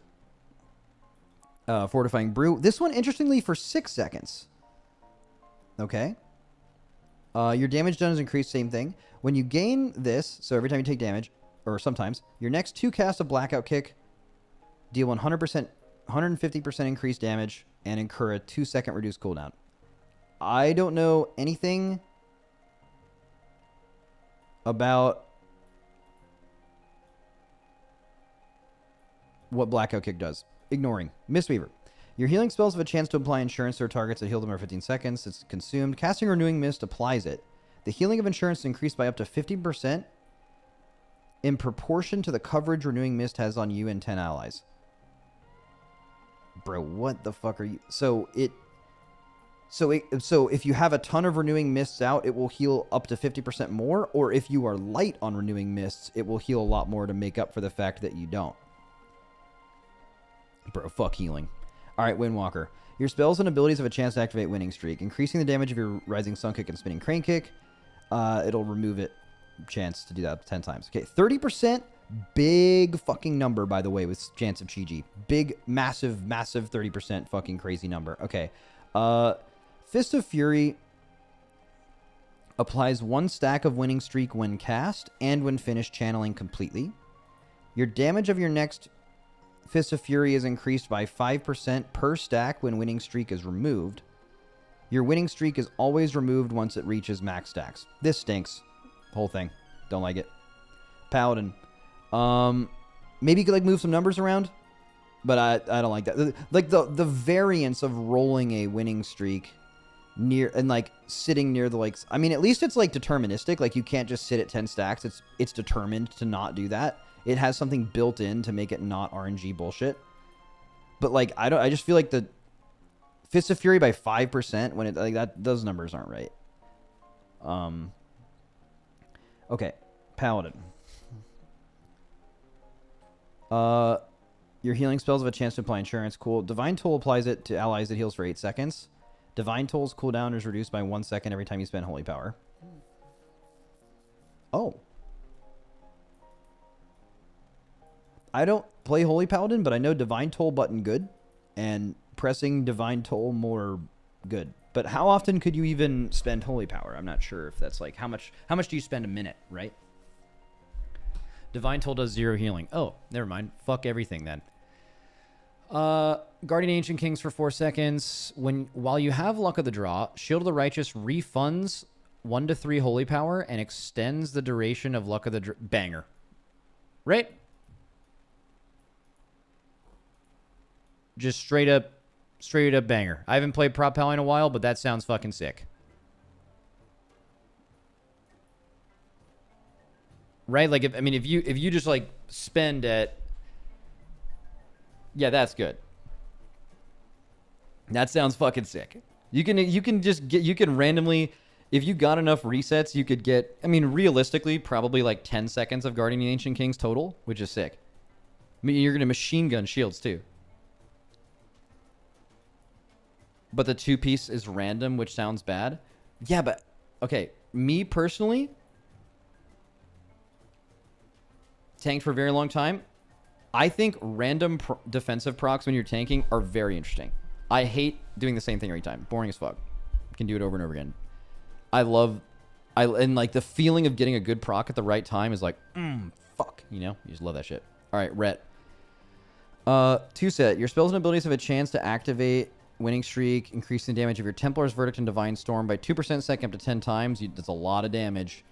Fortifying Brew. This one, interestingly, for 6 seconds. Okay. Your damage done is increased, same thing. When you gain this, so every time you take damage, or sometimes, your next 2 casts of Blackout Kick deal 150% increased damage and incur a 2-second reduced cooldown. I don't know anything about what Blackout Kick does. Ignoring. Mistweaver. Your healing spells have a chance to apply insurance to their targets that heal them every 15 seconds. It's consumed. Casting Renewing Mist applies it. The healing of insurance is increased by up to 50% in proportion to the coverage Renewing Mist has on you and 10 allies. Bro, what the fuck are you... So if you have a ton of Renewing Mists out, it will heal up to 50% more, or if you are light on Renewing Mists, it will heal a lot more to make up for the fact that you don't. Bro, fuck healing. Alright, Windwalker. Your spells and abilities have a chance to activate Winning Streak, increasing the damage of your Rising Sun Kick and Spinning Crane Kick. It'll remove it. Chance to do that up to 10 times. Okay, 30% Big fucking number, by the way, with chance of Chi-Ji. Big, massive 30% fucking crazy number. Okay. Fist of Fury applies 1 stack of winning streak when cast and when finished channeling completely. Your damage of your next Fist of Fury is increased by 5% per stack when winning streak is removed. Your winning streak is always removed once it reaches max stacks. This stinks. Whole thing. Don't like it. Paladin. Maybe you could like move some numbers around, but I don't like that. Like the variance of rolling a winning streak near and like sitting near the like. I mean, at least it's like deterministic. Like you can't just sit at 10 stacks. It's determined to not do that. It has something built in to make it not RNG bullshit. But like I just feel like the Fist of Fury by 5% when it like that those numbers aren't right. Okay, Paladin. Your healing spells have a chance to apply insurance. Cool. Divine Toll applies it to allies that heals for 8 seconds. Divine Toll's cooldown is reduced by 1 second every time you spend Holy Power. Oh. I don't play Holy Paladin, but I know Divine Toll button good, and pressing Divine Toll more good. But how often could you even spend Holy Power? I'm not sure if that's like how much do you spend a minute, right? Divine Toll does 0 healing. Oh, never mind. Fuck everything then. Guardian Ancient Kings for 4 seconds. While you have Luck of the Draw, Shield of the Righteous refunds 1 to 3 Holy Power and extends the duration of Luck of the Draw. Banger. Right? Just straight up banger. I haven't played Prop Pal in a while, but that sounds fucking sick. Right? Like if you just like spend at, yeah, that's good. That sounds fucking sick. You can randomly, if you got enough resets, you could get, I mean, realistically, probably like 10 seconds of Guardian Ancient Kings total, which is sick. I mean, you're gonna machine gun shields too. But the 2-piece is random, which sounds bad. Yeah, but okay, me personally, tanked for a very long time. I think random defensive procs when you're tanking are very interesting. I hate doing the same thing every time. Boring as fuck. You can do it over and over again. And like the feeling of getting a good proc at the right time is like, fuck. You know, you just love that shit. All right, Rhett. 2 set. Your spells and abilities have a chance to activate winning streak, increasing the damage of your Templar's Verdict and Divine Storm by 2% second up to 10 times. That's a lot of damage.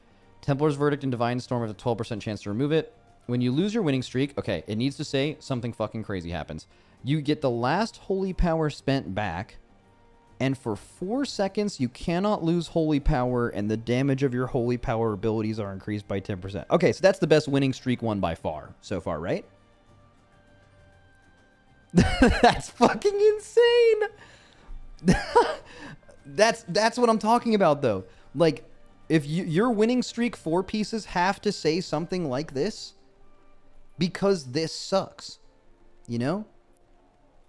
Templar's Verdict and Divine Storm have a 12% chance to remove it. When you lose your winning streak, okay, it needs to say something fucking crazy happens. You get the last Holy Power spent back, and for 4 seconds, you cannot lose Holy Power, and the damage of your Holy Power abilities are increased by 10%. Okay, so that's the best winning streak one by far, so far, right? That's fucking insane. That's what I'm talking about, though. Like, if your winning streak 4 pieces have to say something like this, because this sucks, you know?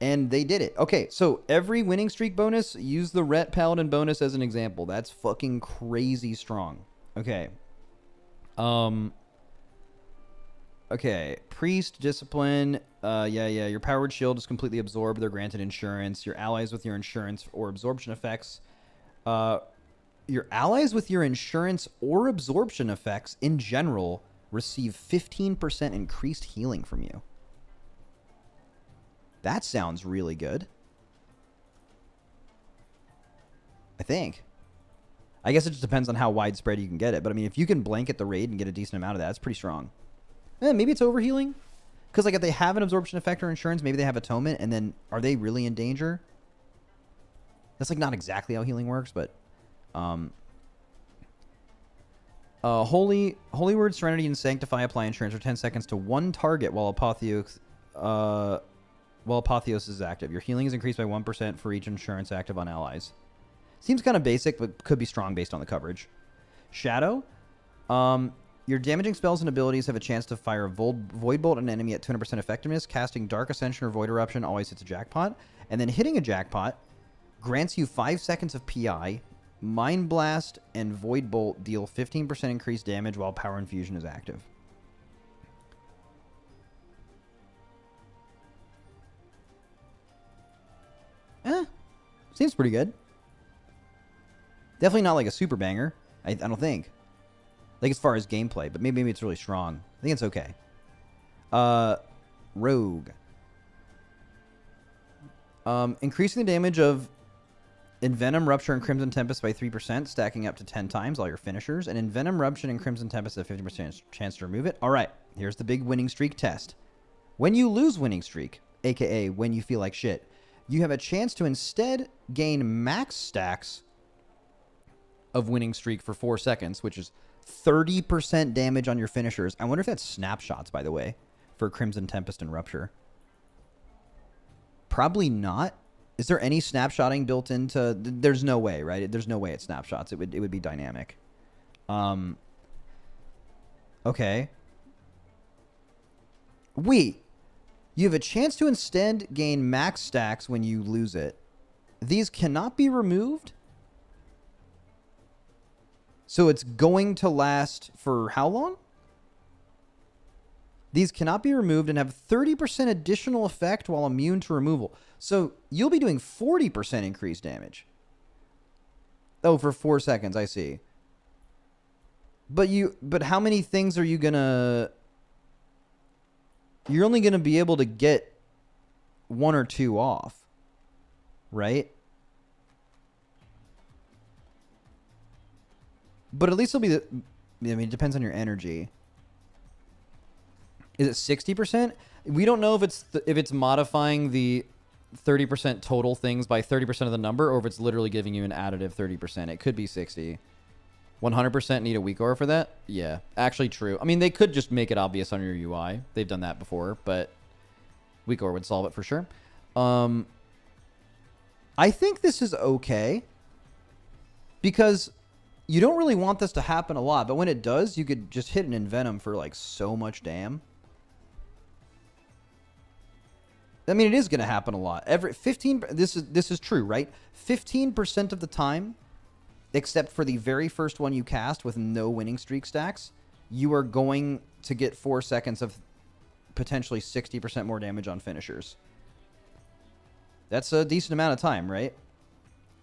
And they did it. Okay, so every winning streak bonus, use the Rhett Paladin bonus as an example. That's fucking crazy strong. Okay. Okay, Priest, Discipline. Yeah. Your Powered Shield is completely absorbed. They're granted insurance. Your allies with your insurance or absorption effects. Your allies with your insurance or absorption effects in general receive 15% increased healing from you. That sounds really good. I think. I guess it just depends on how widespread you can get it. But I mean, if you can blanket the raid and get a decent amount of that, it's pretty strong. Maybe it's overhealing. Because like if they have an absorption effect or insurance, maybe they have atonement, and then are they really in danger? That's like not exactly how healing works, but Holy Word, Serenity, and Sanctify apply insurance for 10 seconds to one target while Apotheos is active. Your healing is increased by 1% for each insurance active on allies. Seems kind of basic, but could be strong based on the coverage. Shadow. Your damaging spells and abilities have a chance to fire a Void Bolt at an enemy at 200% effectiveness. Casting Dark Ascension or Void Eruption always hits a jackpot. And then hitting a jackpot grants you 5 seconds of PI. Mind Blast and Void Bolt deal 15% increased damage while Power Infusion is active. Seems pretty good. Definitely not like a super banger. I don't think. Like as far as gameplay, but maybe it's really strong. I think it's okay. Rogue. Increasing the damage of Envenom, Rupture, and Crimson Tempest by 3%, stacking up to 10 times all your finishers. And Envenom, Rupture, and Crimson Tempest have 50% chance to remove it. All right, here's the big winning streak test. When you lose winning streak, aka when you feel like shit, you have a chance to instead gain max stacks of winning streak for 4 seconds, which is 30% damage on your finishers. I wonder if that's snapshots, by the way, for Crimson Tempest and Rupture. Probably not. Is there any snapshotting built into? There's no way, right? There's no way it snapshots. It would be dynamic. Okay. Wait. You have a chance to instead gain max stacks when you lose it. These cannot be removed. So it's going to last for how long? These cannot be removed and have 30% additional effect while immune to removal. So you'll be doing 40% increased damage. Oh, for 4 seconds, I see. But how many things are you gonna... You're only gonna be able to get 1 or 2 off, right? But at least it'll be the... I mean, it depends on your energy. Is it 60%? We don't know if it's modifying the 30% total things by 30% of the number, or if it's literally giving you an additive 30%. It could be 60. 100% need a weak aura for that? Yeah, actually true. I mean, they could just make it obvious on your UI. They've done that before, but weak aura would solve it for sure. I think this is okay because you don't really want this to happen a lot, but when it does, you could just hit an Envenom for like so much damn. I mean, it is going to happen a lot. Every 15. This is true, right? 15% of the time, except for the very first one you cast with no winning streak stacks, you are going to get 4 seconds of potentially 60% more damage on finishers. That's a decent amount of time, right?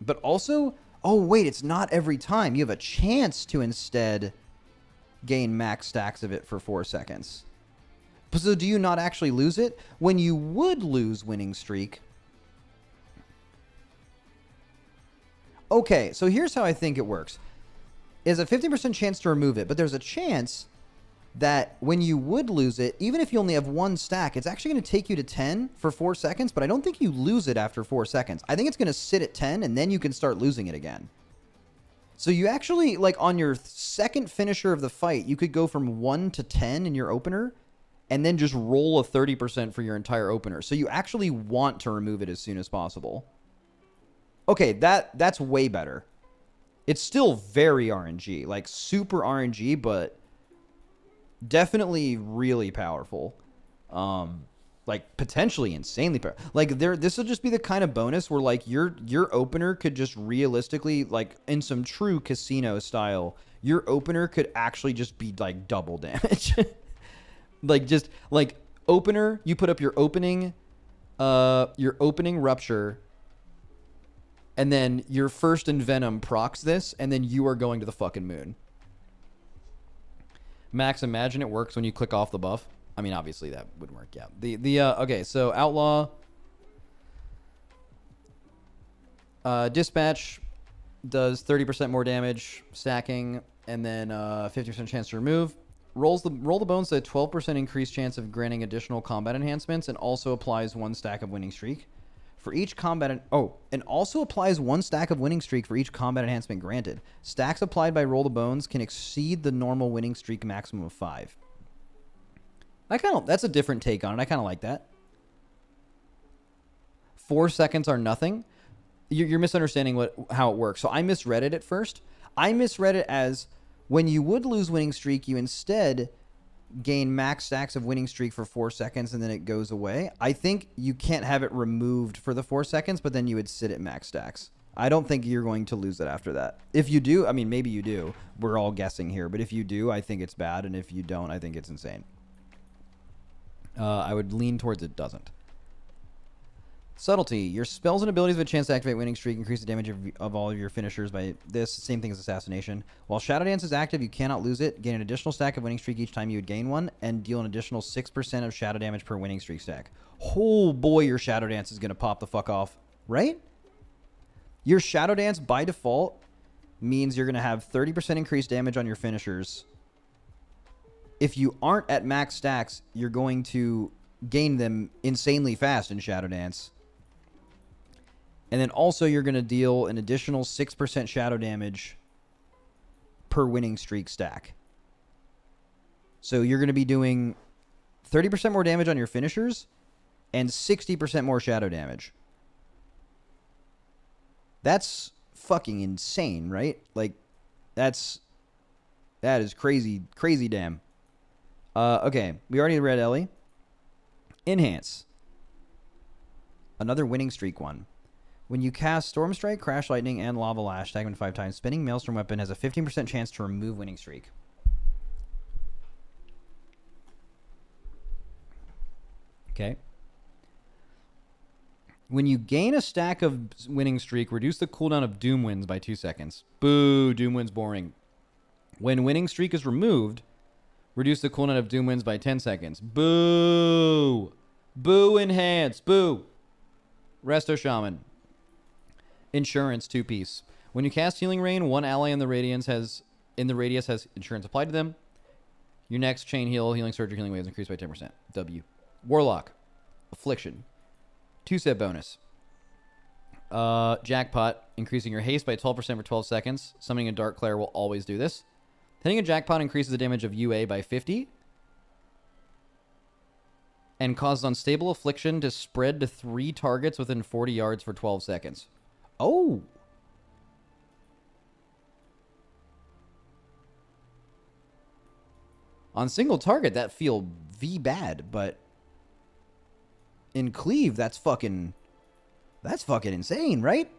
But also, oh wait, it's not every time. You have a chance to instead gain max stacks of it for 4 seconds. So do you not actually lose it? When you would lose winning streak... Okay, so here's how I think it works. There's a 50% chance to remove it, but there's a chance that when you would lose it, even if you only have 1 stack, it's actually going to take you to 10 for 4 seconds, but I don't think you lose it after 4 seconds. I think it's going to sit at 10, and then you can start losing it again. So you actually, like on your second finisher of the fight, you could go from 1 to 10 in your opener, and then just roll a 30% for your entire opener. So you actually want to remove it as soon as possible. Okay, that's way better. It's still very RNG, like super RNG, but definitely really powerful. Like potentially insanely powerful. Like this will just be the kind of bonus where like your opener could just realistically, like in some true casino style, your opener could actually just be like double damage. Like just like opener, you put up your opening rupture, and then your first Envenom procs this, and then you are going to the fucking moon. Max, imagine it works when you click off the buff. I mean, obviously that wouldn't work. Yeah. Okay, so Outlaw, Dispatch does 30% more damage, stacking, and then 50% chance to remove. Roll the bones to a 12% increased chance of granting additional combat enhancements, and also applies 1 stack of winning streak for each combat. And also applies 1 stack of winning streak for each combat enhancement granted. Stacks applied by Roll the Bones can exceed the normal winning streak maximum of 5. That's a different take on it. I kind of like that. 4 seconds are nothing. You're misunderstanding how it works. So I misread it at first. I misread it as when you would lose winning streak, you instead gain max stacks of winning streak for 4 seconds and then it goes away. I think you can't have it removed for the 4 seconds, but then you would sit at max stacks. I don't think you're going to lose it after that. If you do, I mean, maybe you do. We're all guessing here. But if you do, I think it's bad. And if you don't, I think it's insane. I would lean towards it doesn't. Subtlety. Your spells and abilities have a chance to activate winning streak, increase the damage of all of your finishers by this. Same thing as Assassination. While Shadow Dance is active, you cannot lose it. Gain an additional stack of winning streak each time you would gain one, and deal an additional 6% of shadow damage per winning streak stack. Oh boy, your Shadow Dance is going to pop the fuck off. Right? Your Shadow Dance, by default, means you're going to have 30% increased damage on your finishers. If you aren't at max stacks, you're going to gain them insanely fast in Shadow Dance. And then also you're going to deal an additional 6% shadow damage per winning streak stack. So you're going to be doing 30% more damage on your finishers and 60% more shadow damage. That's fucking insane, right? Like, that is crazy, crazy damn. Okay, we already read Ellie. Enhance. Another winning streak one. When you cast Storm Strike, Crash Lightning, and Lava Lash, stack them 5 times, spinning Maelstrom Weapon has a 15% chance to remove winning streak. Okay. When you gain a stack of winning streak, reduce the cooldown of Doom Winds by 2 seconds. Boo, Doom Winds boring. When winning streak is removed, reduce the cooldown of Doom Winds by 10 seconds. Boo! Boo enhance. Boo! Resto Shaman. Insurance 2-piece. When you cast Healing Rain, one ally in the radius has insurance applied to them. Your next chain heal, healing surge, or healing waves increased by 10%. W. Warlock. Affliction. 2-step bonus. Jackpot. Increasing your haste by 12% for 12 seconds. Summoning a Dark Claire will always do this. Hitting a jackpot increases the damage of UA by 50. And causes unstable affliction to spread to 3 targets within 40 yards for 12 seconds. Oh. On single target, that feel V bad, but in cleave, that's fucking insane, right?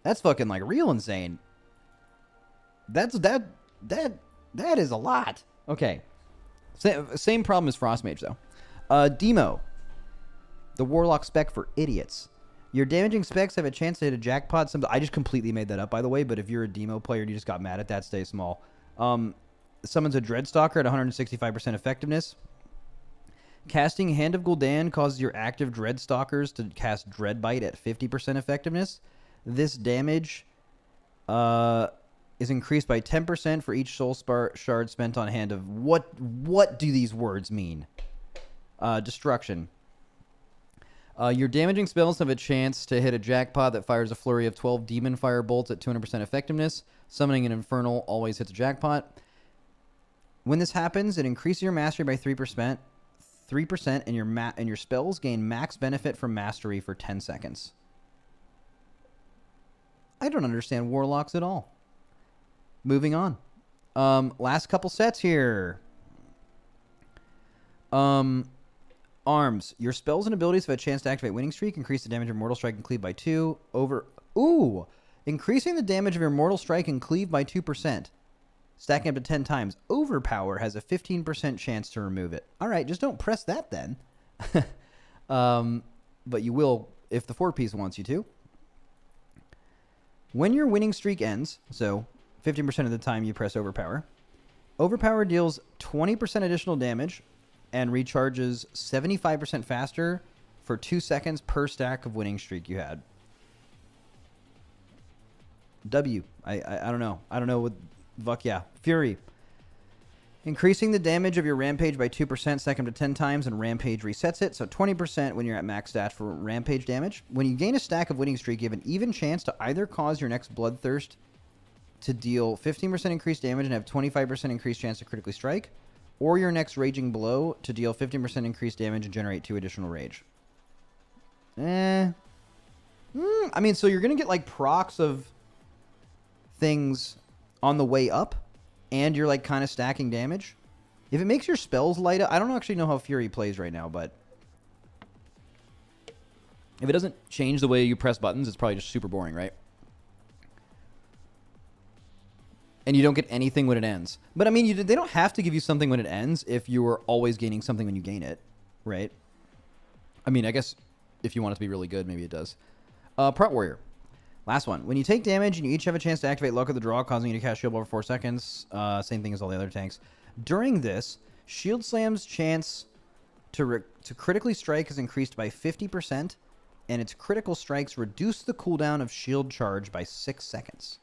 That's fucking like real insane. That is a lot. Okay. Same problem as Frostmage though. Demo. The Warlock spec for idiots. Your damaging specs have a chance to hit a jackpot. I just completely made that up, by the way, but if you're a demo player and you just got mad at that, stay small. Summons a Dreadstalker at 165% effectiveness. Casting Hand of Gul'dan causes your active Dreadstalkers to cast Dreadbite at 50% effectiveness. This damage is increased by 10% for each soul shard spent on hand of... What do these words mean? Destruction. Your damaging spells have a chance to hit a jackpot that fires a flurry of 12 demon fire bolts at 200% effectiveness. Summoning an infernal always hits a jackpot. When this happens, it increases your mastery by 3%. 3%, and your spells gain max benefit from mastery for 10 seconds. I don't understand warlocks at all. Moving on. Last couple sets here. Arms. Your spells and abilities have a chance to activate winning streak. Increase the damage of Mortal Strike and Cleave by 2. Increasing the damage of your Mortal Strike and Cleave by 2%. Stacking up to 10 times. Overpower has a 15% chance to remove it. All right, just don't press that then. But you will if the 4-piece wants you to. When your winning streak ends, so 15% of the time you press Overpower, Overpower deals 20% additional damage and recharges 75% faster for 2 seconds per stack of winning streak you had. W. I don't know. I don't know what... Fuck yeah. Fury. Increasing the damage of your Rampage by 2%, stack them to 10 times, and Rampage resets it. So 20% when you're at max stat for Rampage damage. When you gain a stack of winning streak, you have an even chance to either cause your next Bloodthirst to deal 15% increased damage and have 25% increased chance to critically strike, or your next Raging Blow to deal 15% increased damage and generate 2 additional rage. I mean, so you're going to get like procs of things on the way up, and you're like kind of stacking damage. If it makes your spells light up, I don't actually know how Fury plays right now, but if it doesn't change the way you press buttons, it's probably just super boring, right? And you don't get anything when it ends. But I mean, they don't have to give you something when it ends if you are always gaining something when you gain it, right? I mean, I guess If you want it to be really good, maybe it does. Prot Warrior. Last one. When you take damage and you each have a chance to activate Luck of the Draw, causing you to cast Shield over 4 seconds. Same thing as all the other tanks. During this, Shield Slam's chance to critically strike is increased by 50%, and its critical strikes reduce the cooldown of Shield Charge by 6 seconds.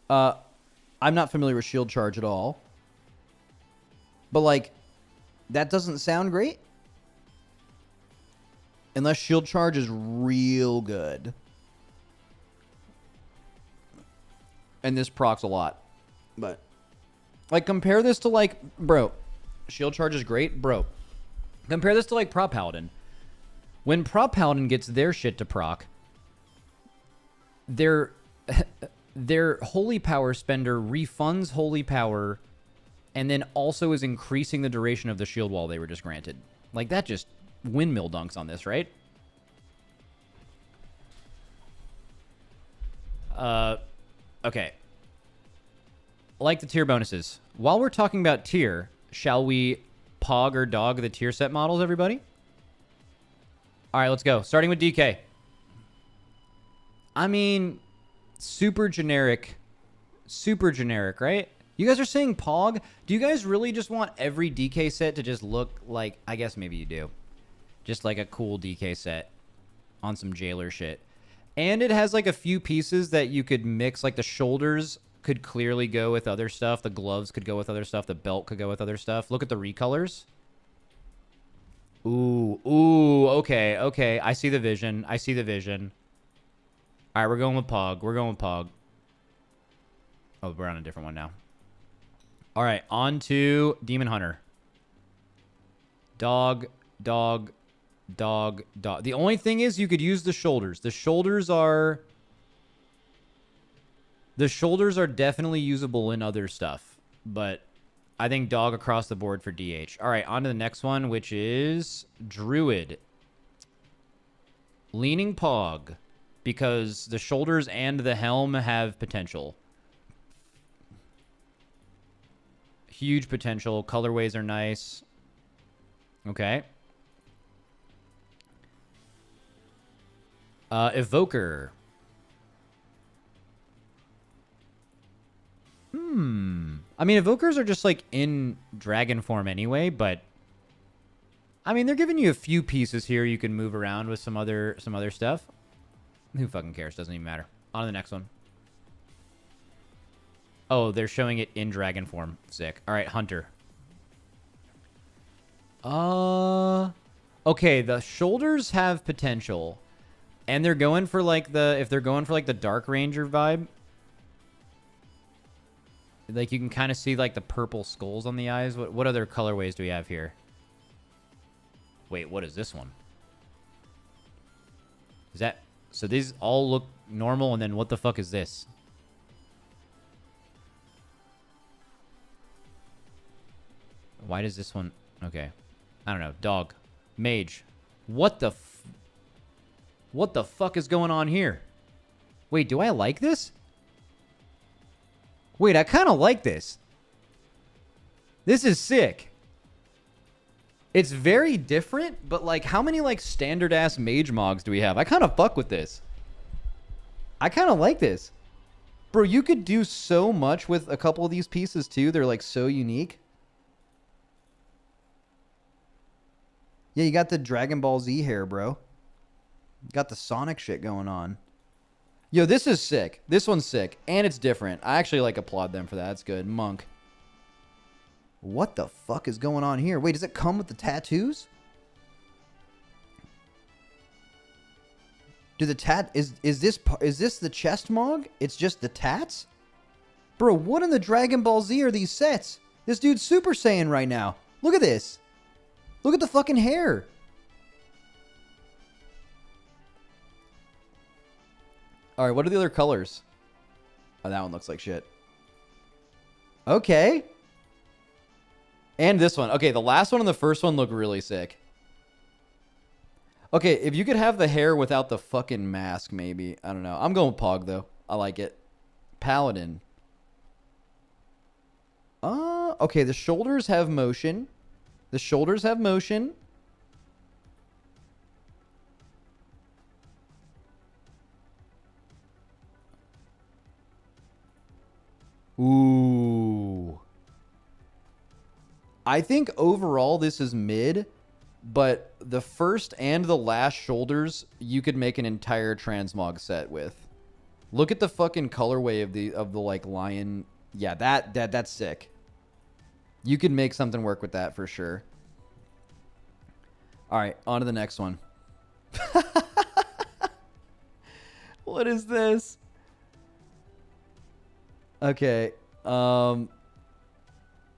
I'm not familiar with Shield Charge at all. But, like, that doesn't sound great. Unless Shield Charge is real good. And this procs a lot. But, like, compare this to, like, bro, Shield Charge is great, bro. Compare this to, like, Prop Paladin. When Prop Paladin gets their shit to proc, their Holy Power spender refunds Holy Power and then also is increasing the duration of the shield wall they were just granted. Like, that just windmill dunks on this, right? Okay. Like the tier bonuses. While we're talking about tier, shall we pog or dog the tier set models, everybody? All right, let's go. Starting with DK. I mean, super generic, right? You guys are saying pog? Do you guys really just want every DK set to just look like, I guess maybe you do, just like a cool DK set on some jailer shit? And it has like a few pieces that you could mix, like the shoulders could clearly go with other stuff. The gloves could go with other stuff. The belt could go with other stuff. Look at the recolors. Ooh, okay. I see the vision. All right, we're going with pog. Oh, we're on a different one now. All right, on to Demon Hunter. Dog. The only thing is you could use the shoulders. The shoulders are definitely usable in other stuff, but I think dog across the board for DH. All right, on to the next one, which is Druid. Leaning pog, because the shoulders and the helm have potential. Huge potential. Colorways are nice. Okay. Evoker. I mean, evokers are just like in dragon form anyway, but I mean, they're giving you a few pieces here you can move around with some other stuff. Who fucking cares? Doesn't even matter. On to the next one. Oh, they're showing it in dragon form. Sick. All right, Hunter. Okay, the shoulders have potential. And they're going for like if they're going for like the Dark Ranger vibe. Like you can kind of see like the purple skulls on the eyes. What other colorways do we have here? Wait, what is this one? Is that... So these all look normal, and then what the fuck is this? Why does this one... Okay. I don't know. Dog. Mage. What the fuck is going on here? Wait, do I like this? Wait, I kind of like this. This is sick. It's very different, but like how many like standard ass mage mogs do we have? I kind of fuck with this. I kind of like this. Bro, you could do so much with a couple of these pieces too. They're like so unique. Yeah, you got the Dragon Ball Z hair, bro. Got the Sonic shit going on. Yo, this is sick. This one's sick. And it's different. I actually like applaud them for that. That's good. Monk. What the fuck is going on here? Wait, does it come with the tattoos? Do the is this the chest mog? It's just the tats? Bro, what in the Dragon Ball Z are these sets? This dude's Super Saiyan right now. Look at this. Look at the fucking hair. All right, what are the other colors? Oh, that one looks like shit. Okay. And this one. Okay, the last one and the first one look really sick. Okay, if you could have the hair without the fucking mask, maybe. I don't know. I'm going with Pog, though. I like it. Paladin. Okay, the shoulders have motion. The shoulders have motion. I think overall this is mid, but the first and the last shoulders you could make an entire transmog set with. Look at the fucking colorway of the like lion. Yeah, that's sick. You could make something work with that for sure. All right, on to the next one. What is this? Okay.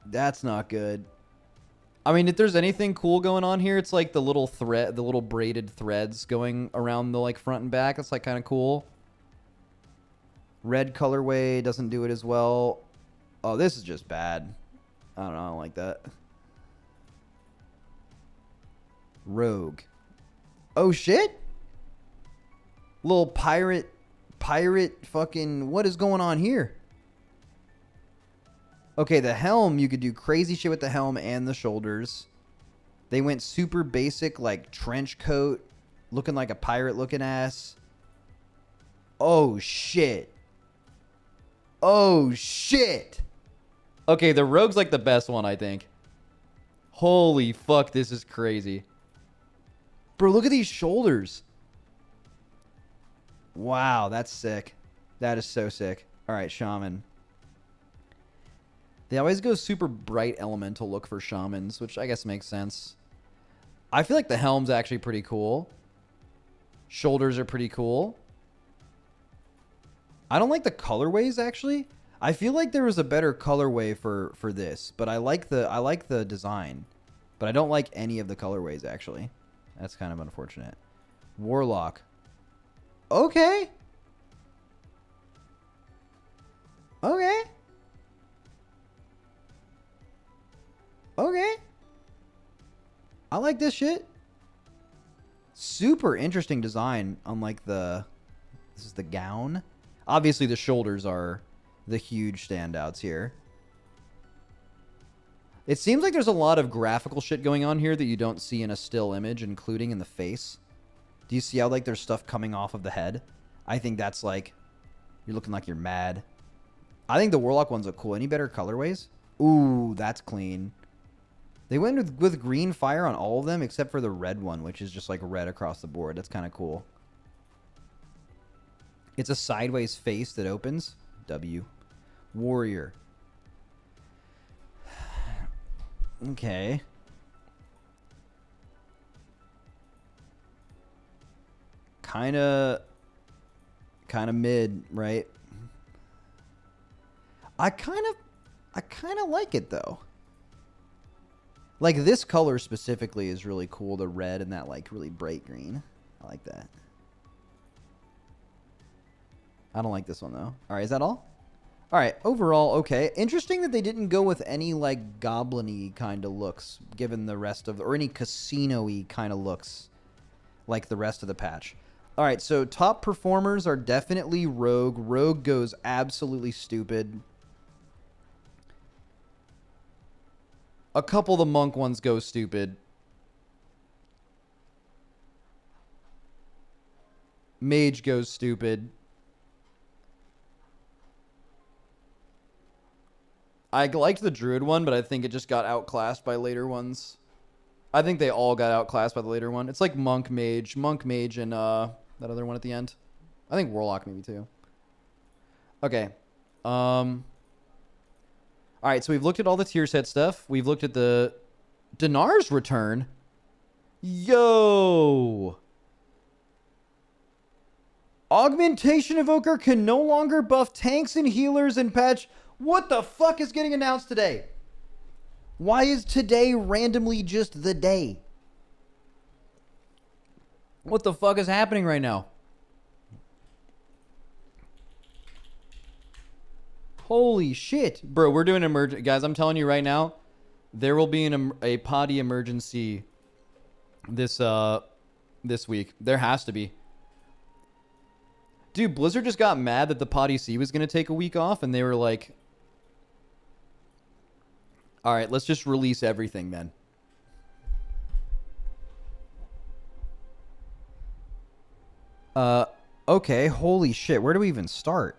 That's not good. I mean, if there's anything cool going on here, it's like the little thread, the little braided threads going around the like front and back. It's like kind of cool. Red colorway doesn't do it as well. Oh, this is just bad. I don't like that. Rogue. Oh shit? Little pirate fucking, what is going on here? Okay, the helm, you could do crazy shit with the helm and the shoulders. They went super basic, like trench coat, looking like a pirate looking ass. Oh shit. Oh shit. Okay, the rogue's like the best one, I think. Holy fuck, this is crazy. Bro, look at these shoulders. Wow, that's sick. That is so sick. All right, Shaman. They always go super bright elemental look for Shamans, which I guess makes sense. I feel like the helm's actually pretty cool. Shoulders are pretty cool. I don't like the colorways, actually. I feel like there was a better colorway for this, but I like the design. But I don't like any of the colorways, actually. That's kind of unfortunate. Warlock. Okay. Okay. Okay. I like this shit. Super interesting design, unlike the... This is the gown. Obviously, the shoulders are the huge standouts here. It seems like there's a lot of graphical shit going on here that you don't see in a still image, including in the face. Do you see how, like, there's stuff coming off of the head? I think that's, like... You're looking like you're mad. I think the Warlock ones look cool. Any better colorways? Ooh, that's clean. They went with green fire on all of them except for the red one, which is just like red across the board. That's kind of cool. It's a sideways face that opens. W. Warrior. Okay. Kind of mid, right? I kind of like it though. Like, this color specifically is really cool. The red and that, like, really bright green. I like that. I don't like this one, though. All right, is that all? All right, overall, okay. Interesting that they didn't go with any, like, goblin-y kind of looks, given the rest of... Or any casino-y kind of looks, like the rest of the patch. All right, so top performers are definitely Rogue. Rogue goes absolutely stupid. A couple of the monk ones go stupid. Mage goes stupid. I liked the Druid one, but I think it just got outclassed by later ones. I think they all got outclassed by the later one. It's like Monk, Mage, and that other one at the end. I think Warlock maybe too. Okay. All right, so we've looked at all the tier set stuff. We've looked at the Dinar's return. Yo! Augmentation evoker can no longer buff tanks and healers and patch. What the fuck is getting announced today? Why is today randomly just the day? What the fuck is happening right now? Holy shit. Bro, we're doing emergent. Guys, I'm telling you right now, there will be a potty emergency this week. There has to be. Dude, Blizzard just got mad that the potty C was going to take a week off, and they were like, all right, let's just release everything then. Okay, holy shit. Where do we even start?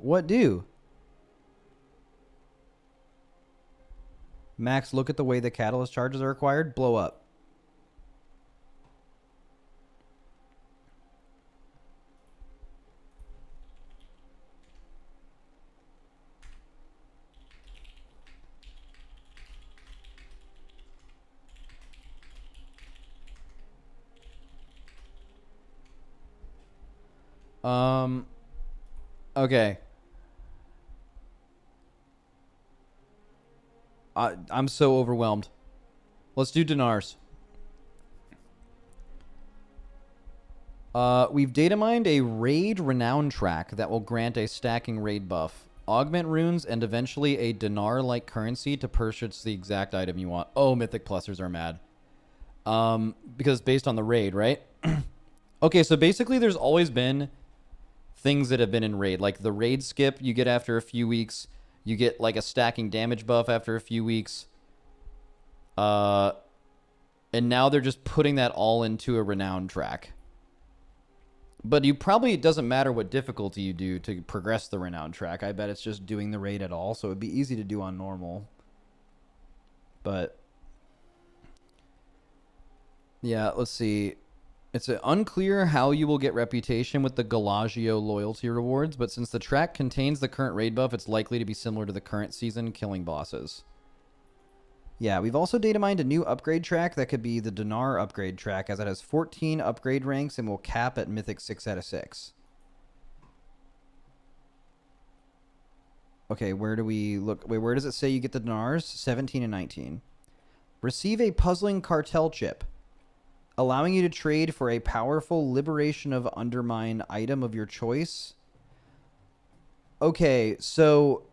What do? Max, look at the way the catalyst charges are acquired. Blow up. Okay. I'm so overwhelmed. Let's do Dinars. We've data mined a raid renown track that will grant a stacking raid buff, augment runes, and eventually a dinar-like currency to purchase the exact item you want. Oh, Mythic Plusers are mad. Because based on the raid, right? Okay, so basically there's always been things that have been in raid. Like the raid skip you get after a few weeks. You get like a stacking damage buff after a few weeks. And now they're just putting that all into a renown track. But you probably, it doesn't matter what difficulty you do to progress the renown track. I bet it's just doing the raid at all, so it'd be easy to do on normal. But yeah, let's see. It's unclear how you will get reputation with the Galagio loyalty rewards, but since the track contains the current raid buff, it's likely to be similar to the current season killing bosses. Yeah, we've also data mined a new upgrade track that could be the Dinar upgrade track, as it has 14 upgrade ranks and will cap at Mythic 6 out of 6. Okay, where do we look? Wait, where does it say you get the Dinars? 17 and 19. Receive a puzzling cartel chip, allowing you to trade for a powerful Liberation of Undermine item of your choice. Okay, so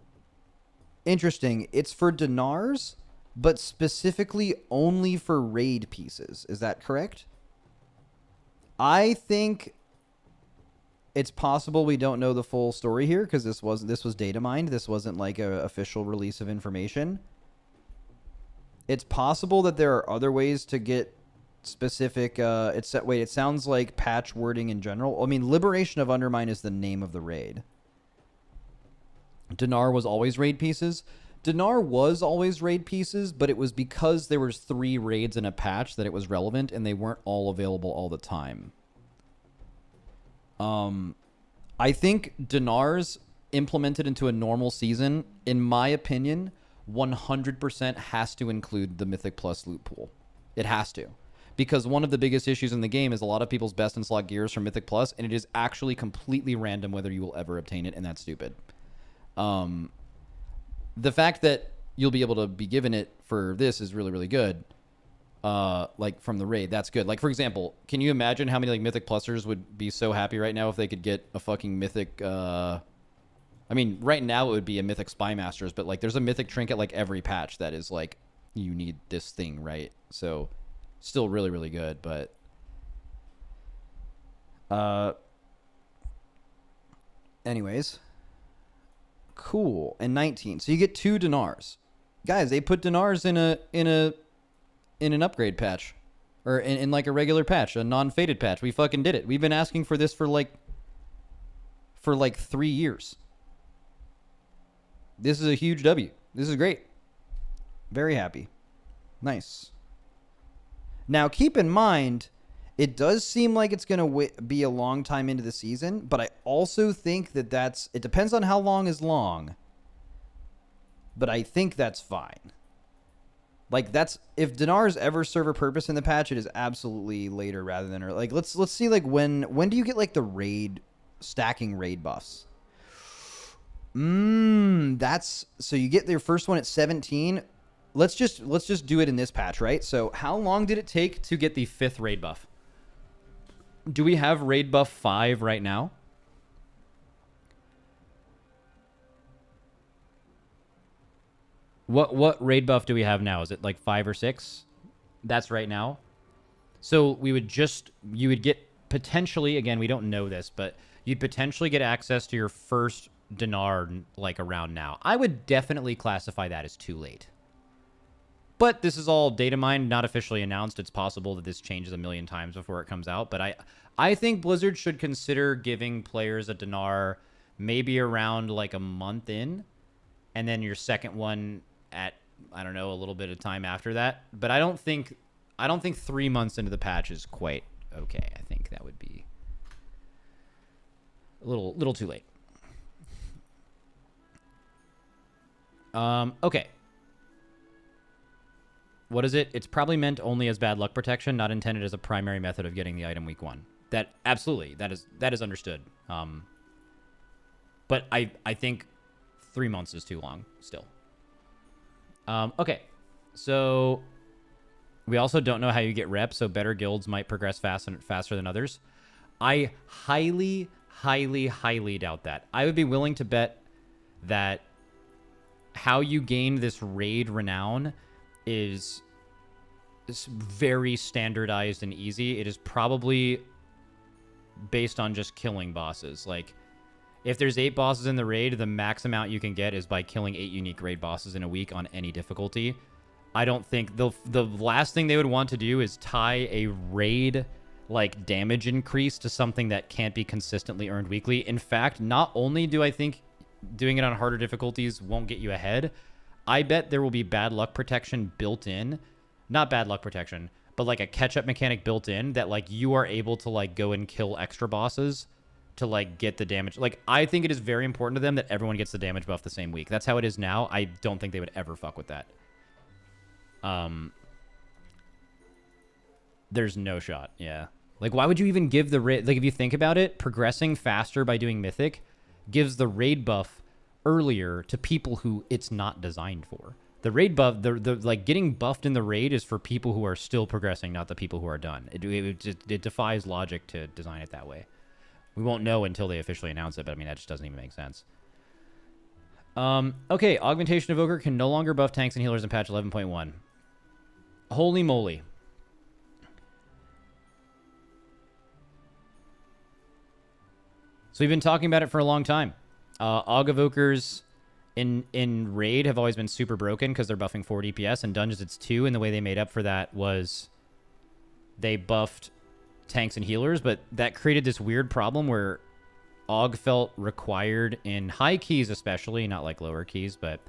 interesting. It's for Dinars, but specifically only for raid pieces. Is that correct? I think it's possible we don't know the full story here because this was data mined. This wasn't like an official release of information. It's possible that there are other ways to get specific it sounds like patch wording in general. I mean, Liberation of Undermine is the name of the raid. Dinar was always raid pieces. Dinar was always raid pieces, but it was because there was 3 raids in a patch that it was relevant, and they weren't all available all the time. I think Dinars implemented into a normal season, in my opinion, 100% has to include the Mythic Plus loot pool. It has to. Because one of the biggest issues in the game is a lot of people's best in slot gears from Mythic Plus, and it is actually completely random whether you will ever obtain it, and that's stupid. The fact that you'll be able to be given it for this is really, really good. Like from the raid, that's good. Like, for example, can you imagine how many like Mythic Plusers would be so happy right now if they could get a fucking Mythic, I mean, right now it would be a Mythic Spy Masters, but like there's a Mythic trinket like every patch that is like, you need this thing, right? So still really, really good, but anyways, cool. And 19, so you get 2 Dinars, guys. They put Dinars in an upgrade patch, or in like a regular patch, a non-faded patch. We fucking did it. We've been asking for this for like 3 years. This is a huge W. This is great. Very happy. Nice. Now, keep in mind, it does seem like it's going to be a long time into the season, but I also think that it depends on how long is long, but I think that's fine. Like, if Dinars ever serve a purpose in the patch, it is absolutely later rather than early. Like, let's see, like, when do you get, like, the stacking raid buffs? So you get your first one at 17. Let's just do it in this patch, right? So how long did it take To get the 5th raid buff. Do we have raid buff 5 right now? What raid buff do we have now? Is it like 5 or 6? That's right now. So you would get potentially, again, we don't know this, but you'd potentially get access to your first Dinar like around now. I would definitely classify that as too late. But this is all data mined, not officially announced. It's possible that this changes a million times before it comes out. But I think Blizzard should consider giving players a Dinar maybe around like a month in, and then your second one at I don't know, a little bit of time after that. But I don't think 3 months into the patch is quite okay. I think that would be a little too late. Okay. What is it? It's probably meant only as bad luck protection, not intended as a primary method of getting the item week 1. That absolutely, that is understood. But I think 3 months is too long still. Okay. So we also don't know how you get reps, so better guilds might progress faster than others. I highly doubt that. I would be willing to bet that how you gain this raid renown is very standardized and easy. It is probably based on just killing bosses. Like, if there's 8 bosses in the raid, the max amount you can get is by killing 8 unique raid bosses in a week on any difficulty. I don't think the last thing they would want to do is tie a raid like damage increase to something that can't be consistently earned weekly. In fact, not only do I think doing it on harder difficulties won't get you ahead, I bet there will be bad luck protection built in. Not bad luck protection, but like a catch-up mechanic built in that like you are able to like go and kill extra bosses to like get the damage. Like, I think it is very important to them that everyone gets the damage buff the same week. That's how it is now. I don't think they would ever fuck with that. There's no shot. Yeah. Like, why would you even give the raid? Like, if you think about it, progressing faster by doing Mythic gives the raid buff earlier to people who it's not designed for. The raid buff, the like getting buffed in the raid is for people who are still progressing, not the people who are done. It defies logic to design it that way. We won't know until they officially announce it, but I mean, that just doesn't even make sense. Okay, Augmentation Evoker can no longer buff tanks and healers in patch 11.1. Holy moly. So we've been talking about it for a long time. Aug Evokers in Raid have always been super broken because they're buffing 4 DPS. In Dungeons, it's 2, and the way they made up for that was they buffed tanks and healers, but that created this weird problem where Aug felt required in high keys especially, not like lower keys, but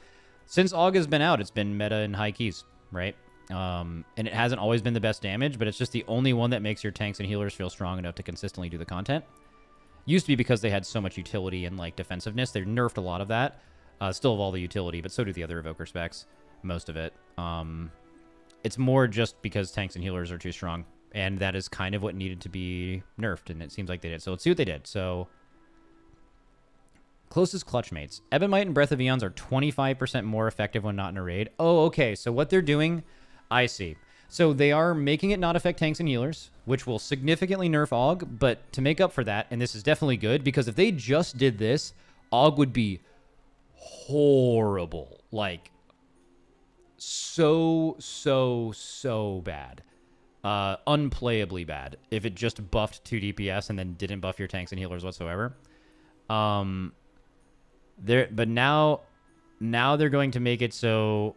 since Aug has been out, it's been meta in high keys, right? And it hasn't always been the best damage, but it's just the only one that makes your tanks and healers feel strong enough to consistently do the content. Used to be because they had so much utility and like defensiveness. They nerfed a lot of that. Still have all the utility, but so do the other evoker specs, most of it. It's more just because tanks and healers are too strong, and that is kind of what needed to be nerfed, and it seems like they did. So let's see what they did. So closest clutch mates. Ebonmite and Breath of Eons are 25% more effective when not in a raid. Oh, okay. So what they're doing, I see. So they are making it not affect tanks and healers, which will significantly nerf Aug, but to make up for that, and this is definitely good, because if they just did this, Aug would be horrible. Like, so bad. Unplayably bad if it just buffed 2 DPS and then didn't buff your tanks and healers whatsoever. But now they're going to make it so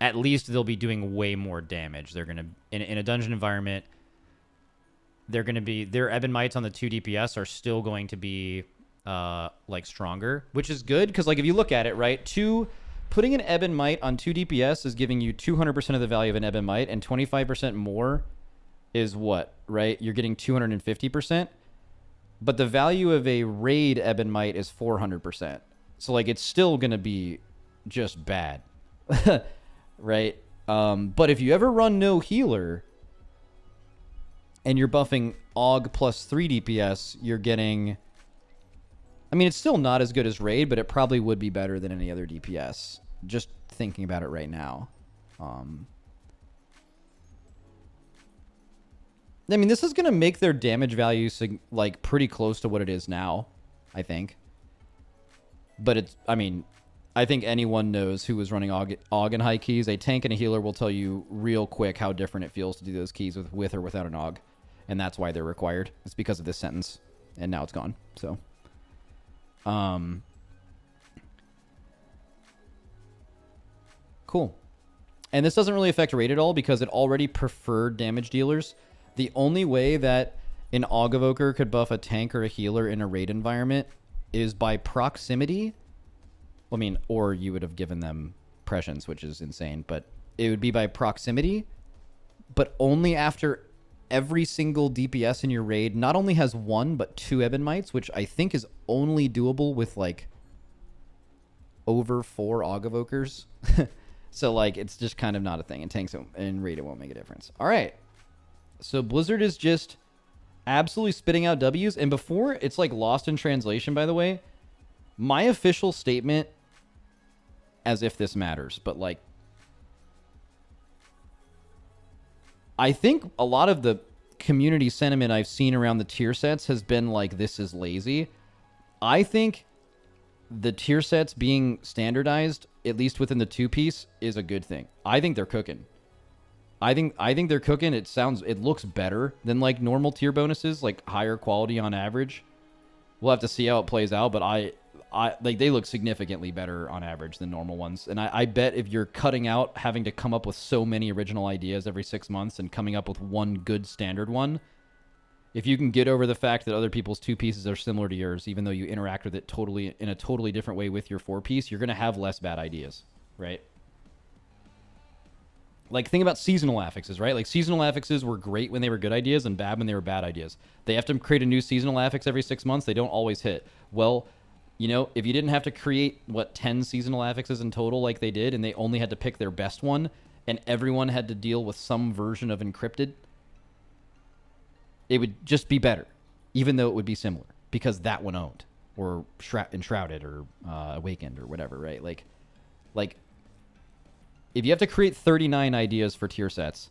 at least they'll be doing way more damage. They're going to, in a dungeon environment, they're going to be, their Ebonmites on the 2 DPS are still going to be like stronger, which is good because like if you look at it, right, putting an Ebonmite on 2 DPS is giving you 200% of the value of an Ebonmite, and 25% more is what, right? You're getting 250%, but the value of a raid Ebonmite is 400%. So like it's still going to be just bad. Right? But if you ever run no healer and you're buffing Aug plus 3 DPS, you're getting, I mean, it's still not as good as raid, but it probably would be better than any other DPS. Just thinking about it right now. I mean, this is going to make their damage value like pretty close to what it is now, I think. But it's, I mean, I think anyone knows who is running Aug and high keys. A tank and a healer will tell you real quick how different it feels to do those keys with or without an Aug. And that's why they're required. It's because of this sentence. And now it's gone. So, cool. And this doesn't really affect raid at all because it already preferred damage dealers. The only way that an Aug Evoker could buff a tank or a healer in a raid environment is by proximity. I mean, or you would have given them impressions, which is insane, but it would be by proximity, but only after every single DPS in your raid not only has 1 but 2 Ebon Mites, which I think is only doable with like over 4 Aug Evokers. So like it's just kind of not a thing. In tanks and raid it won't make a difference. All right. So Blizzard is just absolutely spitting out W's, and before it's like lost in translation, by the way, my official statement, as if this matters, but like I think a lot of the community sentiment I've seen around the tier sets has been like, this is lazy. I think the tier sets being standardized, at least within the 2-piece, is a good thing. I think they're cooking. I think they're cooking. It looks better than like normal tier bonuses, like higher quality on average. We'll have to see how it plays out, but I like they look significantly better on average than normal ones. And I bet if you're cutting out having to come up with so many original ideas every 6 months and coming up with one good standard one, if you can get over the fact that other people's 2 pieces are similar to yours, even though you interact with it totally in a totally different way with your 4-piece, you're going to have less bad ideas, right? Like, think about seasonal affixes, right? Like, seasonal affixes were great when they were good ideas and bad when they were bad ideas. They have to create a new seasonal affix every 6 months. They don't always hit. Well, you know, if you didn't have to create, 10 seasonal affixes in total like they did, and they only had to pick their best one, and everyone had to deal with some version of encrypted, it would just be better, even though it would be similar, because that one owned, or enshrouded, or awakened, or whatever, right? Like, if you have to create 39 ideas for tier sets,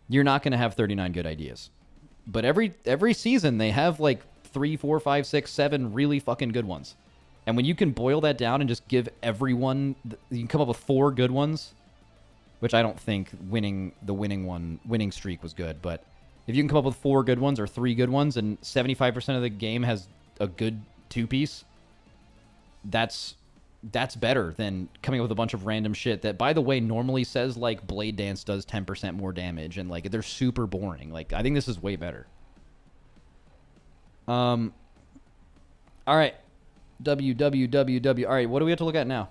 you're not going to have 39 good ideas. But every season, they have like 3, 4, 5, 6, 7 really fucking good ones. And when you can boil that down and just give everyone, you can come up with 4 good ones, which I don't think winning streak was good, but if you can come up with 4 good ones or 3 good ones and 75% of the game has a good 2-piece, that's better than coming up with a bunch of random shit that, by the way, normally says like Blade Dance does 10% more damage, and like they're super boring. Like, I think this is way better. All right. WWWW. All right, what do we have to look at now?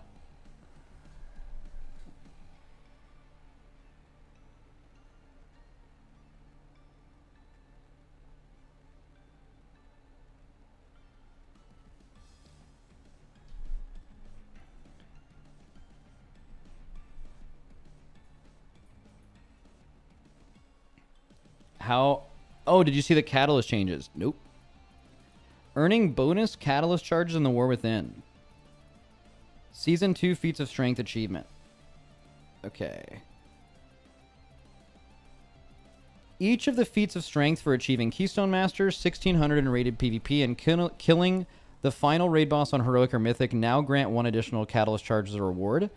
Oh, did you see the catalyst changes? Nope. Earning bonus catalyst charges in the War Within. Season 2 feats of strength achievement. Okay. Each of the feats of strength for achieving Keystone Master, 1600 in rated PvP, and killing the final raid boss on Heroic or Mythic now grant 1 additional catalyst charge as a reward.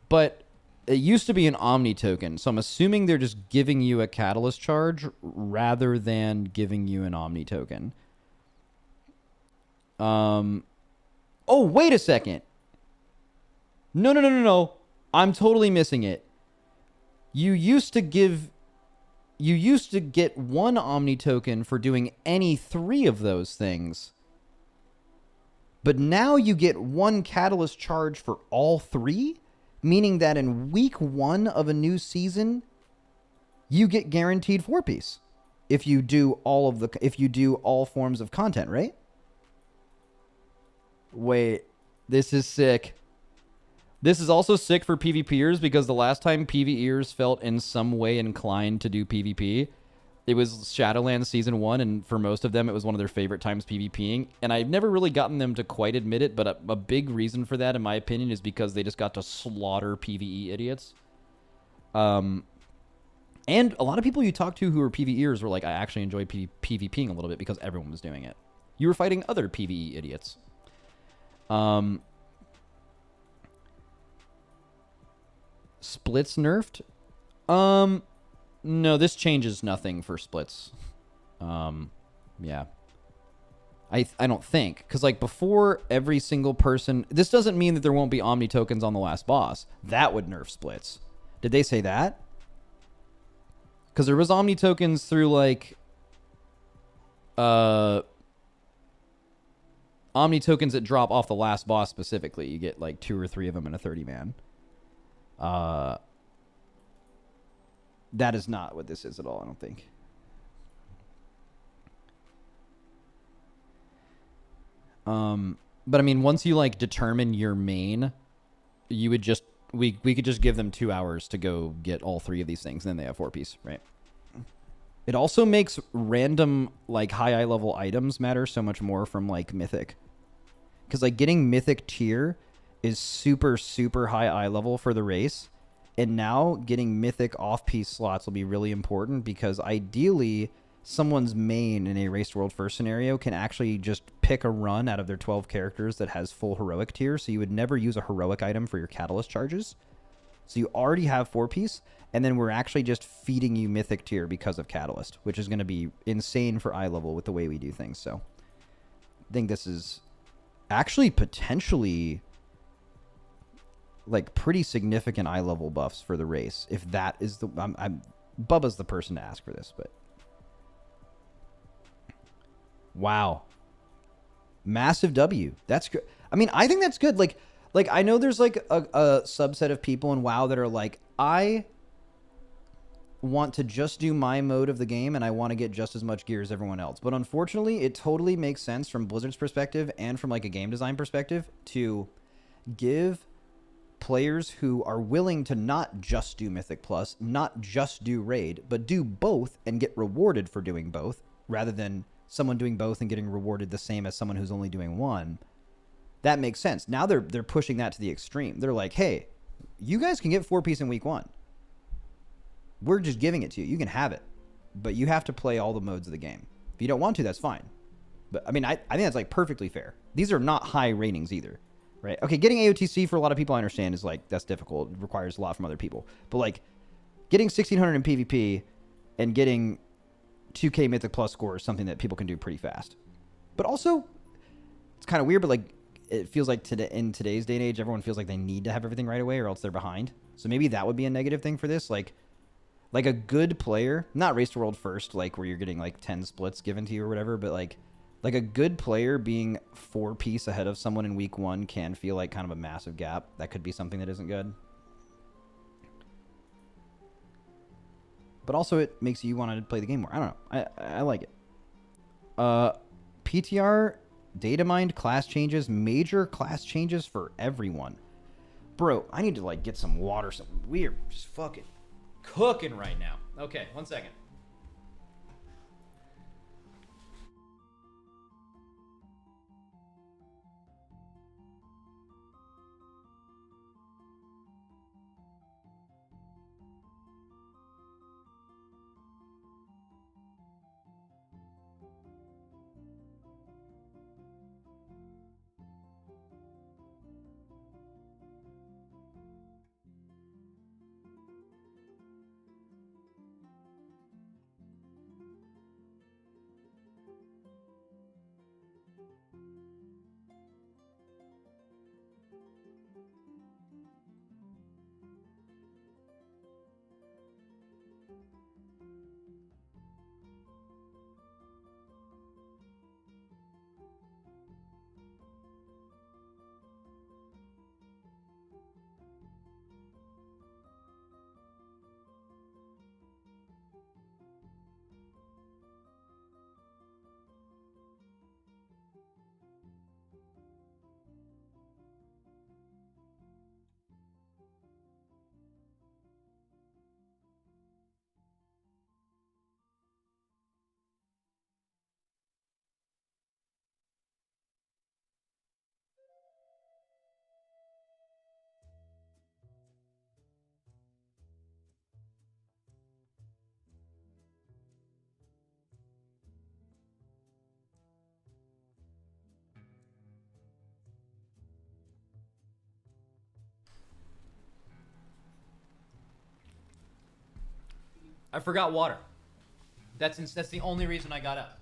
But it used to be an Omni token, so I'm assuming they're just giving you a catalyst charge rather than giving you an Omni token. Oh, wait a second. No. I'm totally missing it. You used to get 1 Omni token for doing any 3 of those things. But now you get 1 catalyst charge for all 3? Meaning that in week 1 of a new season, you get guaranteed 4-piece if you do all forms of content, right? Wait, this is sick. This is also sick for PvPers, because the last time PvEers felt in some way inclined to do PvP, it was Shadowlands Season 1, and for most of them, it was one of their favorite times PvPing. And I've never really gotten them to quite admit it, but a big reason for that, in my opinion, is because they just got to slaughter PvE idiots. And a lot of people you talk to who are PvEers were like, I actually enjoyed PvPing a little bit because everyone was doing it. You were fighting other PvE idiots. Splits nerfed? No, this changes nothing for splits. Yeah. I don't think. Because, like, before every single person... This doesn't mean that there won't be Omni tokens on the last boss. That would nerf splits. Did they say that? Because there was Omni tokens through, like... Omni tokens that drop off the last boss specifically. You get, like, 2 or 3 of them in a 30-man. That is not what this is at all, I don't think. But I mean, once you like determine your main, you would just we could just give them 2 hours to go get all 3 of these things, and then they have 4-piece, right? It also makes random like high eye level items matter so much more from like Mythic, because like getting Mythic tier is super high eye level for the race, and now getting Mythic off piece slots will be really important, because ideally someone's main in a Race World First scenario can actually just pick a run out of their 12 characters that has full heroic tier, so you would never use a heroic item for your catalyst charges. So you already have 4-piece, and then we're actually just feeding you Mythic tier because of catalyst, which is going to be insane for eye level with the way we do things. So I think this is actually potentially like pretty significant eye level buffs for the race. If that is the, Bubba's the person to ask for this, but wow. Massive W. That's good. I mean, I think that's good. Like I know there's like a subset of people in WoW that are like, I want to just do my mode of the game and I want to get just as much gear as everyone else. But unfortunately, it totally makes sense from Blizzard's perspective and from like a game design perspective to give players who are willing to not just do Mythic Plus, not just do Raid, but do both and get rewarded for doing both, rather than someone doing both and getting rewarded the same as someone who's only doing one. That makes sense. Now they're pushing that to the extreme. They're like, hey, you guys can get 4-piece in week 1. We're just giving it to you. You can have it, but you have to play all the modes of the game. If you don't want to, that's fine. But I mean, I think that's like perfectly fair. These are not high ratings either, right? Okay, getting AOTC for a lot of people I understand is like, that's difficult. It requires a lot from other people. But like getting 1600 in PvP and getting 2K Mythic Plus score is something that people can do pretty fast. But also, it's kind of weird, but like it feels like in today's day and age, everyone feels like they need to have everything right away or else they're behind. So maybe that would be a negative thing for this. Like a good player, not Race to World First, like where you're getting like 10 splits given to you or whatever, but like a good player being 4-piece ahead of someone in week 1 can feel like kind of a massive gap. That could be something that isn't good. But also it makes you want to play the game more. I don't know. I like it. PTR, data mined class changes, major class changes for everyone. Bro, I need to like get some water. We're just fucking cooking right now. Okay, 1 second. I forgot water. That's the only reason I got up.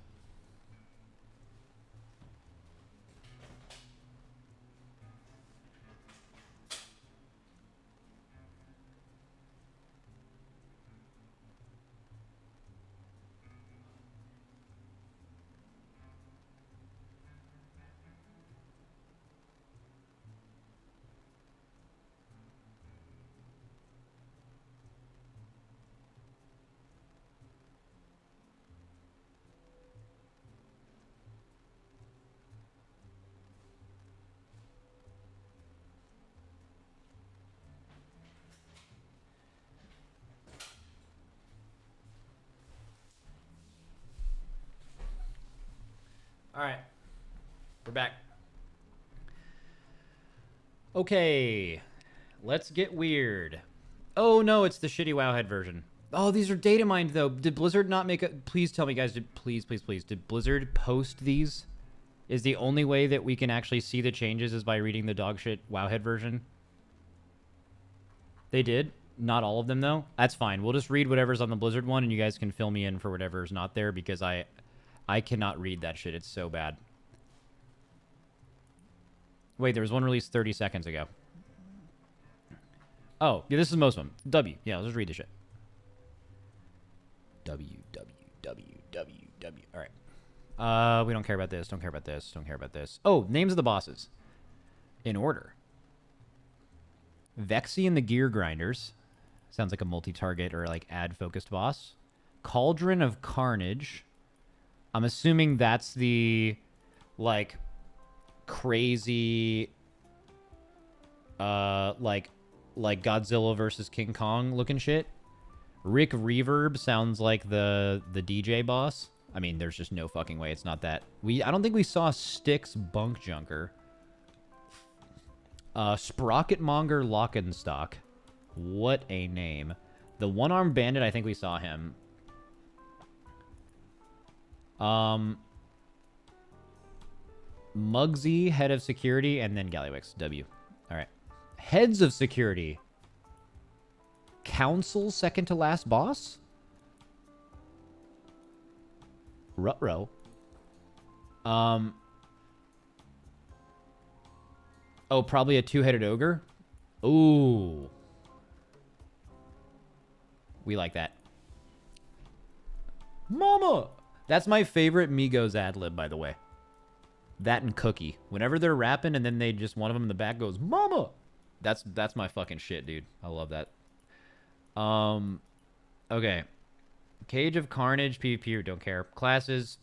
All right. We're back. Okay. Let's get weird. Oh, no, it's the shitty Wowhead version. Oh, these are data mined, though. Did Blizzard not make a... Please tell me, guys. Please. Did Blizzard post these? Is the only way that we can actually see the changes is by reading the dogshit Wowhead version? They did? Not all of them, though? That's fine. We'll just read whatever's on the Blizzard one, and you guys can fill me in for whatever's not there, because I cannot read that shit. It's so bad. Wait, there was one released 30 seconds ago. Oh, yeah, this is most of them. W. Yeah, let's just read the shit. W. All right. We don't care about this. Don't care about this. Don't care about this. Oh, names of the bosses. In order. Vexy and the Gear Grinders. Sounds like a multi-target or like ad-focused boss. Cauldron of Carnage. I'm assuming that's the like crazy like Godzilla versus King Kong looking shit. Rick Reverb sounds like the DJ boss. I mean, there's just no fucking way it's not that. I don't think we saw Styx Bunk Junker. Sprocketmonger Lockenstock. What a name. The One-Armed Bandit, I think we saw him. Muggsy, Head of Security, and then Gallywix, W. All right. Heads of Security. Council, second to last boss? Ruh-roh. Oh, probably a two-headed ogre? Ooh. We like that. Mama! That's my favorite Migos ad-lib, by the way. That and Cookie. Whenever they're rapping and then they just, one of them in the back goes, Mama! That's my fucking shit, dude. I love that. Okay. Cage of Carnage, PvP, don't care. Classes.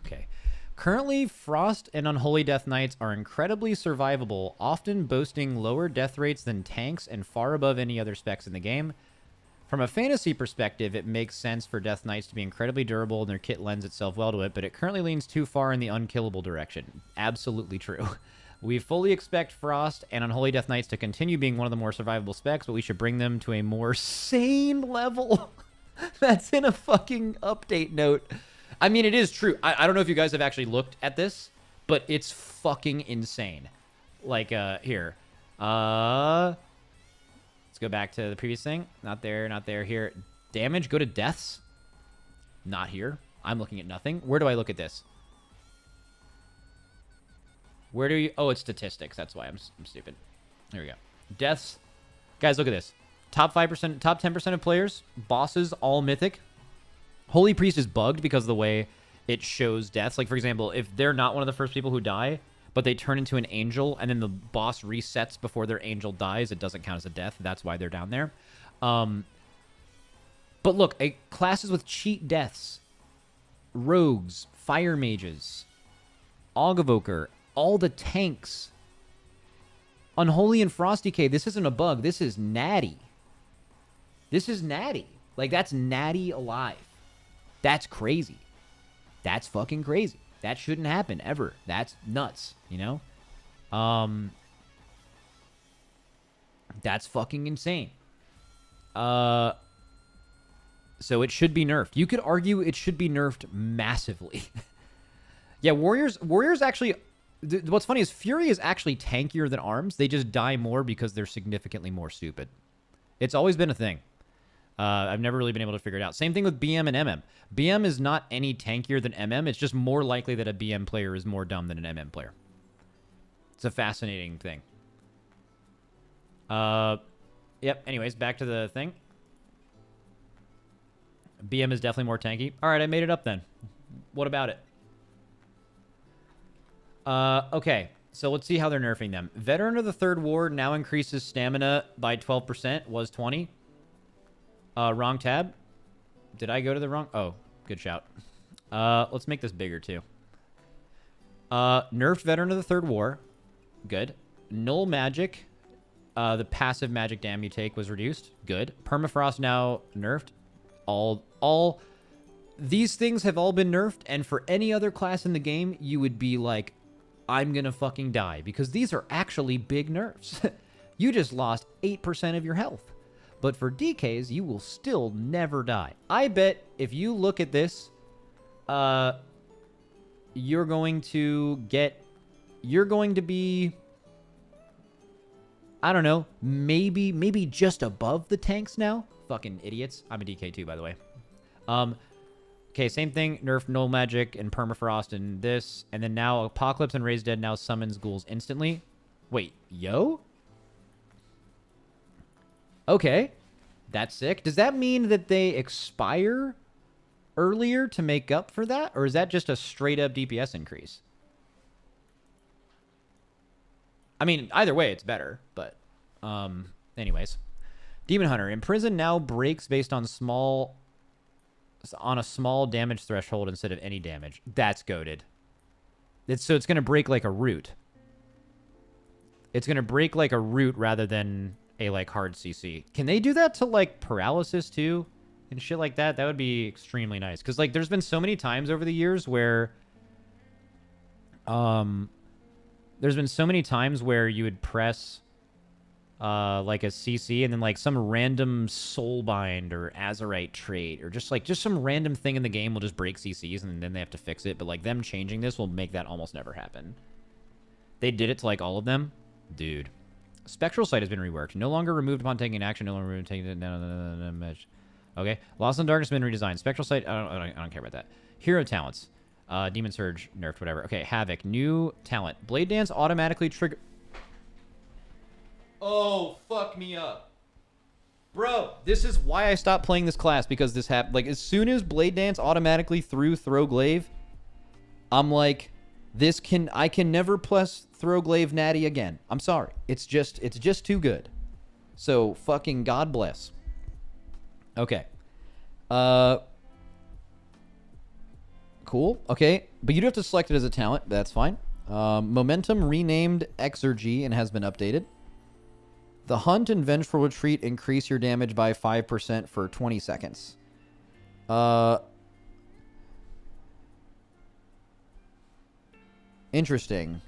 Okay. Currently, Frost and Unholy Death Knights are incredibly survivable, often boasting lower death rates than tanks and far above any other specs in the game. From a fantasy perspective, it makes sense for Death Knights to be incredibly durable and their kit lends itself well to it, but it currently leans too far in the unkillable direction. Absolutely true. We fully expect Frost and Unholy Death Knights to continue being one of the more survivable specs, but we should bring them to a more sane level. That's in a fucking update note. I mean, it is true. I don't know if you guys have actually looked at this, but it's fucking insane. Like, here. Let's go back to the previous thing. Not there, not there. Here. Damage, go to deaths. Not here. I'm looking at nothing. Where do I look at this? Where do you... Oh, it's statistics. That's why I'm stupid. There we go. Deaths. Guys, look at this. Top 5%, top 10% of players. Bosses, all mythic. Holy Priest is bugged because of the way it shows deaths. Like, for example, if they're not one of the first people who die, but they turn into an angel, and then the boss resets before their angel dies, it doesn't count as a death. That's why they're down there. But look, classes with cheat deaths. Rogues, fire mages, evoker, all the tanks. Unholy and Frosty K, this isn't a bug. This is natty. This is natty. Like, that's natty alive. That's crazy. That's fucking crazy. That shouldn't happen ever. That's nuts, you know? That's fucking insane. So it should be nerfed. You could argue it should be nerfed massively. Yeah, Warriors actually... What's funny is Fury is actually tankier than Arms. They just die more because they're significantly more stupid. It's always been a thing. I've never really been able to figure it out. Same thing with BM and MM. BM is not any tankier than MM. It's just more likely that a BM player is more dumb than an MM player. It's a fascinating thing. Yep. Anyways, back to the thing. BM is definitely more tanky. All right, I made it up then. What about it? Okay. So let's see how they're nerfing them. Veteran of the Third Ward now increases stamina by 12%. Was 20. Wrong tab. Did I go to the wrong? Oh, good shout. Let's make this bigger too. Nerfed Veteran of the Third War. Good. Null magic. The passive magic damage you take was reduced. Good. Permafrost now nerfed. All these things have all been nerfed, and for any other class in the game, you would be like, I'm gonna fucking die, because these are actually big nerfs. You just lost 8% of your health. But for DKs, you will still never die. I bet if you look at this, you're going to be, I don't know, maybe just above the tanks now. Fucking idiots. I'm a DK too, by the way. Okay, same thing. Nerf null magic and permafrost and this. And then now Apocalypse and Raise Dead now summons ghouls instantly. Wait, yo? Okay. That's sick. Does that mean that they expire earlier to make up for that? Or is that just a straight up DPS increase? I mean, either way, it's better. But, anyways. Demon Hunter. Imprison now breaks based on a small damage threshold instead of any damage. That's goated. So it's going to break like a root. It's going to break like a root rather than a like hard CC. Can they do that to like paralysis too and shit like that? That would be extremely nice. Because like there's been so many times over the years where you would press like a CC and then like some random soulbind or azurite trait or just some random thing in the game will just break CCs and then they have to fix it. But like them changing this will make that almost never happen. They did it to like all of them. Dude. Spectral Sight has been reworked. No longer removed upon taking action. No longer removed taking it. No. Okay. Lost in Darkness has been redesigned. Spectral Sight. I don't care about that. Hero talents. Demon Surge nerfed. Whatever. Okay. Havoc. New talent. Blade Dance automatically trigger. Oh, fuck me up. Bro, this is why I stopped playing this class, because this happened. Like, as soon as Blade Dance automatically threw Throw Glaive, I'm like, I can never plus Throw Glaive Natty again. I'm sorry. It's just too good. So, fucking God bless. Okay. Cool. Okay. But you do have to select it as a talent. That's fine. Momentum renamed Exergy and has been updated. The Hunt and Vengeful Retreat increase your damage by 5% for 20 seconds. Interesting.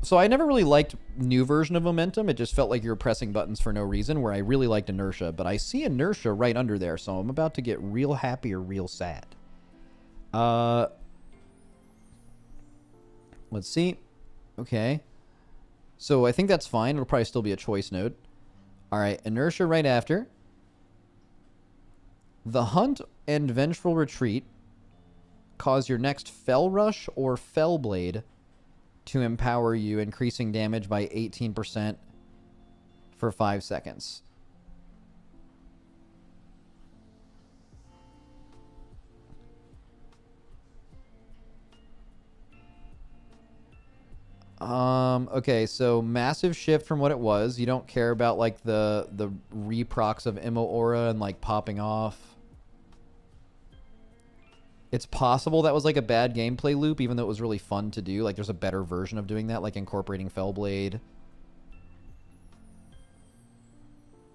So I never really liked new version of Momentum. It just felt like you were pressing buttons for no reason, where I really liked Inertia. But I see Inertia right under there, so I'm about to get real happy or real sad. Let's see. Okay. So I think that's fine. It'll probably still be a choice node. All right, Inertia right after. The Hunt and Vengeful Retreat cause your next Fell Rush or Fell Blade to empower you, increasing damage by 18% for 5 seconds. Okay, so massive shift from what it was. You don't care about like the reprocs of Immo Aura and like popping off. It's possible that was like a bad gameplay loop, even though it was really fun to do. Like there's a better version of doing that, like incorporating Fellblade.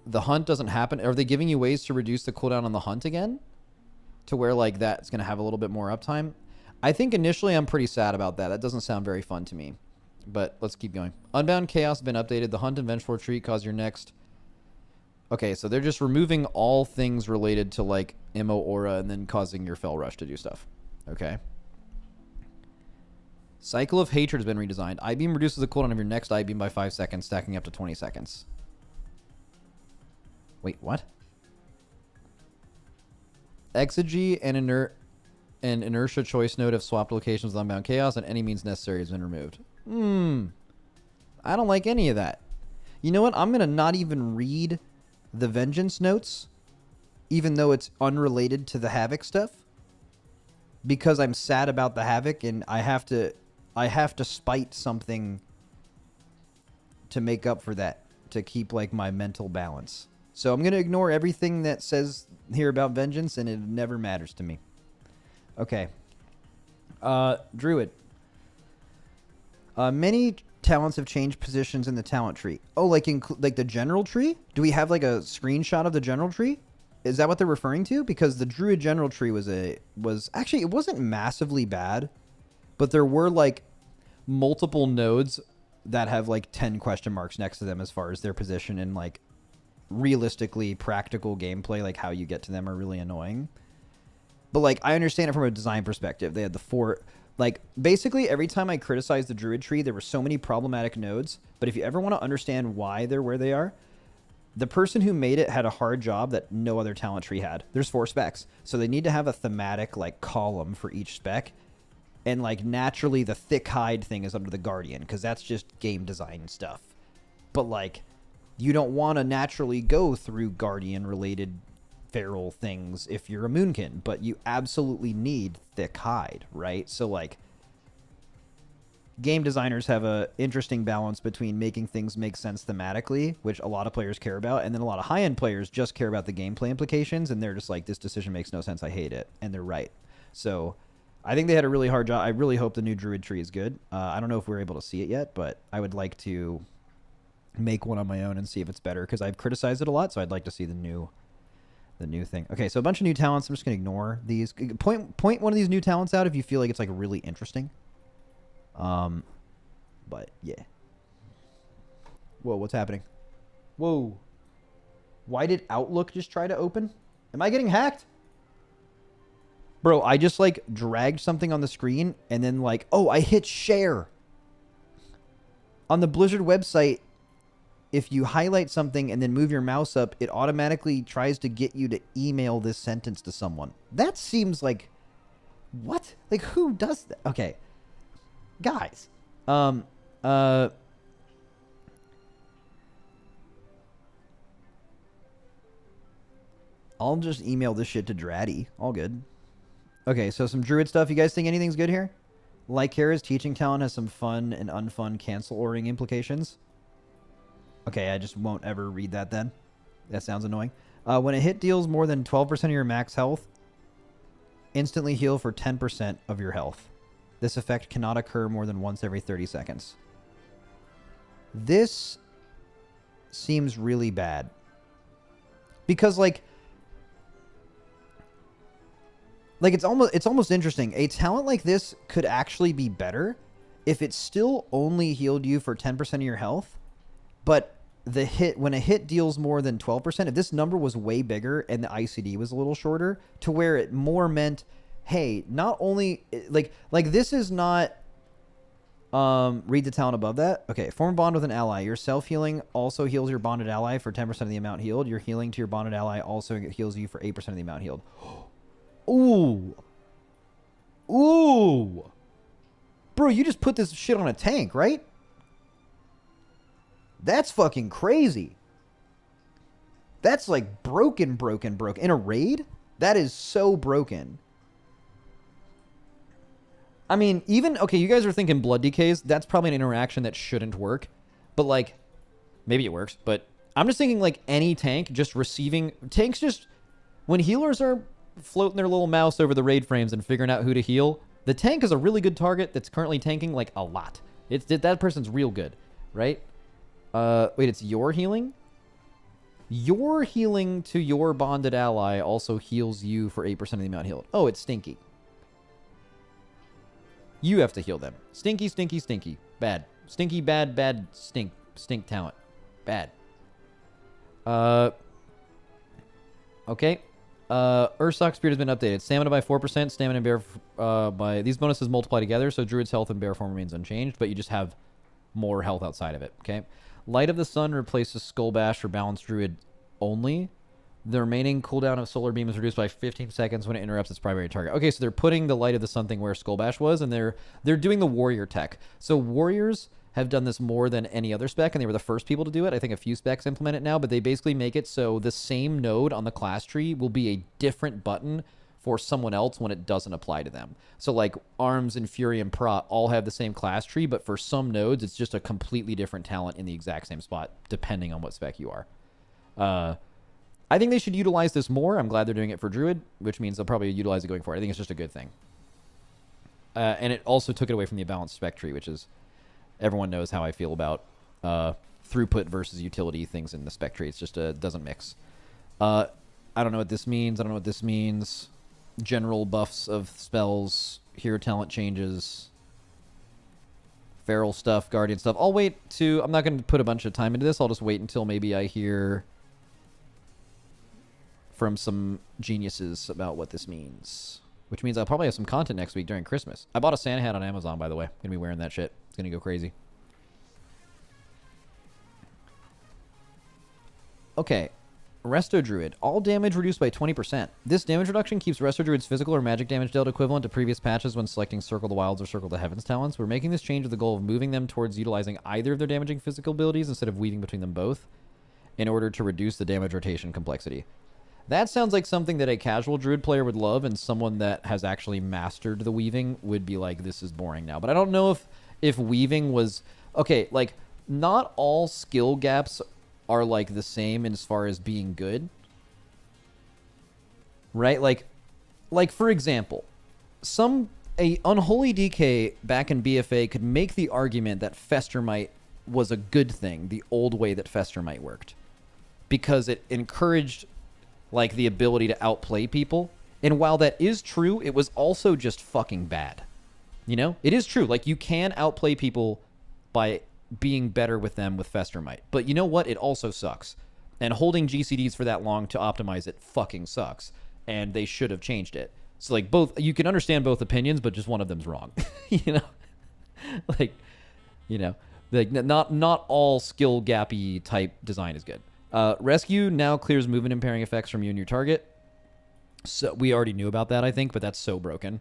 The Hunt doesn't happen. Are they giving you ways to reduce the cooldown on the Hunt again? To where like that's going to have a little bit more uptime? I think initially I'm pretty sad about that. That doesn't sound very fun to me. But let's keep going. Unbound Chaos has been updated. The Hunt and Vengeful Retreat cause your next... Okay, so they're just removing all things related to like Immo Aura and then causing your Fell Rush to do stuff. Okay. Cycle of Hatred has been redesigned. I-Beam reduces the cooldown of your next I-Beam by 5 seconds, stacking up to 20 seconds. Wait, what? Exegy and Inertia Choice Node have swapped locations with Unbound Chaos, and any means necessary has been removed. I don't like any of that. You know what? I'm going to not even read the Vengeance notes, even though it's unrelated to the Havoc stuff, because I'm sad about the Havoc, and I have to spite something to make up for that, to keep like my mental balance. So I'm going to ignore everything that says here about Vengeance, and it never matters to me. Okay. Druid. Many talents have changed positions in the talent tree. Oh, like the general tree? Do we have like a screenshot of the general tree? Is that what they're referring to? Because the Druid general tree was actually, it wasn't massively bad, but there were like multiple nodes that have like 10 question marks next to them as far as their position, and like realistically practical gameplay, like how you get to them, are really annoying. But like I understand it from a design perspective. They had the 4, like basically every time I criticized the Druid tree, there were so many problematic nodes. But if you ever want to understand why they're where they are, the person who made it had a hard job that no other talent tree had. There's 4 specs, so they need to have a thematic like column for each spec. And like naturally the thick hide thing is under the Guardian, because that's just game design stuff. But like you don't want to naturally go through Guardian related feral things if you're a Moonkin, but you absolutely need thick hide, right? So like game designers have a interesting balance between making things make sense thematically, which a lot of players care about, and then a lot of high-end players just care about the gameplay implications, and they're just like, this decision makes no sense, I hate it, and they're right. So I think they had a really hard job. I really hope the new Druid tree is good. I don't know if we're able to see it yet, but I would like to make one on my own and see if it's better, because I've criticized it a lot, so I'd like to see the new thing. Okay, so a bunch of new talents. I'm just going to ignore these. Point one of these new talents out if you feel like it's like really interesting. But yeah. Whoa, what's happening? Whoa. Why did Outlook just try to open? Am I getting hacked? Bro, I just like dragged something on the screen and then like, oh, I hit share. On the Blizzard website, if you highlight something and then move your mouse up, it automatically tries to get you to email this sentence to someone. That seems like, what? Like, who does that? Okay. Guys. I'll just email this shit to Dratty. All good. Okay, so some Druid stuff. You guys think anything's good here? Lycara's teaching talent has some fun and unfun cancel ordering implications. Okay, I just won't ever read that then. That sounds annoying. When a hit deals more than 12% of your max health, instantly heal for 10% of your health. This effect cannot occur more than once every 30 seconds. This seems really bad. Because like it's almost interesting. A talent like this could actually be better if it still only healed you for 10% of your health, but when a hit deals more than 12%, if this number was way bigger and the ICD was a little shorter, to where it more meant, hey, not only like this is not read the talent above that. Okay, form a bond with an ally. Your self-healing also heals your bonded ally for 10% of the amount healed. Your healing to your bonded ally also heals you for 8% of the amount healed. Ooh. Ooh. Bro, you just put this shit on a tank, right? That's fucking crazy. That's like broken. In a raid? That is so broken. I mean, even, okay, you guys are thinking blood decays. That's probably an interaction that shouldn't work. But like, maybe it works. But I'm just thinking like any tank just receiving, tanks just, when healers are floating their little mouse over the raid frames and figuring out who to heal, the tank is a really good target that's currently tanking like a lot. That person's real good, right? Wait, it's your healing? Your healing to your bonded ally also heals you for 8% of the amount healed. Oh, it's Stinky. You have to heal them. Stinky. Bad. Stinky, bad, stink. Stink talent. Bad. Okay. Ursock's Spirit has been updated. Stamina by 4%, stamina and bear by... These bonuses multiply together, so Druid's health and bear form remains unchanged, but you just have more health outside of it, okay? Light of the Sun replaces Skull Bash for balanced Druid only. The remaining cooldown of Solar Beam is reduced by 15 seconds when it interrupts its primary target. Okay, so they're putting the Light of the Sun thing where Skull Bash was, and they're doing the Warrior tech. So Warriors have done this more than any other spec, and they were the first people to do it. I think a few specs implement it now, but they basically make it so the same node on the class tree will be a different button for someone else when it doesn't apply to them. So like Arms and Fury and Prot all have the same class tree, but for some nodes, it's just a completely different talent in the exact same spot, depending on what spec you are. I think they should utilize this more. I'm glad they're doing it for Druid, which means they'll probably utilize it going forward. I think it's just a good thing. And it also took it away from the balanced spec tree, which is... Everyone knows how I feel about throughput versus utility things in the spec tree. It's just doesn't mix. I don't know what this means. I don't know what this means. General buffs of spells. Hero talent changes. Feral stuff, Guardian stuff. I'll wait to... I'm not going to put a bunch of time into this. I'll just wait until maybe I hear from some geniuses about what this means. Which means I'll probably have some content next week during Christmas. I bought a Santa hat on Amazon, by the way. Gonna be wearing that shit. It's gonna go crazy. Okay. Resto Druid. All damage reduced by 20%. This damage reduction keeps Resto Druid's physical or magic damage dealt equivalent to previous patches when selecting Circle the Wilds or Circle the Heavens talents. We're making this change with the goal of moving them towards utilizing either of their damaging physical abilities instead of weaving between them both in order to reduce the damage rotation complexity. That sounds like something that a casual Druid player would love, and someone that has actually mastered the weaving would be like, this is boring now. But I don't know if weaving was... Okay, like, not all skill gaps are like the same as far as being good. Right? Like for example, a Unholy DK back in BFA could make the argument that Festermite was a good thing, the old way that Festermite worked. Because it encouraged... like the ability to outplay people. And while that is true, it was also just fucking bad. You know? It is true. Like, you can outplay people by being better with them with Festermite. But you know what? It also sucks. And holding GCDs for that long to optimize it fucking sucks. And they should have changed it. So, like, both... You can understand both opinions, but just one of them's wrong. You know? Like, you know. Like, not all skill gappy type design is good. Rescue now clears movement impairing effects from you and your target. So we already knew about that, I think, but that's so broken.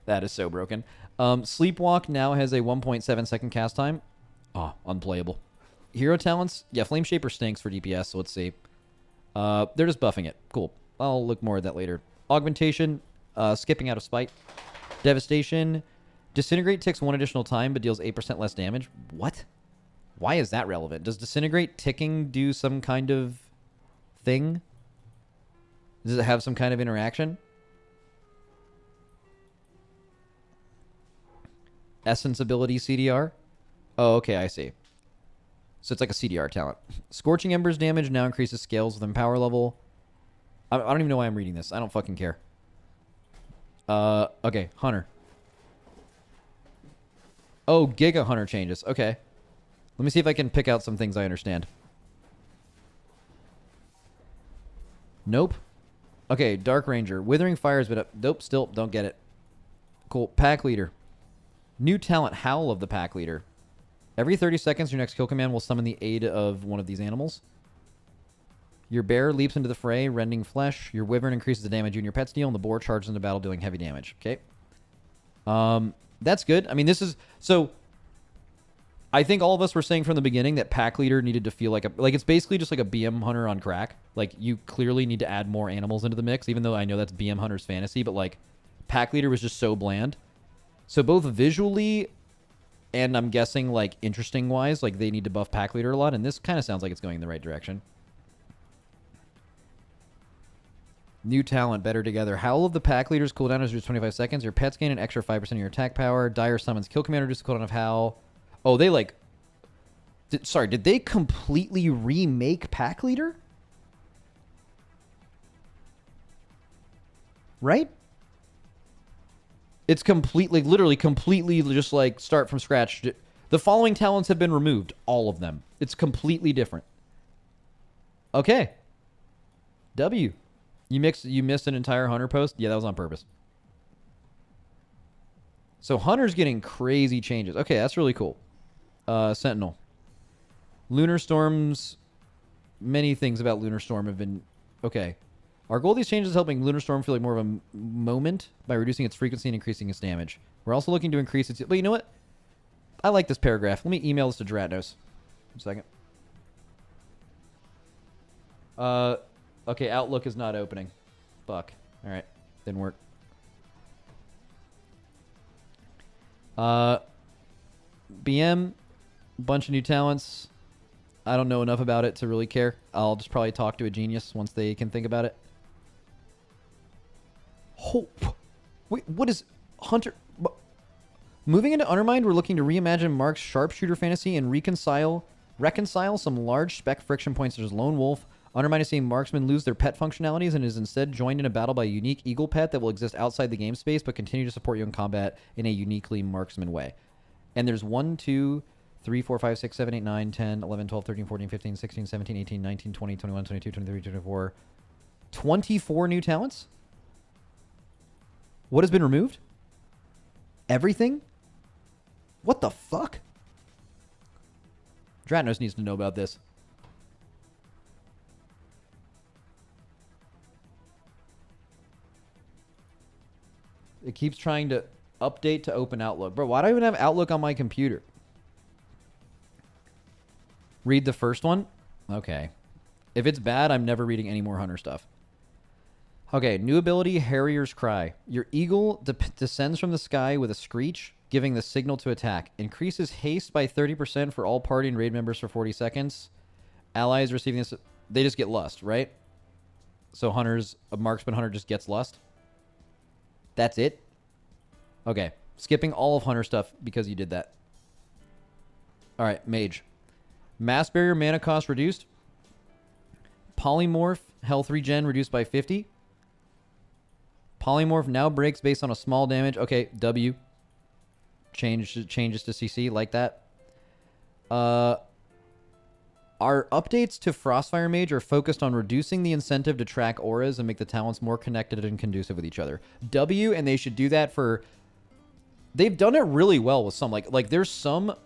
That is so broken. Sleepwalk now has a 1.7 second cast time. Oh, unplayable. Hero talents. Yeah, Flame Shaper stinks for DPS, so let's see. They're just buffing it. Cool. I'll look more at that later. Augmentation. Skipping out of spite. Devastation. Disintegrate ticks 1 additional time, but deals 8% less damage. What? Why is that relevant? Does Disintegrate ticking do some kind of thing? Does it have some kind of interaction? Essence ability CDR? Oh, okay, I see. So it's like a CDR talent. Scorching Embers damage now increases scales within power level. I don't even know why I'm reading this. I don't fucking care. Okay, Hunter. Oh, Giga Hunter changes. Okay. Let me see if I can pick out some things I understand. Nope. Okay, Dark Ranger. Withering Fire's been up. Nope, still don't get it. Cool. Pack Leader. New talent, Howl of the Pack Leader. Every 30 seconds, your next kill command will summon the aid of one of these animals. Your bear leaps into the fray, rending flesh. Your wyvern increases the damage you and your pets deal, and the boar charges into battle, doing heavy damage. Okay. That's good. I mean, this is... So... I think all of us were saying from the beginning that Pack Leader needed to feel like a... Like, it's basically just like a BM Hunter on crack. Like, you clearly need to add more animals into the mix, even though I know that's BM Hunter's fantasy, but, like, Pack Leader was just so bland. So both visually and I'm guessing, like, interesting-wise, like, they need to buff Pack Leader a lot, and this kind of sounds like it's going in the right direction. New talent, Better Together. Howl of the Pack Leader's cooldown is reduced 25 seconds. Your pets gain an extra 5% of your attack power. Dire Summons Kill Commander reduces the cooldown of Howl. Oh, they like... Did they completely remake Pack Leader? Right? It's completely, literally completely just like start from scratch. The following talents have been removed. All of them. It's completely different. Okay. W. You missed an entire Hunter post? Yeah, that was on purpose. So Hunter's getting crazy changes. Okay, that's really cool. Sentinel. Lunar Storms. Many things about Lunar Storm have been... Okay. Our goal of these changes is helping Lunar Storm feel like more of a moment by reducing its frequency and increasing its damage. We're also looking to increase its... But you know what? I like this paragraph. Let me email this to Dratnos. One second. Okay, Outlook is not opening. Fuck. Alright. Didn't work. BM. Bunch of new talents. I don't know enough about it to really care. I'll just probably talk to a genius once they can think about it. Hope. Wait, what is Hunter? Moving into Undermine, we're looking to reimagine Mark's sharpshooter fantasy and reconcile some large spec friction points such as Lone Wolf, Undermine is seeing marksmen lose their pet functionalities and is instead joined in a battle by a unique eagle pet that will exist outside the game space but continue to support you in combat in a uniquely marksman way. And there's 1, 2, 3, 4, 5, 6, 7, 8, 9, 10, 11, 12, 13, 14, 15, 16, 17, 18, 19, 20, 21, 22, 23, 24. 24 new talents? What has been removed? Everything? What the fuck? Dratnos needs to know about this. It keeps trying to update to open Outlook. Bro, why do I even have Outlook on my computer? Read the first one? Okay. If it's bad, I'm never reading any more Hunter stuff. Okay, new ability, Harrier's Cry. Your eagle descends from the sky with a screech, giving the signal to attack. Increases haste by 30% for all party and raid members for 40 seconds. Allies receiving this, they just get lust, right? So hunters, a marksman hunter just gets lust. That's it? Okay. Skipping all of Hunter stuff because you did that. Alright, Mage. Mass Barrier mana cost reduced. Polymorph health regen reduced by 50. Polymorph now breaks based on a small damage. Okay, W. Changes to CC like that. Our updates to Frostfire Mage are focused on reducing the incentive to track auras and make the talents more connected and conducive with each other. W, and they should do that for... They've done it really well with some. Like there's some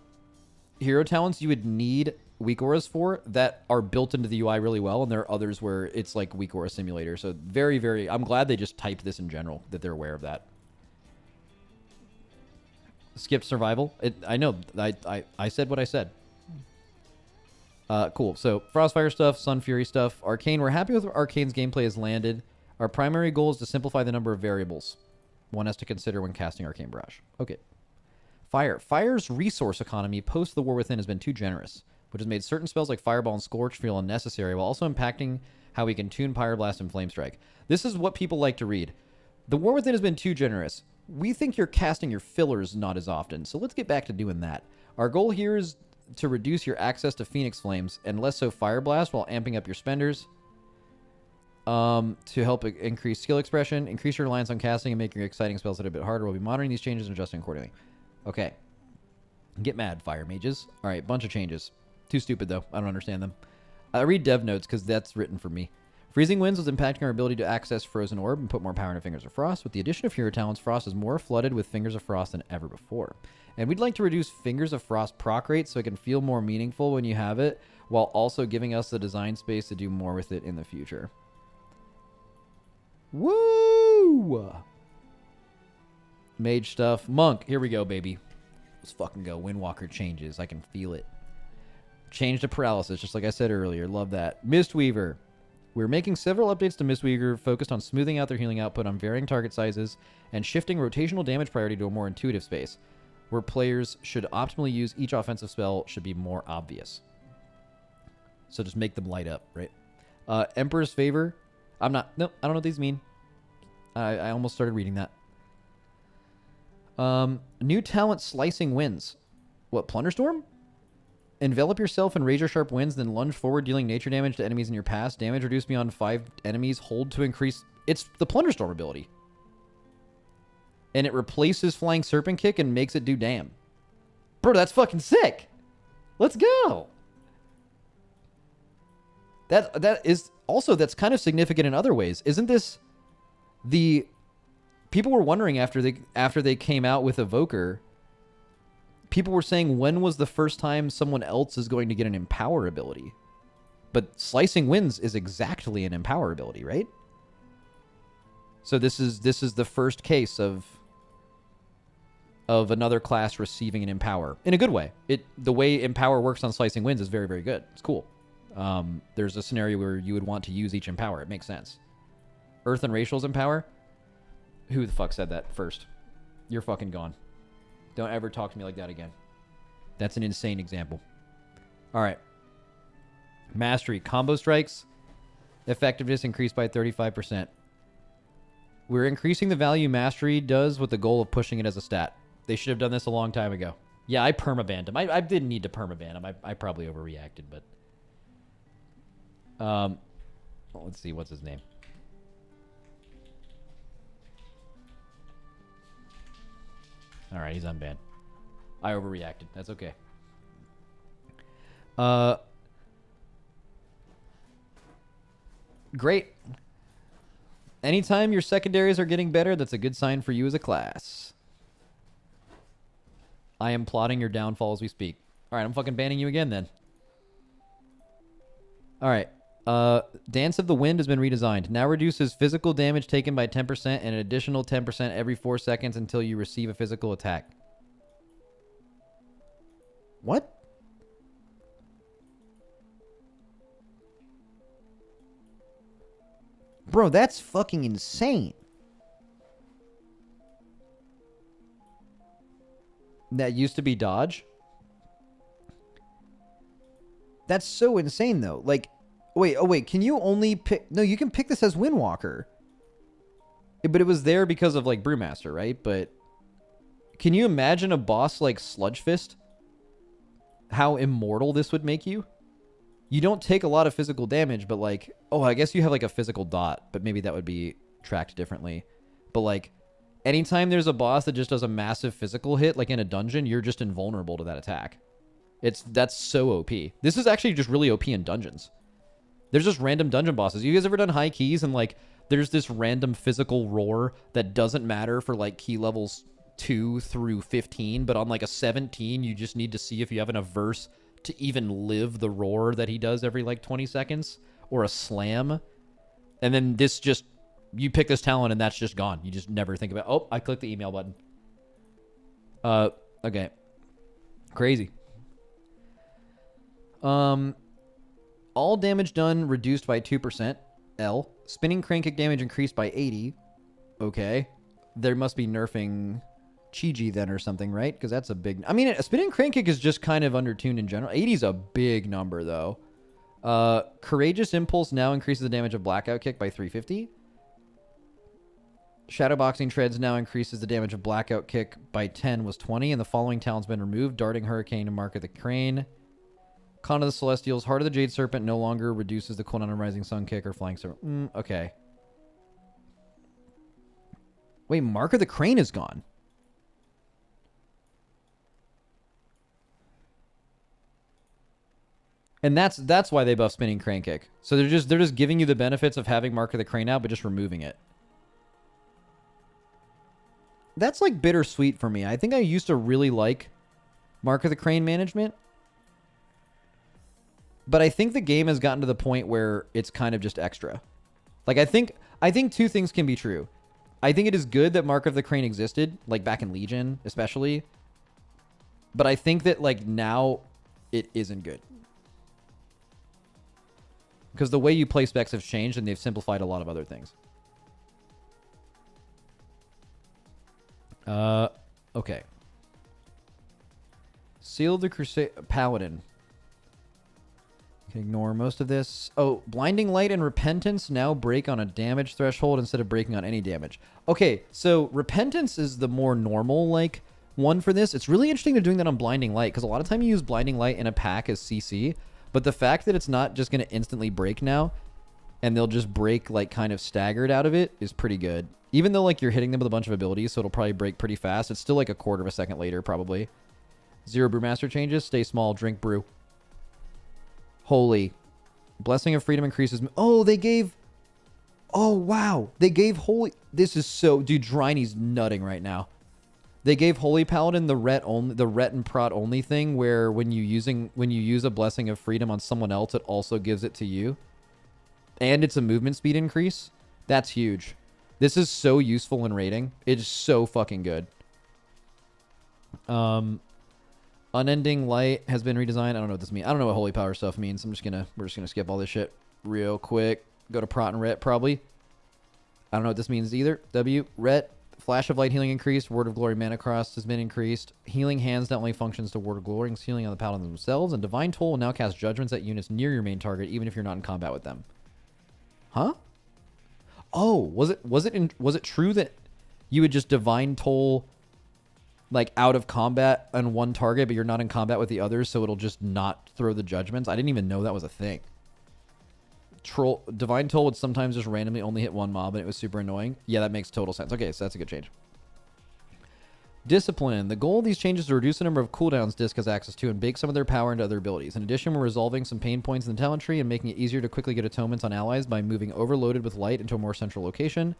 hero talents you would need weak auras for that are built into the UI really well, and there are others where it's like weak aura simulator. So very, very... I'm glad they just typed this in general, that they're aware of that. Skip survival. I know. I said what I said. Cool. So, Frostfire stuff, Sun Fury stuff. Arcane, we're happy with where Arcane's gameplay has landed. Our primary goal is to simplify the number of variables one has to consider when casting Arcane Barrage. Okay. Fire. Fire's resource economy post the War Within has been too generous, which has made certain spells like Fireball and Scorch feel unnecessary, while also impacting how we can tune Pyroblast and Flamestrike. This is what people like to read. The War Within has been too generous. We think you're casting your fillers not as often, so let's get back to doing that. Our goal here is to reduce your access to Phoenix Flames and less so Fire Blast while amping up your spenders. To help increase skill expression, increase your reliance on casting, and make your exciting spells a little bit harder. We'll be monitoring these changes and adjusting accordingly. Okay. Get mad, Fire Mages. All right, bunch of changes. Too stupid, though. I don't understand them. I read dev notes because that's written for me. Freezing Winds was impacting our ability to access Frozen Orb and put more power into Fingers of Frost. With the addition of Hero Talents, Frost is more flooded with Fingers of Frost than ever before. And we'd like to reduce Fingers of Frost proc rate so it can feel more meaningful when you have it, while also giving us the design space to do more with it in the future. Woo! Mage stuff. Monk. Here we go, baby. Let's fucking go. Windwalker changes. I can feel it. Change to Paralysis, just like I said earlier. Love that. Mistweaver. We're making several updates to Mistweaver focused on smoothing out their healing output on varying target sizes and shifting rotational damage priority to a more intuitive space, where players should optimally use each offensive spell should be more obvious. So just make them light up, right? Emperor's Favor. No, I don't know what these mean. I almost started reading that. New talent Slicing Winds. What, Plunderstorm? Envelop yourself in razor sharp winds, then lunge forward, dealing nature damage to enemies in your pass. Damage reduced beyond 5 enemies. Hold to increase... It's the Plunderstorm ability. And it replaces Flying Serpent Kick and makes it do damn. Bro, that's fucking sick. Let's go. That is... Also, that's kind of significant in other ways. Isn't this... The... People were wondering after they came out with Evoker... People were saying, when was the first time someone else is going to get an Empower ability? But Slicing Winds is exactly an Empower ability, right? So this is the first case of another class receiving an Empower. In a good way. The way Empower works on Slicing Winds is very, very good. It's cool. There's a scenario where you would want to use each Empower. It makes sense. Earth and Racial's Empower? Who the fuck said that first? You're fucking gone. Don't ever talk to me like that again. That's an insane example. All right. Mastery. Combo strikes. Effectiveness increased by 35%. We're increasing the value Mastery does with the goal of pushing it as a stat. They should have done this a long time ago. Yeah, I permabanned him. I didn't need to permaban him. I probably overreacted, but... Well, let's see, what's his name? All right, he's unbanned. I overreacted. That's okay. Great. Anytime your secondaries are getting better, that's a good sign for you as a class. I am plotting your downfall as we speak. All right, I'm fucking banning you again then. All right. Dance of the Wind has been redesigned. Now reduces physical damage taken by 10% and an additional 10% every 4 seconds until you receive a physical attack. What? Bro, that's fucking insane. That used to be dodge. That's so insane, though. Like, wait. Can you only pick... No, you can pick this as Windwalker. But it was there because of, like, Brewmaster, right? But can you imagine a boss like Sludge Fist? How immortal this would make you? You don't take a lot of physical damage, but, like... Oh, I guess you have, like, a physical dot. But maybe that would be tracked differently. But, like, anytime there's a boss that just does a massive physical hit, like in a dungeon, you're just invulnerable to that attack. That's so OP. This is actually just really OP in dungeons. There's just random dungeon bosses. You guys ever done high keys and like there's this random physical roar that doesn't matter for like key levels 2 through 15, but on like a 17 you just need to see if you have enough verse to even live the roar that he does every like 20 seconds, or a slam. And then this just, you pick this talent and that's just gone. You just never think about, oh, I clicked the email button. Okay. Crazy. All damage done reduced by 2%. L. Spinning crane kick damage increased by 80. Okay. There must be nerfing Chi-Ji then or something, right? Because that's a big... I mean, a spinning crane kick is just kind of undertuned in general. 80 is a big number, though. Courageous Impulse now increases the damage of Blackout Kick by 350. Shadowboxing Treads now increases the damage of Blackout Kick by 10, was 20, and the following talent's been removed. Darting Hurricane and Mark of the Crane. Con of the Celestials. Heart of the Jade Serpent no longer reduces the cooldown on Rising Sun Kick or Flying Serpent. Okay. Wait, Mark of the Crane is gone. And that's why they buff Spinning Crane Kick. So they're just giving you the benefits of having Mark of the Crane out, but just removing it. That's like bittersweet for me. I think I used to really like Mark of the Crane management. But I think the game has gotten to the point where it's kind of just extra. Like I think two things can be true. I think it is good that Mark of the Crane existed, like back in Legion especially. But I think that like now it isn't good. Because the way you play specs have changed and they've simplified a lot of other things. Okay. Seal of the Crusade... Paladin. Can ignore most of this. Oh, Blinding Light and Repentance now break on a damage threshold instead of breaking on any damage. Okay, so Repentance is the more normal, like, one for this. It's really interesting they're doing that on Blinding Light, because a lot of time you use Blinding Light in a pack as CC, but the fact that it's not just going to instantly break now, and they'll just break, like, kind of staggered out of it is pretty good. Even though, like, you're hitting them with a bunch of abilities, so it'll probably break pretty fast. It's still, like, a quarter of a second later, probably. 0 Brewmaster changes. Stay small. Drink brew. Holy. Blessing of Freedom increases... Oh, they gave... Oh, wow. They gave Holy... This is so... Dude, Dryny's nutting right now. They gave Holy Paladin the ret and prot only thing, where when you use a Blessing of Freedom on someone else, it also gives it to you. And it's a movement speed increase. That's huge. This is so useful in raiding. It's so fucking good. Unending Light has been redesigned. I don't know what this means. I don't know what Holy Power stuff means. We're just gonna skip all this shit real quick. Go to Prot and Ret probably. I don't know what this means either. W. Ret. Flash of Light healing increased. Word of Glory Mana Cross has been increased. Healing Hands not only functions to Word of Glory, it's healing on the paladins themselves. And Divine Toll will now cast judgments at units near your main target, even if you're not in combat with them. Huh? Oh, was it true that you would just Divine Toll like out of combat on one target, but you're not in combat with the others, so it'll just not throw the judgments? I didn't even know that was a thing. Divine Toll would sometimes just randomly only hit one mob, and it was super annoying. Yeah, that makes total sense. Okay, so that's a good change. Discipline. The goal of these changes is to reduce the number of cooldowns Disc has access to and bake some of their power into other abilities. In addition, we're resolving some pain points in the talent tree and making it easier to quickly get atonements on allies by moving Overloaded with Light into a more central location.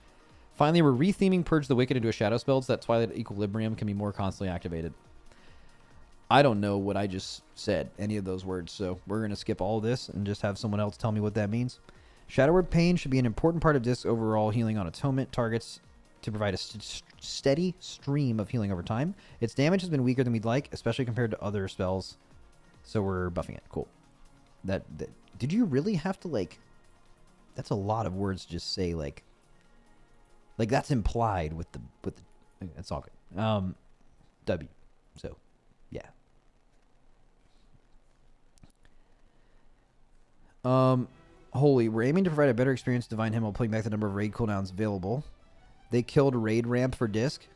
Finally, we're retheming Purge the Wicked into a shadow spell so that Twilight Equilibrium can be more constantly activated. I don't know what I just said, any of those words, so we're going to skip all of this and just have someone else tell me what that means. Shadow Word Pain should be an important part of Disc's overall healing on atonement targets to provide a steady stream of healing over time. Its damage has been weaker than we'd like, especially compared to other spells, so we're buffing it. Cool. That did you really have to, like... That's a lot of words to just say, like that's implied with the... It's all good. W. So, yeah. Holy, we're aiming to provide a better experience to Divine Hymn while pulling back the number of raid cooldowns available. They killed raid ramp for Disc.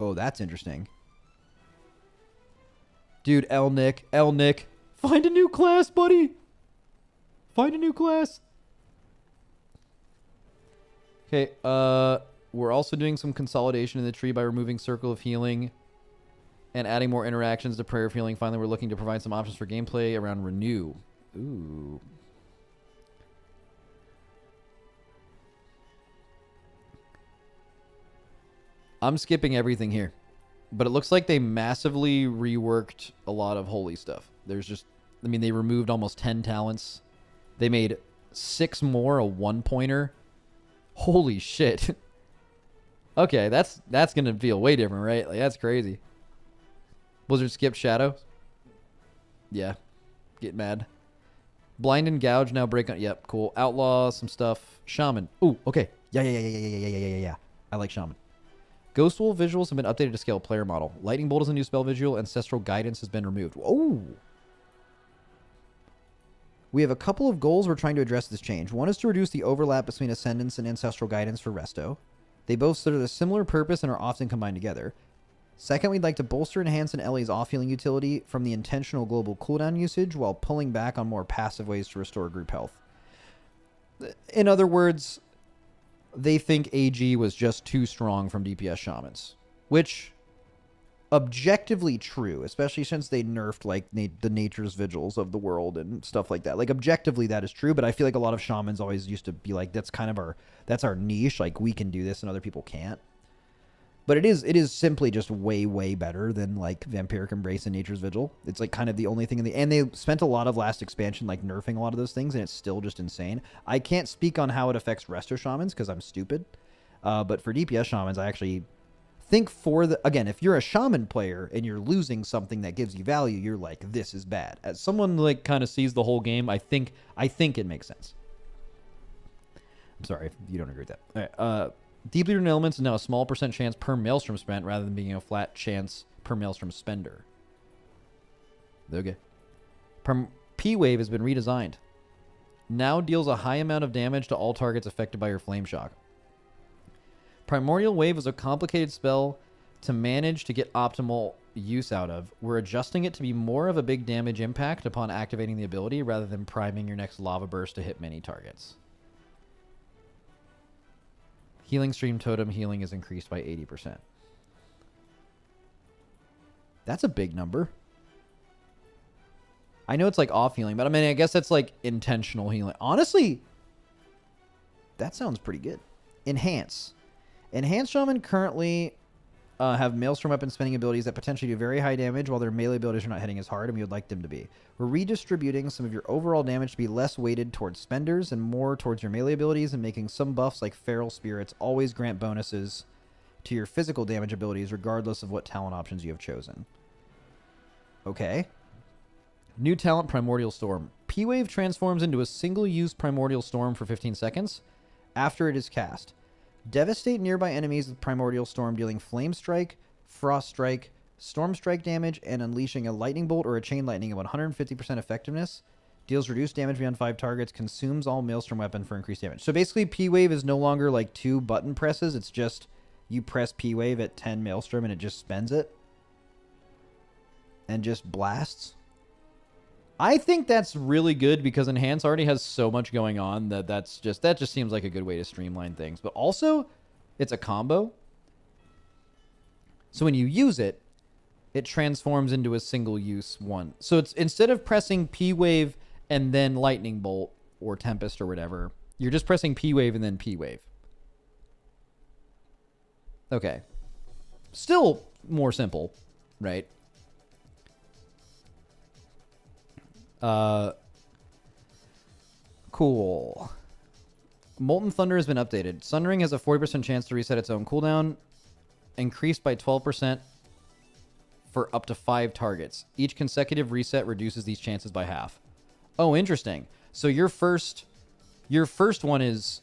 Oh, that's interesting. Dude, L Nick. Find a new class, buddy. Find a new class. Okay, we're also doing some consolidation in the tree by removing Circle of Healing and adding more interactions to Prayer of Healing. Finally, we're looking to provide some options for gameplay around Renew. Ooh. I'm skipping everything here, but it looks like they massively reworked a lot of holy stuff. There's just, I mean, they removed almost 10 talents. They made 6 more a 1-pointer. Holy shit. Okay, that's going to feel way different, right? Like, that's crazy. Blizzard skipped Shadow. Yeah. Get mad. Blind and Gouge now break on. Yep, cool. Outlaw, some stuff. Shaman. Ooh, okay. Yeah. I like Shaman. Ghost Wolf visuals have been updated to scale player model. Lightning Bolt is a new spell visual. Ancestral Guidance has been removed. Oh! We have a couple of goals we're trying to address this change. One is to reduce the overlap between Ascendance and Ancestral Guidance for Resto. They both serve a similar purpose and are often combined together. Second, we'd like to bolster, enhance, and Ellie's off-healing utility from the intentional global cooldown usage while pulling back on more passive ways to restore group health. In other words, they think AG was just too strong from DPS Shamans, which objectively true, especially since they nerfed like the Nature's Vigils of the world and stuff like that. Like objectively that is true, but I feel like a lot of Shamans always used to be like, that's kind of our niche, like we can do this and other people can't. But it is simply just way better than like Vampiric Embrace and Nature's Vigil. It's like kind of the only thing and they spent a lot of last expansion like nerfing a lot of those things, and it's still just insane. I can't speak on how it affects Resto Shamans because I'm stupid. But for DPS Shamans, I actually think again, if you're a Shaman player and you're losing something that gives you value, you're like, this is bad. As someone like kind of sees the whole game, I think it makes sense. I'm sorry if you don't agree with that. All right, Deeply Rooted Elements is now a small % chance per Maelstrom spent rather than being a flat chance per Maelstrom spender. Okay. P-Wave has been redesigned. Now deals a high amount of damage to all targets affected by your Flame Shock. Primordial Wave is a complicated spell to manage to get optimal use out of. We're adjusting it to be more of a big damage impact upon activating the ability rather than priming your next Lava Burst to hit many targets. Healing Stream Totem healing is increased by 80%. That's a big number. I know it's like off healing, but I mean, I guess that's like intentional healing. Honestly, that sounds pretty good. Enhance. Enhanced Shaman currently have Maelstrom weapon spending abilities that potentially do very high damage while their melee abilities are not hitting as hard, and we would like them to be. We're redistributing some of your overall damage to be less weighted towards spenders and more towards your melee abilities, and making some buffs like Feral Spirits always grant bonuses to your physical damage abilities regardless of what talent options you have chosen. Okay. New talent, Primordial Storm. P-Wave transforms into a single-use Primordial Storm for 15 seconds after it is cast. Devastate nearby enemies with Primordial Storm, dealing Flame Strike, Frost Strike, Storm Strike damage, and unleashing a Lightning Bolt or a Chain Lightning of 150% effectiveness. Deals reduced damage beyond 5 targets. Consumes all Maelstrom weapon for increased damage. So basically, P-Wave is no longer like 2 button presses. It's just you press P-Wave at 10 Maelstrom and it just spends it. And just blasts. I think that's really good because Enhance already has so much going on that that just seems like a good way to streamline things. But also, it's a combo. So when you use it, it transforms into a single use one. So it's instead of pressing P wave and then lightning bolt or tempest or whatever, you're just pressing P wave and then P wave. Okay. Still more simple, right? Cool. Molten Thunder has been updated. Sundering has a 40% chance to reset its own cooldown, increased by 12% for up to 5 targets. Each consecutive reset reduces these chances by half. Oh, interesting. So your first one is,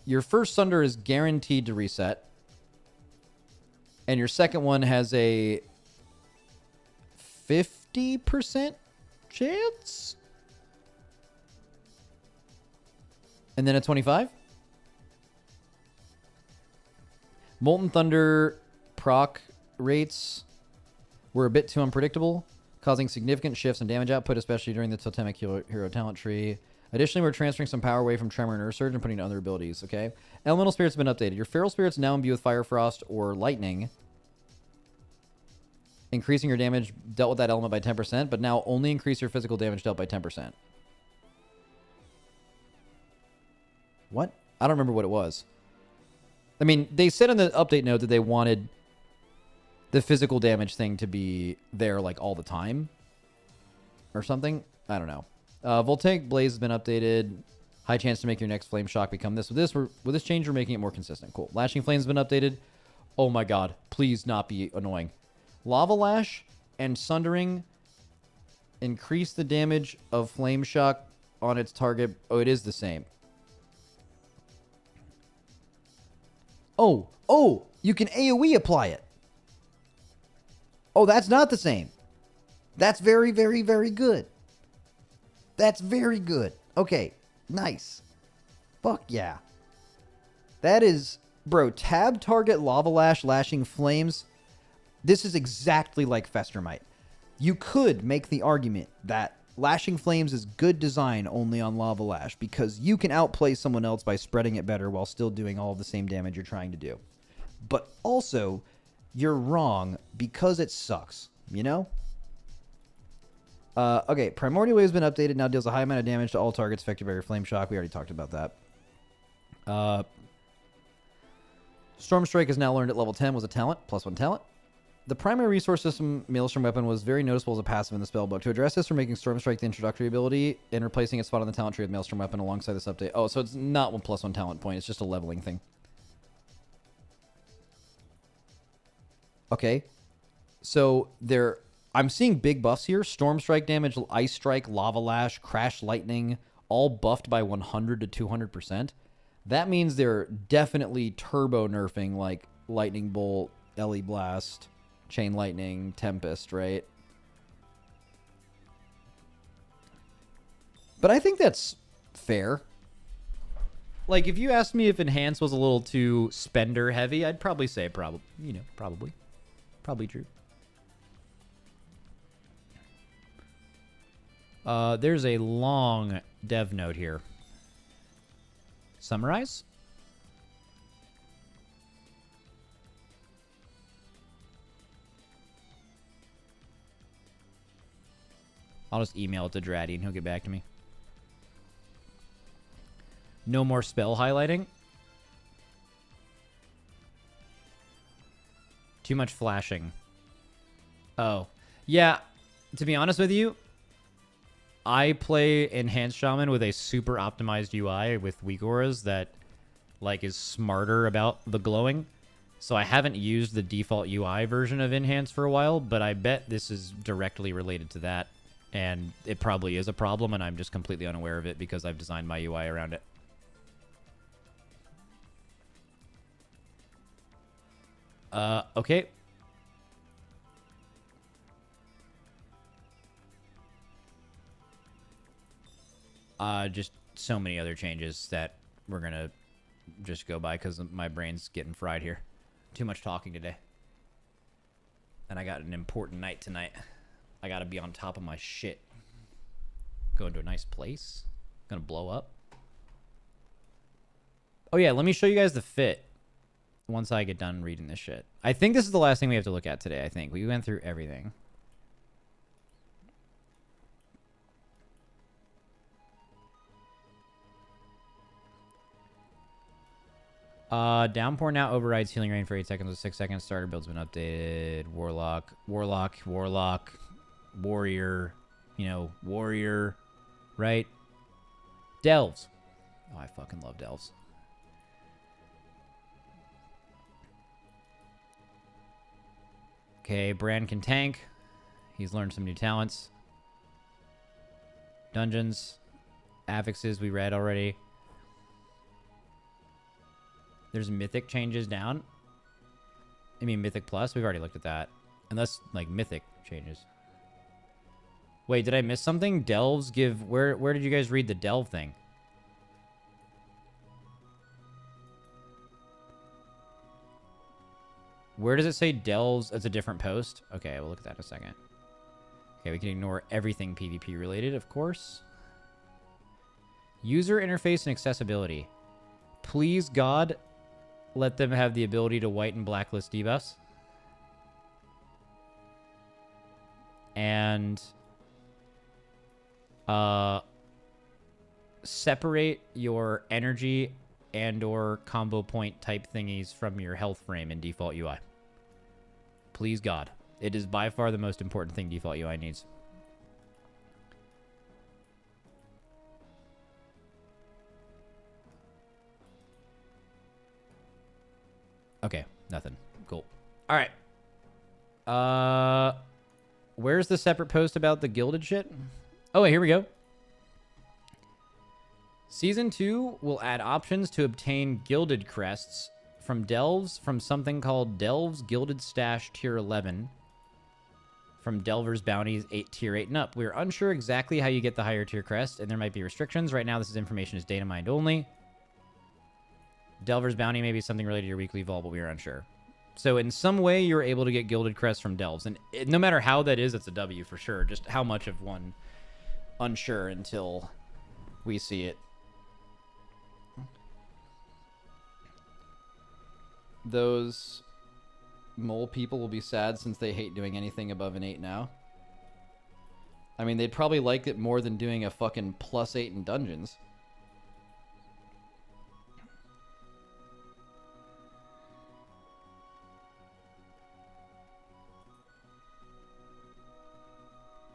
your first Sunder is guaranteed to reset, and your second one has a 50% chance? And then a 25? Molten Thunder proc rates were a bit too unpredictable, causing significant shifts in damage output, especially during the Totemic Hero talent tree. Additionally, we're transferring some power away from Tremor and Earth Surge and putting it in other abilities, okay? Elemental Spirits have been updated. Your Feral Spirits now imbue with Fire Frost or Lightning, increasing your damage dealt with that element by 10%, but now only increase your physical damage dealt by 10%. What? I don't remember what it was. I mean, they said in the update note that they wanted the physical damage thing to be there like all the time or something. I don't know. Voltaic Blaze has been updated. High chance to make your next Flame Shock become this. With this change, we're making it more consistent. Cool. Lashing Flame has been updated. Oh my god. Please not be annoying. Lava Lash and Sundering increase the damage of Flame Shock on its target. Oh, it is the same. Oh, you can AoE apply it. Oh, that's not the same. That's very, very, very good. That's very good. Okay, nice. Fuck yeah. That is, bro, tab target Lava Lash lashing flames. This is exactly like Festermite. You could make the argument that Lashing Flames is good design only on Lava Lash because you can outplay someone else by spreading it better while still doing all of the same damage you're trying to do. But also, you're wrong because it sucks, you know? Okay, Primordial Wave has been updated. Now deals a high amount of damage to all targets affected by your Flame Shock. We already talked about that. Storm Strike is now learned at level 10, was a talent, +1 talent. The primary resource system Maelstrom Weapon was very noticeable as a passive in the spellbook. To address this, we're making Storm Strike the introductory ability and replacing its spot on the talent tree with Maelstrom Weapon alongside this update. Oh, so it's not one +1 talent point. It's just a leveling thing. Okay. So I'm seeing big buffs here. Storm Strike damage, Ice Strike, Lava Lash, Crash Lightning, all buffed by 100 to 200%. That means they're definitely turbo nerfing like Lightning Bolt, LE Blast, Chain Lightning, Tempest, right? But I think that's fair. Like, if you asked me if Enhance was a little too spender heavy, I'd probably say probably true. There's a long dev note here. Summarize? I'll just email it to Draddy and he'll get back to me. No more spell highlighting. Too much flashing. Oh. Yeah, to be honest with you, I play Enhanced Shaman with a super optimized UI with weak auras that like is smarter about the glowing. So I haven't used the default UI version of Enhance for a while, but I bet this is directly related to that. And it probably is a problem, and I'm just completely unaware of it because I've designed my UI around it. Okay. Just so many other changes that we're going to just go by because my brain's getting fried here. Too much talking today. And I got an important night tonight. I gotta be on top of my shit. Go into a nice place. Gonna blow up. Oh yeah, let me show you guys the fit once I get done reading this shit. I think this is the last thing we have to look at today, I think. We went through everything. Downpour now overrides healing rain for 8 seconds with 6 seconds. Starter build's been updated. Warlock, Warrior, you know, Warrior, right? Delves. Oh, I fucking love Delves. Okay, Bran can tank. He's learned some new talents. Dungeons. Affixes we read already. There's Mythic changes down. I mean, Mythic Plus. We've already looked at that. Unless, like, Mythic changes. Wait, did I miss something? Delves give... Where did you guys read the Delve thing? Where does it say Delves? It's a different post. Okay, we'll look at that in a second. Okay, we can ignore everything PvP related, of course. User interface and accessibility. Please, God, let them have the ability to white and blacklist debuffs. And separate your energy and or combo point type thingies from your health frame in default UI. Please, God. It is by far the most important thing default UI needs. Okay, nothing. Cool. All right. Where's the separate post about the gilded shit? Oh, wait, here we go. Season 2 will add options to obtain gilded crests from Delves from something called Delves Gilded Stash Tier 11 from Delver's Bounties Tier 8 and up. We're unsure exactly how you get the higher tier crest, and there might be restrictions. Right now, this information is data mined only. Delver's Bounty may be something related to your weekly vault, but we are unsure. So in some way, you're able to get gilded crests from Delves. And no matter how that is, it's a W for sure. Just how much of one, unsure until we see it. Those mole people will be sad since they hate doing anything above an 8 now. I mean, they'd probably like it more than doing a fucking +8 in dungeons.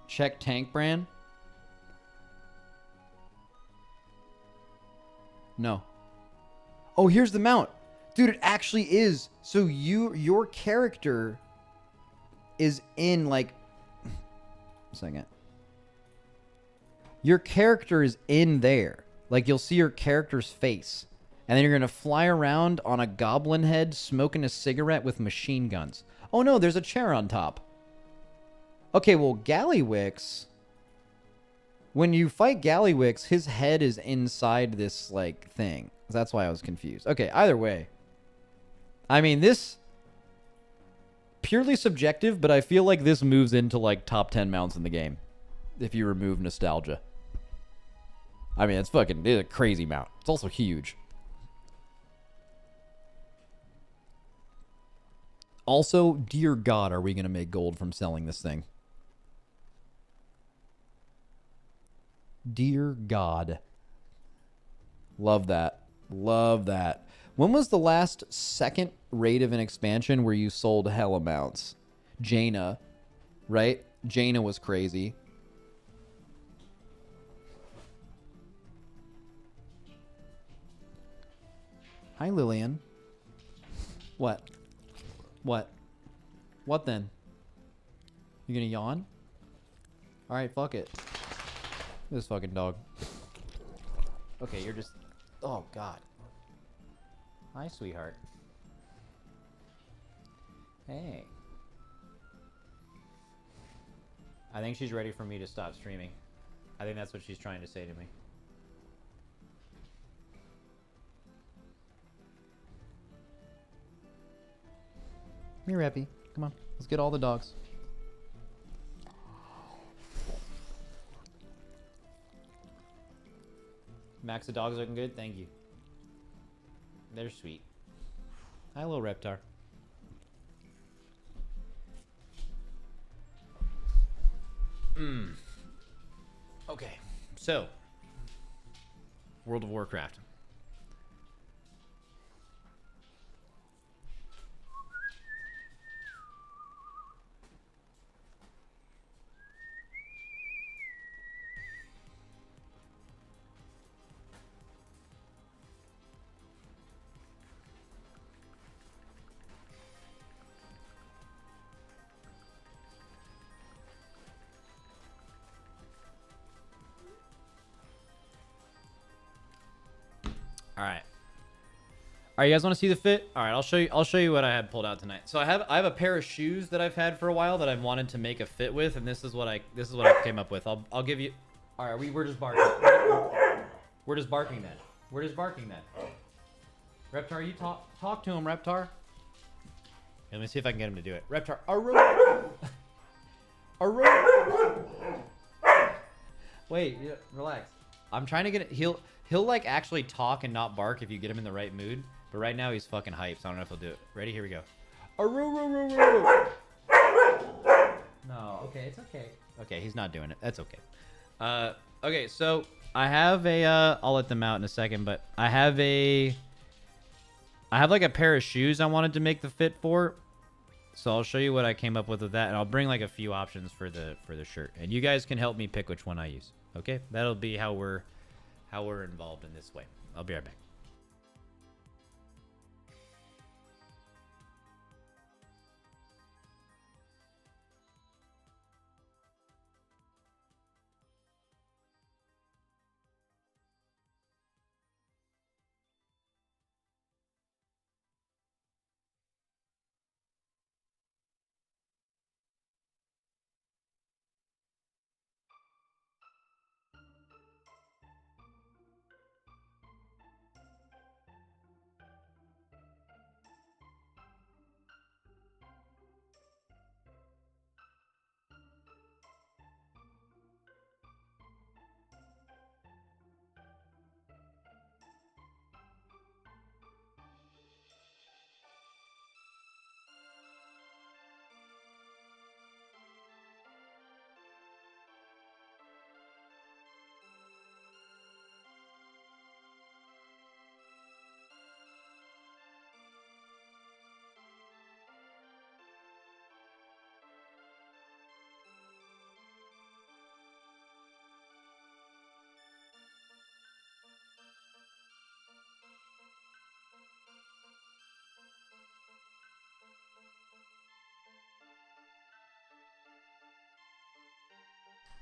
Check tank brand. No. Oh, here's the mount. Dude, it actually is. So your character is in like a second. Your character is in there. Like you'll see your character's face. And then you're gonna fly around on a goblin head smoking a cigarette with machine guns. Oh no, there's a chair on top. Okay, well, Gallywix, when you fight Gallywix, his head is inside this, like, thing. That's why I was confused. Okay, either way. I mean, this, purely subjective, but I feel like this moves into, like, top 10 mounts in the game. If you remove nostalgia. I mean, it's a crazy mount. It's also huge. Also, dear God, are we going to make gold from selling this thing? Dear God. Love that. Love that. When was the last second raid of an expansion where you sold hell amounts? Jaina, right? Jaina was crazy. Hi, Lillian. What? What? What then? You gonna yawn? Alright, fuck it. This fucking dog. Okay, you're just... Oh, God. Hi, sweetheart. Hey. I think she's ready for me to stop streaming. I think that's what she's trying to say to me. Come here, Reppy. Come on. Let's get all the dogs. Max, the dog's looking good. Thank you. They're sweet. Hi, little Reptar. Okay, so World of Warcraft. All right. All right, you guys want to see the fit? All right, I'll show you what I had pulled out tonight. So I have a pair of shoes that I've had for a while that I've wanted to make a fit with, and this is what I came up with. I'll give you. All right, we're just barking. We're just barking then. We're just barking then. Reptar, you talk to him, Reptar. Let me see if I can get him to do it. Reptar, Wait, yeah, relax. I'm trying to get it. He'll like actually talk and not bark if you get him in the right mood. But right now he's fucking hyped, so I don't know if he'll do it. Ready? Here we go. No, okay, it's okay. Okay, he's not doing it. That's okay. Okay, so I have a I'll let them out in a second, but I have like a pair of shoes I wanted to make the fit for. So I'll show you what I came up with that, and I'll bring like a few options for the shirt, and you guys can help me pick which one I use. Okay, that'll be how we're involved in this way. I'll be right back.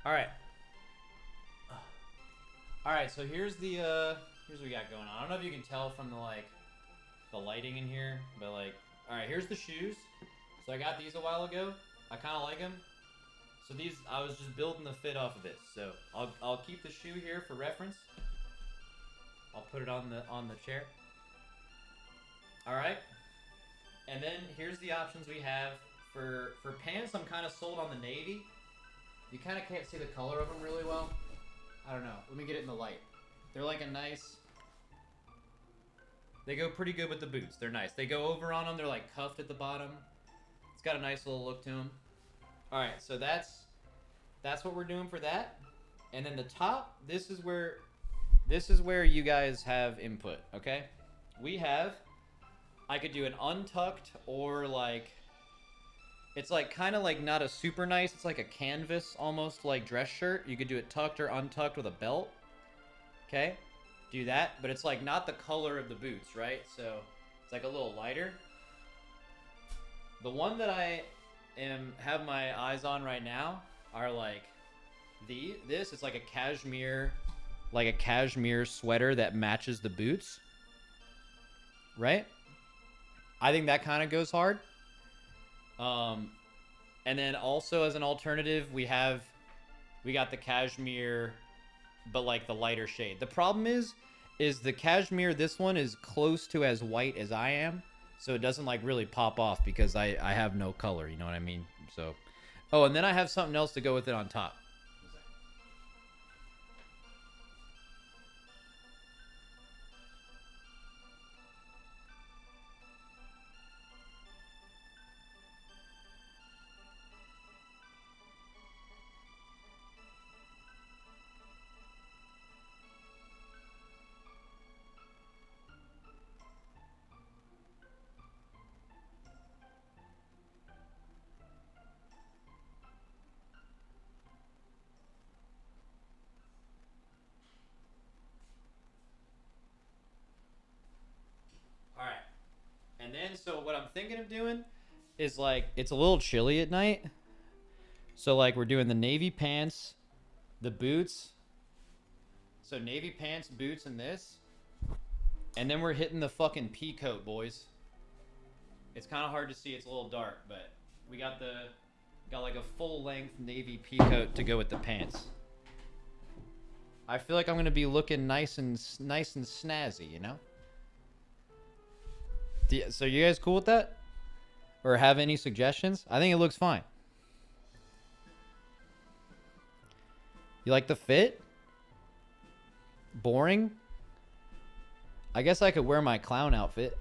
All right. All right, so here's what we got going on. I don't know if you can tell from the lighting in here, but like, all right, here's the shoes. So I got these a while ago. I kind of like them. So these, I was just building the fit off of this. So I'll keep the shoe here for reference. I'll put it on the chair. All right. And then here's the options we have for pants. I'm kind of sold on the navy. You kind of can't see the color of them really well. I don't know. Let me get it in the light. They're like a nice... They go pretty good with the boots. They're nice. They go over on them. They're like cuffed at the bottom. It's got a nice little look to them. All right, so that's what we're doing for that. And then the top, this is where you guys have input, okay? I could do an untucked or like... It's like kind of like not a super nice, it's like a canvas almost like dress shirt. You could do it tucked or untucked with a belt. Okay? Do that, but it's like not the color of the boots, right? So it's like a little lighter. The one that I have my eyes on right now are like this. It's like a cashmere sweater that matches the boots. Right? I think that kind of goes hard. And then also as an alternative, we got the cashmere, but like the lighter shade. The problem is the cashmere, this one is close to as white as I am. So it doesn't like really pop off because I have no color, you know what I mean? So, oh, and then I have something else to go with it on top. man. So what I'm thinking of doing is like, it's a little chilly at night. So like we're doing the navy pants, the boots. So navy pants, boots, and this. And then we're hitting the fucking pea coat, boys. It's kind of hard to see. It's a little dark, but we got like a full-length navy pea coat to go with the pants. I feel like I'm gonna be looking nice and snazzy, you know? So you guys cool with that? Or have any suggestions? I think it looks fine. You like the fit? Boring? I guess I could wear my clown outfit.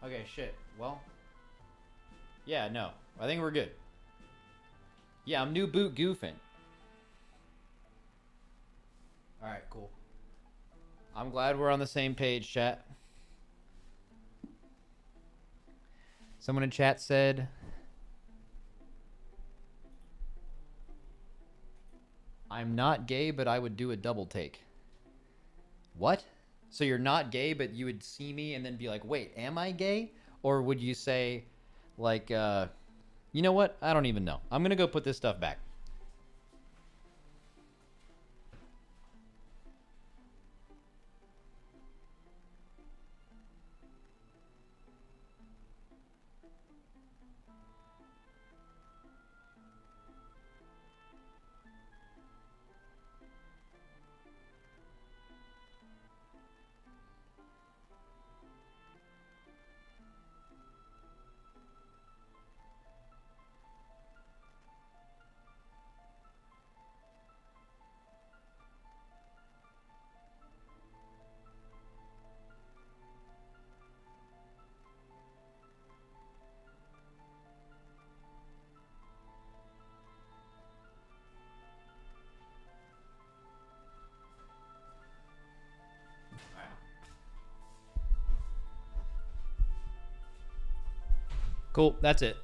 Okay, shit. Well. Yeah, no. I think we're good. Yeah, I'm new boot goofing. Alright, cool. I'm glad we're on the same page, chat. Someone in chat said, I'm not gay, but I would do a double take. What? So you're not gay, but you would see me and then be like, wait, am I gay? Or would you say, like, you know what? I don't even know. I'm going to go put this stuff back. Cool, that's it.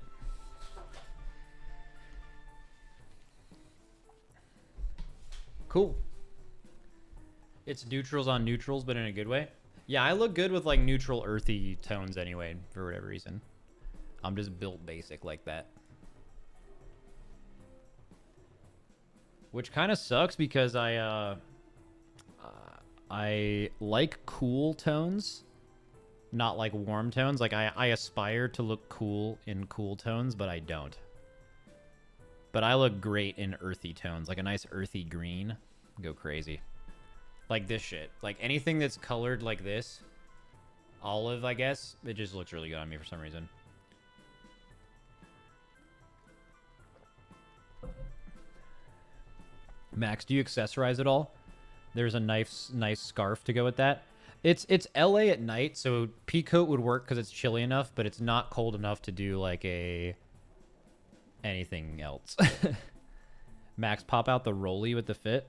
Cool. It's neutrals on neutrals, but in a good way. Yeah, I look good with like neutral earthy tones anyway, for whatever reason. I'm just built basic like that. Which kind of sucks because I like cool tones. Not like warm tones. Like I aspire to look cool in cool tones, but I don't. But I look great in earthy tones. Like a nice earthy green. Go crazy. Like this shit. Like anything that's colored like this. Olive, I guess. It just looks really good on me for some reason. Max, do you accessorize at all? There's a nice scarf to go with that. It's LA at night, so pea coat would work because it's chilly enough, but it's not cold enough to do like a anything else. Max, pop out the rolly with the fit.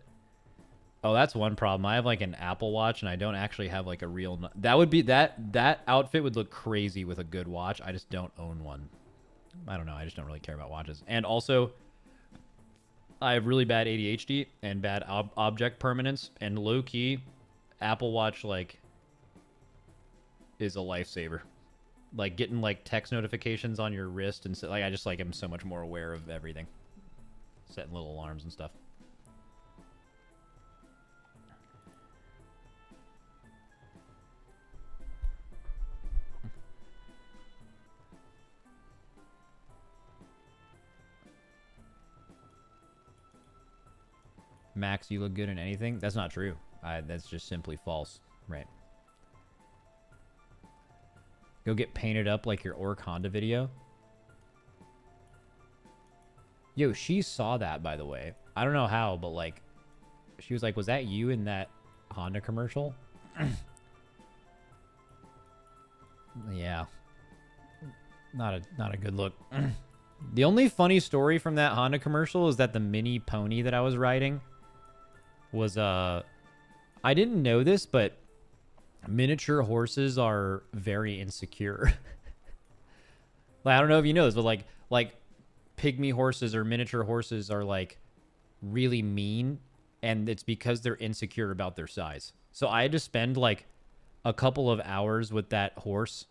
Oh, that's one problem. I have like an Apple Watch, and I don't actually have like a real. That would be that outfit would look crazy with a good watch. I just don't own one. I don't know. I just don't really care about watches, and also, I have really bad ADHD and bad object permanence, and low key, Apple Watch like is a lifesaver. Like getting like text notifications on your wrist and so, like I just like am so much more aware of everything. Setting little alarms and stuff. Max, you look good in anything? That's not true. That's just simply false. Right. Go get painted up like your Orc Honda video. Yo, she saw that, by the way. I don't know how, but like, she was like, was that you in that Honda commercial? Yeah. Not a good look. The only funny story from that Honda commercial is that the mini pony that I was riding was, I didn't know this, but miniature horses are very insecure. Like, I don't know if you know this, but like pygmy horses or miniature horses are like really mean, and it's because they're insecure about their size. So I had to spend like a couple of hours with that horse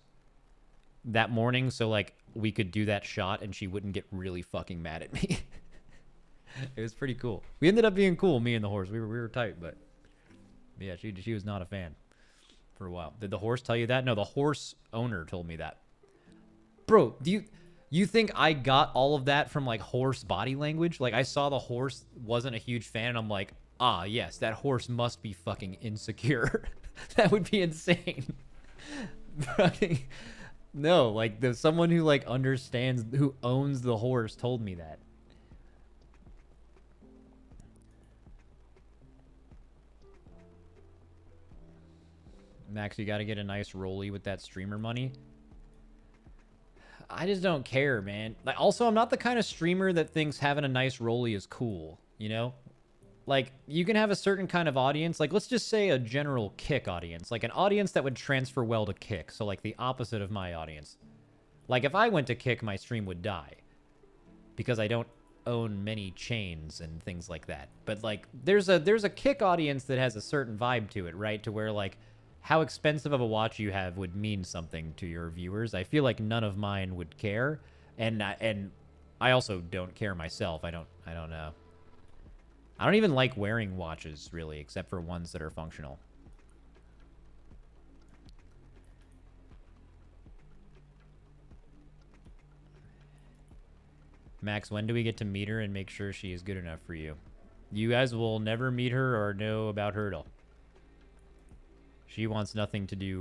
that morning so like we could do that shot and she wouldn't get really fucking mad at me. It was pretty cool. We ended up being cool, me and the horse. We were tight, but yeah, she was not a fan for a while. Did the horse tell you that? No, the horse owner told me that. Bro, do you think I got all of that from like horse body language? Like I saw the horse wasn't a huge fan and I'm like, ah, yes, that horse must be fucking insecure. That would be insane. Fucking no, like someone who like understands, who owns the horse told me that. Max, you got to get a nice rollie with that streamer money. I just don't care, man. Like, also, I'm not the kind of streamer that thinks having a nice rollie is cool, you know? Like, you can have a certain kind of audience. Like, let's just say a general Kick audience. Like, an audience that would transfer well to Kick. So, like, the opposite of my audience. Like, if I went to Kick, my stream would die. Because I don't own many chains and things like that. But, like, there's a Kick audience that has a certain vibe to it, right? To where, like, how expensive of a watch you have would mean something to your viewers. I feel like none of mine would care, and I also don't care myself. I don't know. I don't even like wearing watches really, except for ones that are functional. Max, when do we get to meet her and make sure she is good enough for you? You guys will never meet her or know about her at all. She wants nothing to do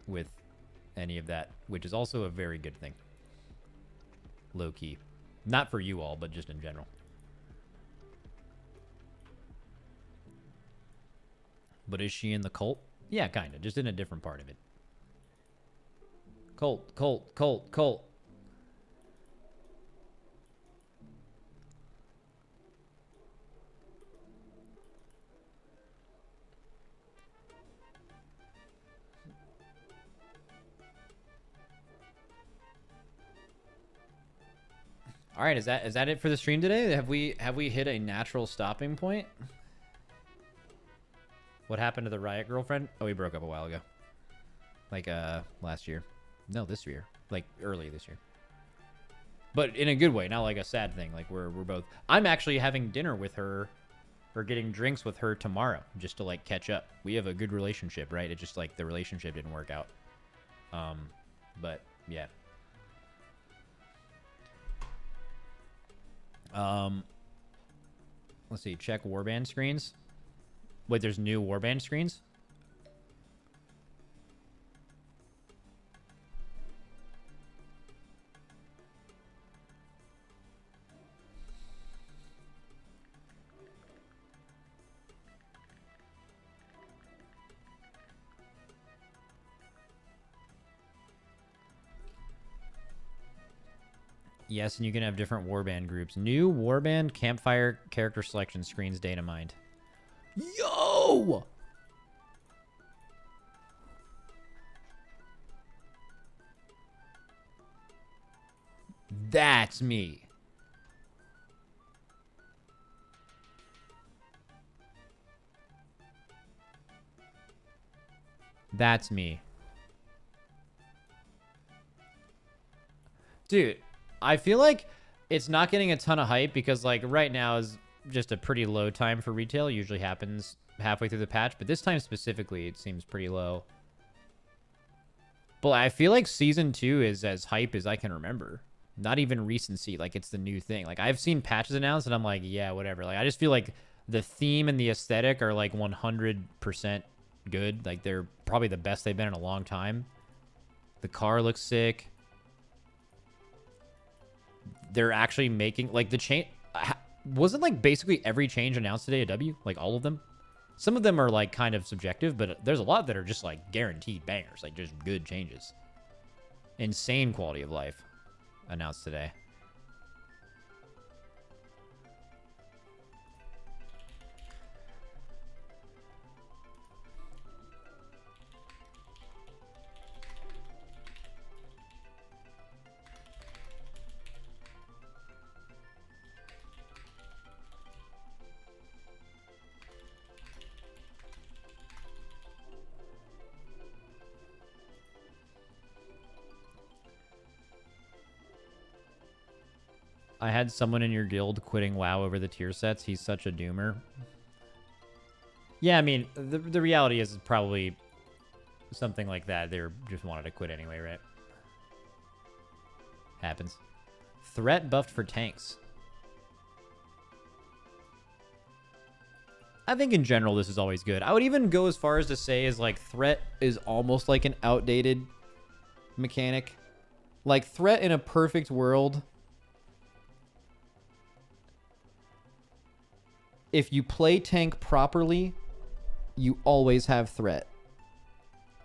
with any of that, which is also a very good thing. Low key. Not for you all, but just in general. But is she in the cult? Yeah, kind of. Just in a different part of it. Cult, cult, cult, cult. All right, is that it for the stream today? Have we hit a natural stopping point? What happened to the Riot girlfriend? Oh, we broke up a while ago. Like last year. No, this year. Like early this year. But in a good way, not like a sad thing. Like we're both. I'm actually having dinner with her or getting drinks with her tomorrow just to like catch up. We have a good relationship, right? It just like the relationship didn't work out. But yeah. Let's see. Check warband screens. Wait, there's new warband screens? Yes, and you can have different warband groups. New warband campfire character selection screens data mined. Yo! That's me. That's me. Dude, I feel like it's not getting a ton of hype because like right now is just a pretty low time for retail. It usually happens halfway through the patch, but this time specifically it seems pretty low. But I feel like season 2 is as hype as I can remember. Not even recency, like it's the new thing. Like I've seen patches announced and I'm like, yeah, whatever. Like I just feel like the theme and the aesthetic are like 100% good. Like they're probably the best they've been in a long time. The car looks sick. They're actually making like the change. Wasn't like basically every change announced today a W? Like all of them? Some of them are like kind of subjective, but there's a lot that are just like guaranteed bangers, like just good changes. Insane quality of life announced today. I had someone in your guild quitting WoW over the tier sets. He's such a doomer. Yeah, I mean, the reality is probably something like that. They just wanted to quit anyway, right? Happens. Threat buffed for tanks. I think in general this is always good. I would even go as far as to say is like threat is almost like an outdated mechanic. Like threat in a perfect world, if you play tank properly, you always have threat.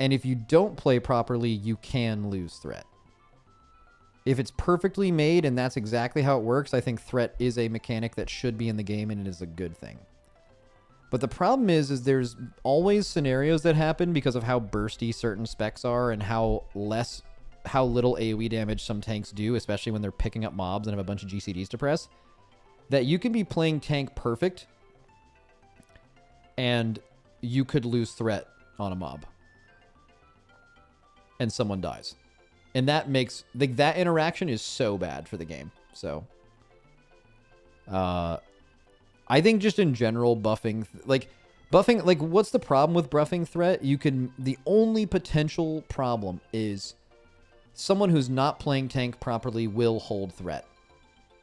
And if you don't play properly, you can lose threat. If it's perfectly made and that's exactly how it works, I think threat is a mechanic that should be in the game and it is a good thing. But the problem is there's always scenarios that happen because of how bursty certain specs are and how little AoE damage some tanks do, especially when they're picking up mobs and have a bunch of GCDs to press, that you can be playing tank perfect and you could lose threat on a mob and someone dies. And that makes that interaction is so bad for the game. So I think just in general buffing what's the problem with buffing threat? The only potential problem is someone who's not playing tank properly will hold threat.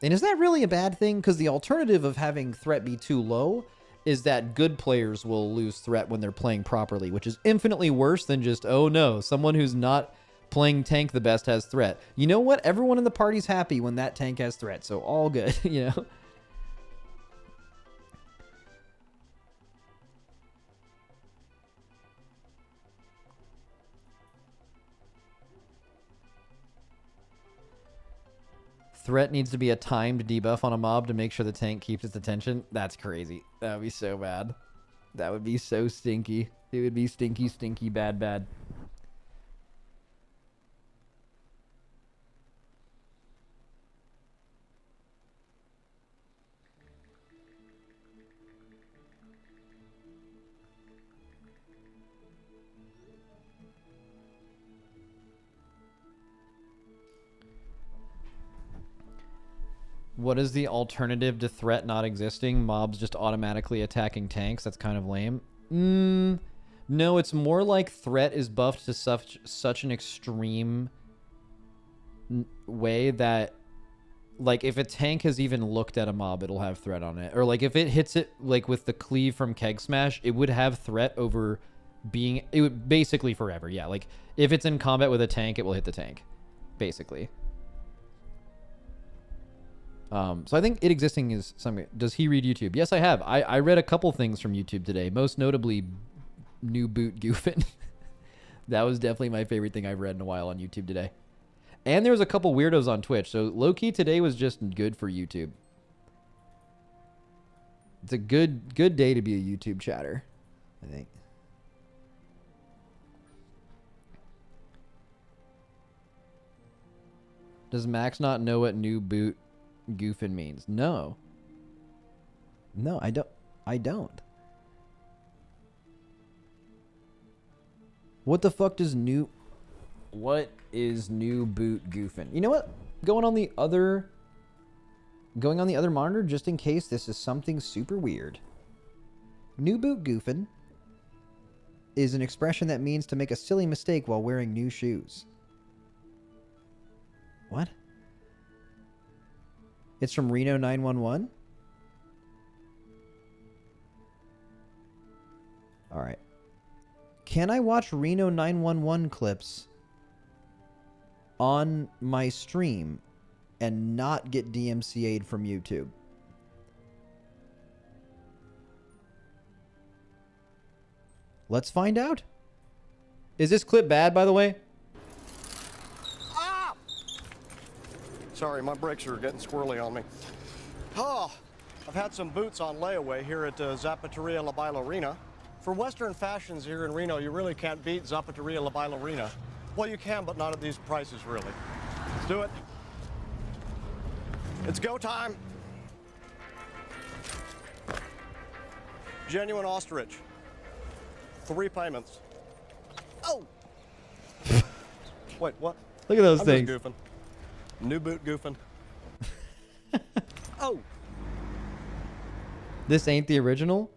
And is that really a bad thing? Because the alternative of having threat be too low is that good players will lose threat when they're playing properly, which is infinitely worse than just, oh no, someone who's not playing tank the best has threat. You know what? Everyone in the party's happy when that tank has threat, so all good, you know? Threat needs to be a timed debuff on a mob to make sure the tank keeps its attention. That's crazy. That would be so bad. That would be so stinky. It would be stinky, stinky, bad, bad. What is the alternative to threat not existing? Mobs just automatically attacking tanks? That's kind of lame. No, it's more like threat is buffed to such an extreme way that, like, if a tank has even looked at a mob, it'll have threat on it. Or, like, if it hits it, like, with the cleave from Keg Smash, it would have threat over it would basically forever. Yeah, like, if it's in combat with a tank, it will hit the tank. Basically. So I think it existing is something. Does he read YouTube? Yes, I have. I read a couple things from YouTube today, most notably New Boot Goofin. That was definitely my favorite thing I've read in a while on YouTube today. And there was a couple weirdos on Twitch, so low-key today was just good for YouTube. It's a good day to be a YouTube chatter, I think. Does Max not know what New Boot Goofin means? No, I don't. What the fuck does what is New Boot Goofin? You know what? Going on the other monitor just in case this is something super weird. New Boot Goofin is an expression that means to make a silly mistake while wearing new shoes. What? It's from Reno 911? Alright. Can I watch Reno 911 clips on my stream and not get DMCA'd from YouTube? Let's find out. Is this clip bad, by the way? Sorry, my brakes are getting squirrely on me. Oh, I've had some boots on layaway here at Zapateria La Bailarina. For Western fashions here in Reno, you really can't beat Zapateria La Bailarina. Well, you can, but not at these prices, really. Let's do it. It's go time. Genuine ostrich. 3 payments. Oh! Wait, what? Look at those I'm things. just goofing. New Boot Goofin. Oh, This ain't the original?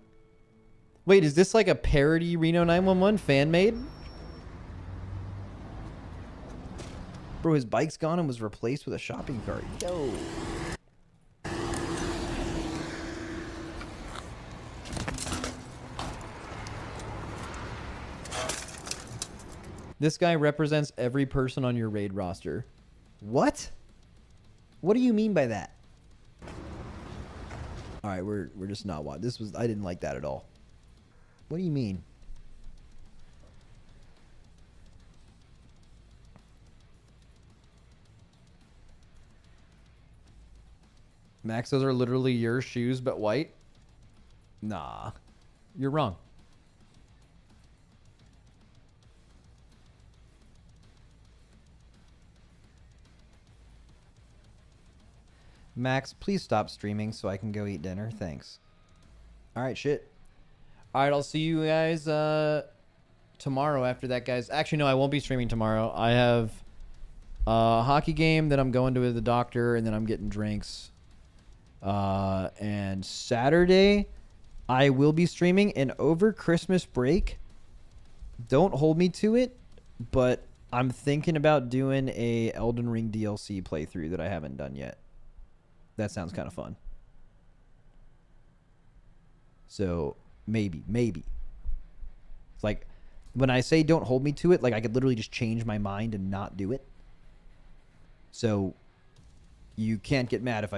Wait, is this like a parody Reno 911 fan made? Bro, his bike's gone and was replaced with a shopping cart. Yo. This guy represents every person on your raid roster. What? What do you mean by that? All right, we're just not watching. This was I didn't like that at all. What do you mean? Max, those are literally your shoes but white? Nah. You're wrong. Max, please stop streaming so I can go eat dinner. Thanks. All right, shit. All right, I'll see you guys tomorrow after that, guys. Actually, no, I won't be streaming tomorrow. I have a hockey game that I'm going to with the doctor, and then I'm getting drinks. And Saturday, I will be streaming. And over Christmas break, don't hold me to it, but I'm thinking about doing a Elden Ring DLC playthrough that I haven't done yet. That sounds kind of fun. So maybe. It's like when I say don't hold me to it, like I could literally just change my mind and not do it. So you can't get mad if I do.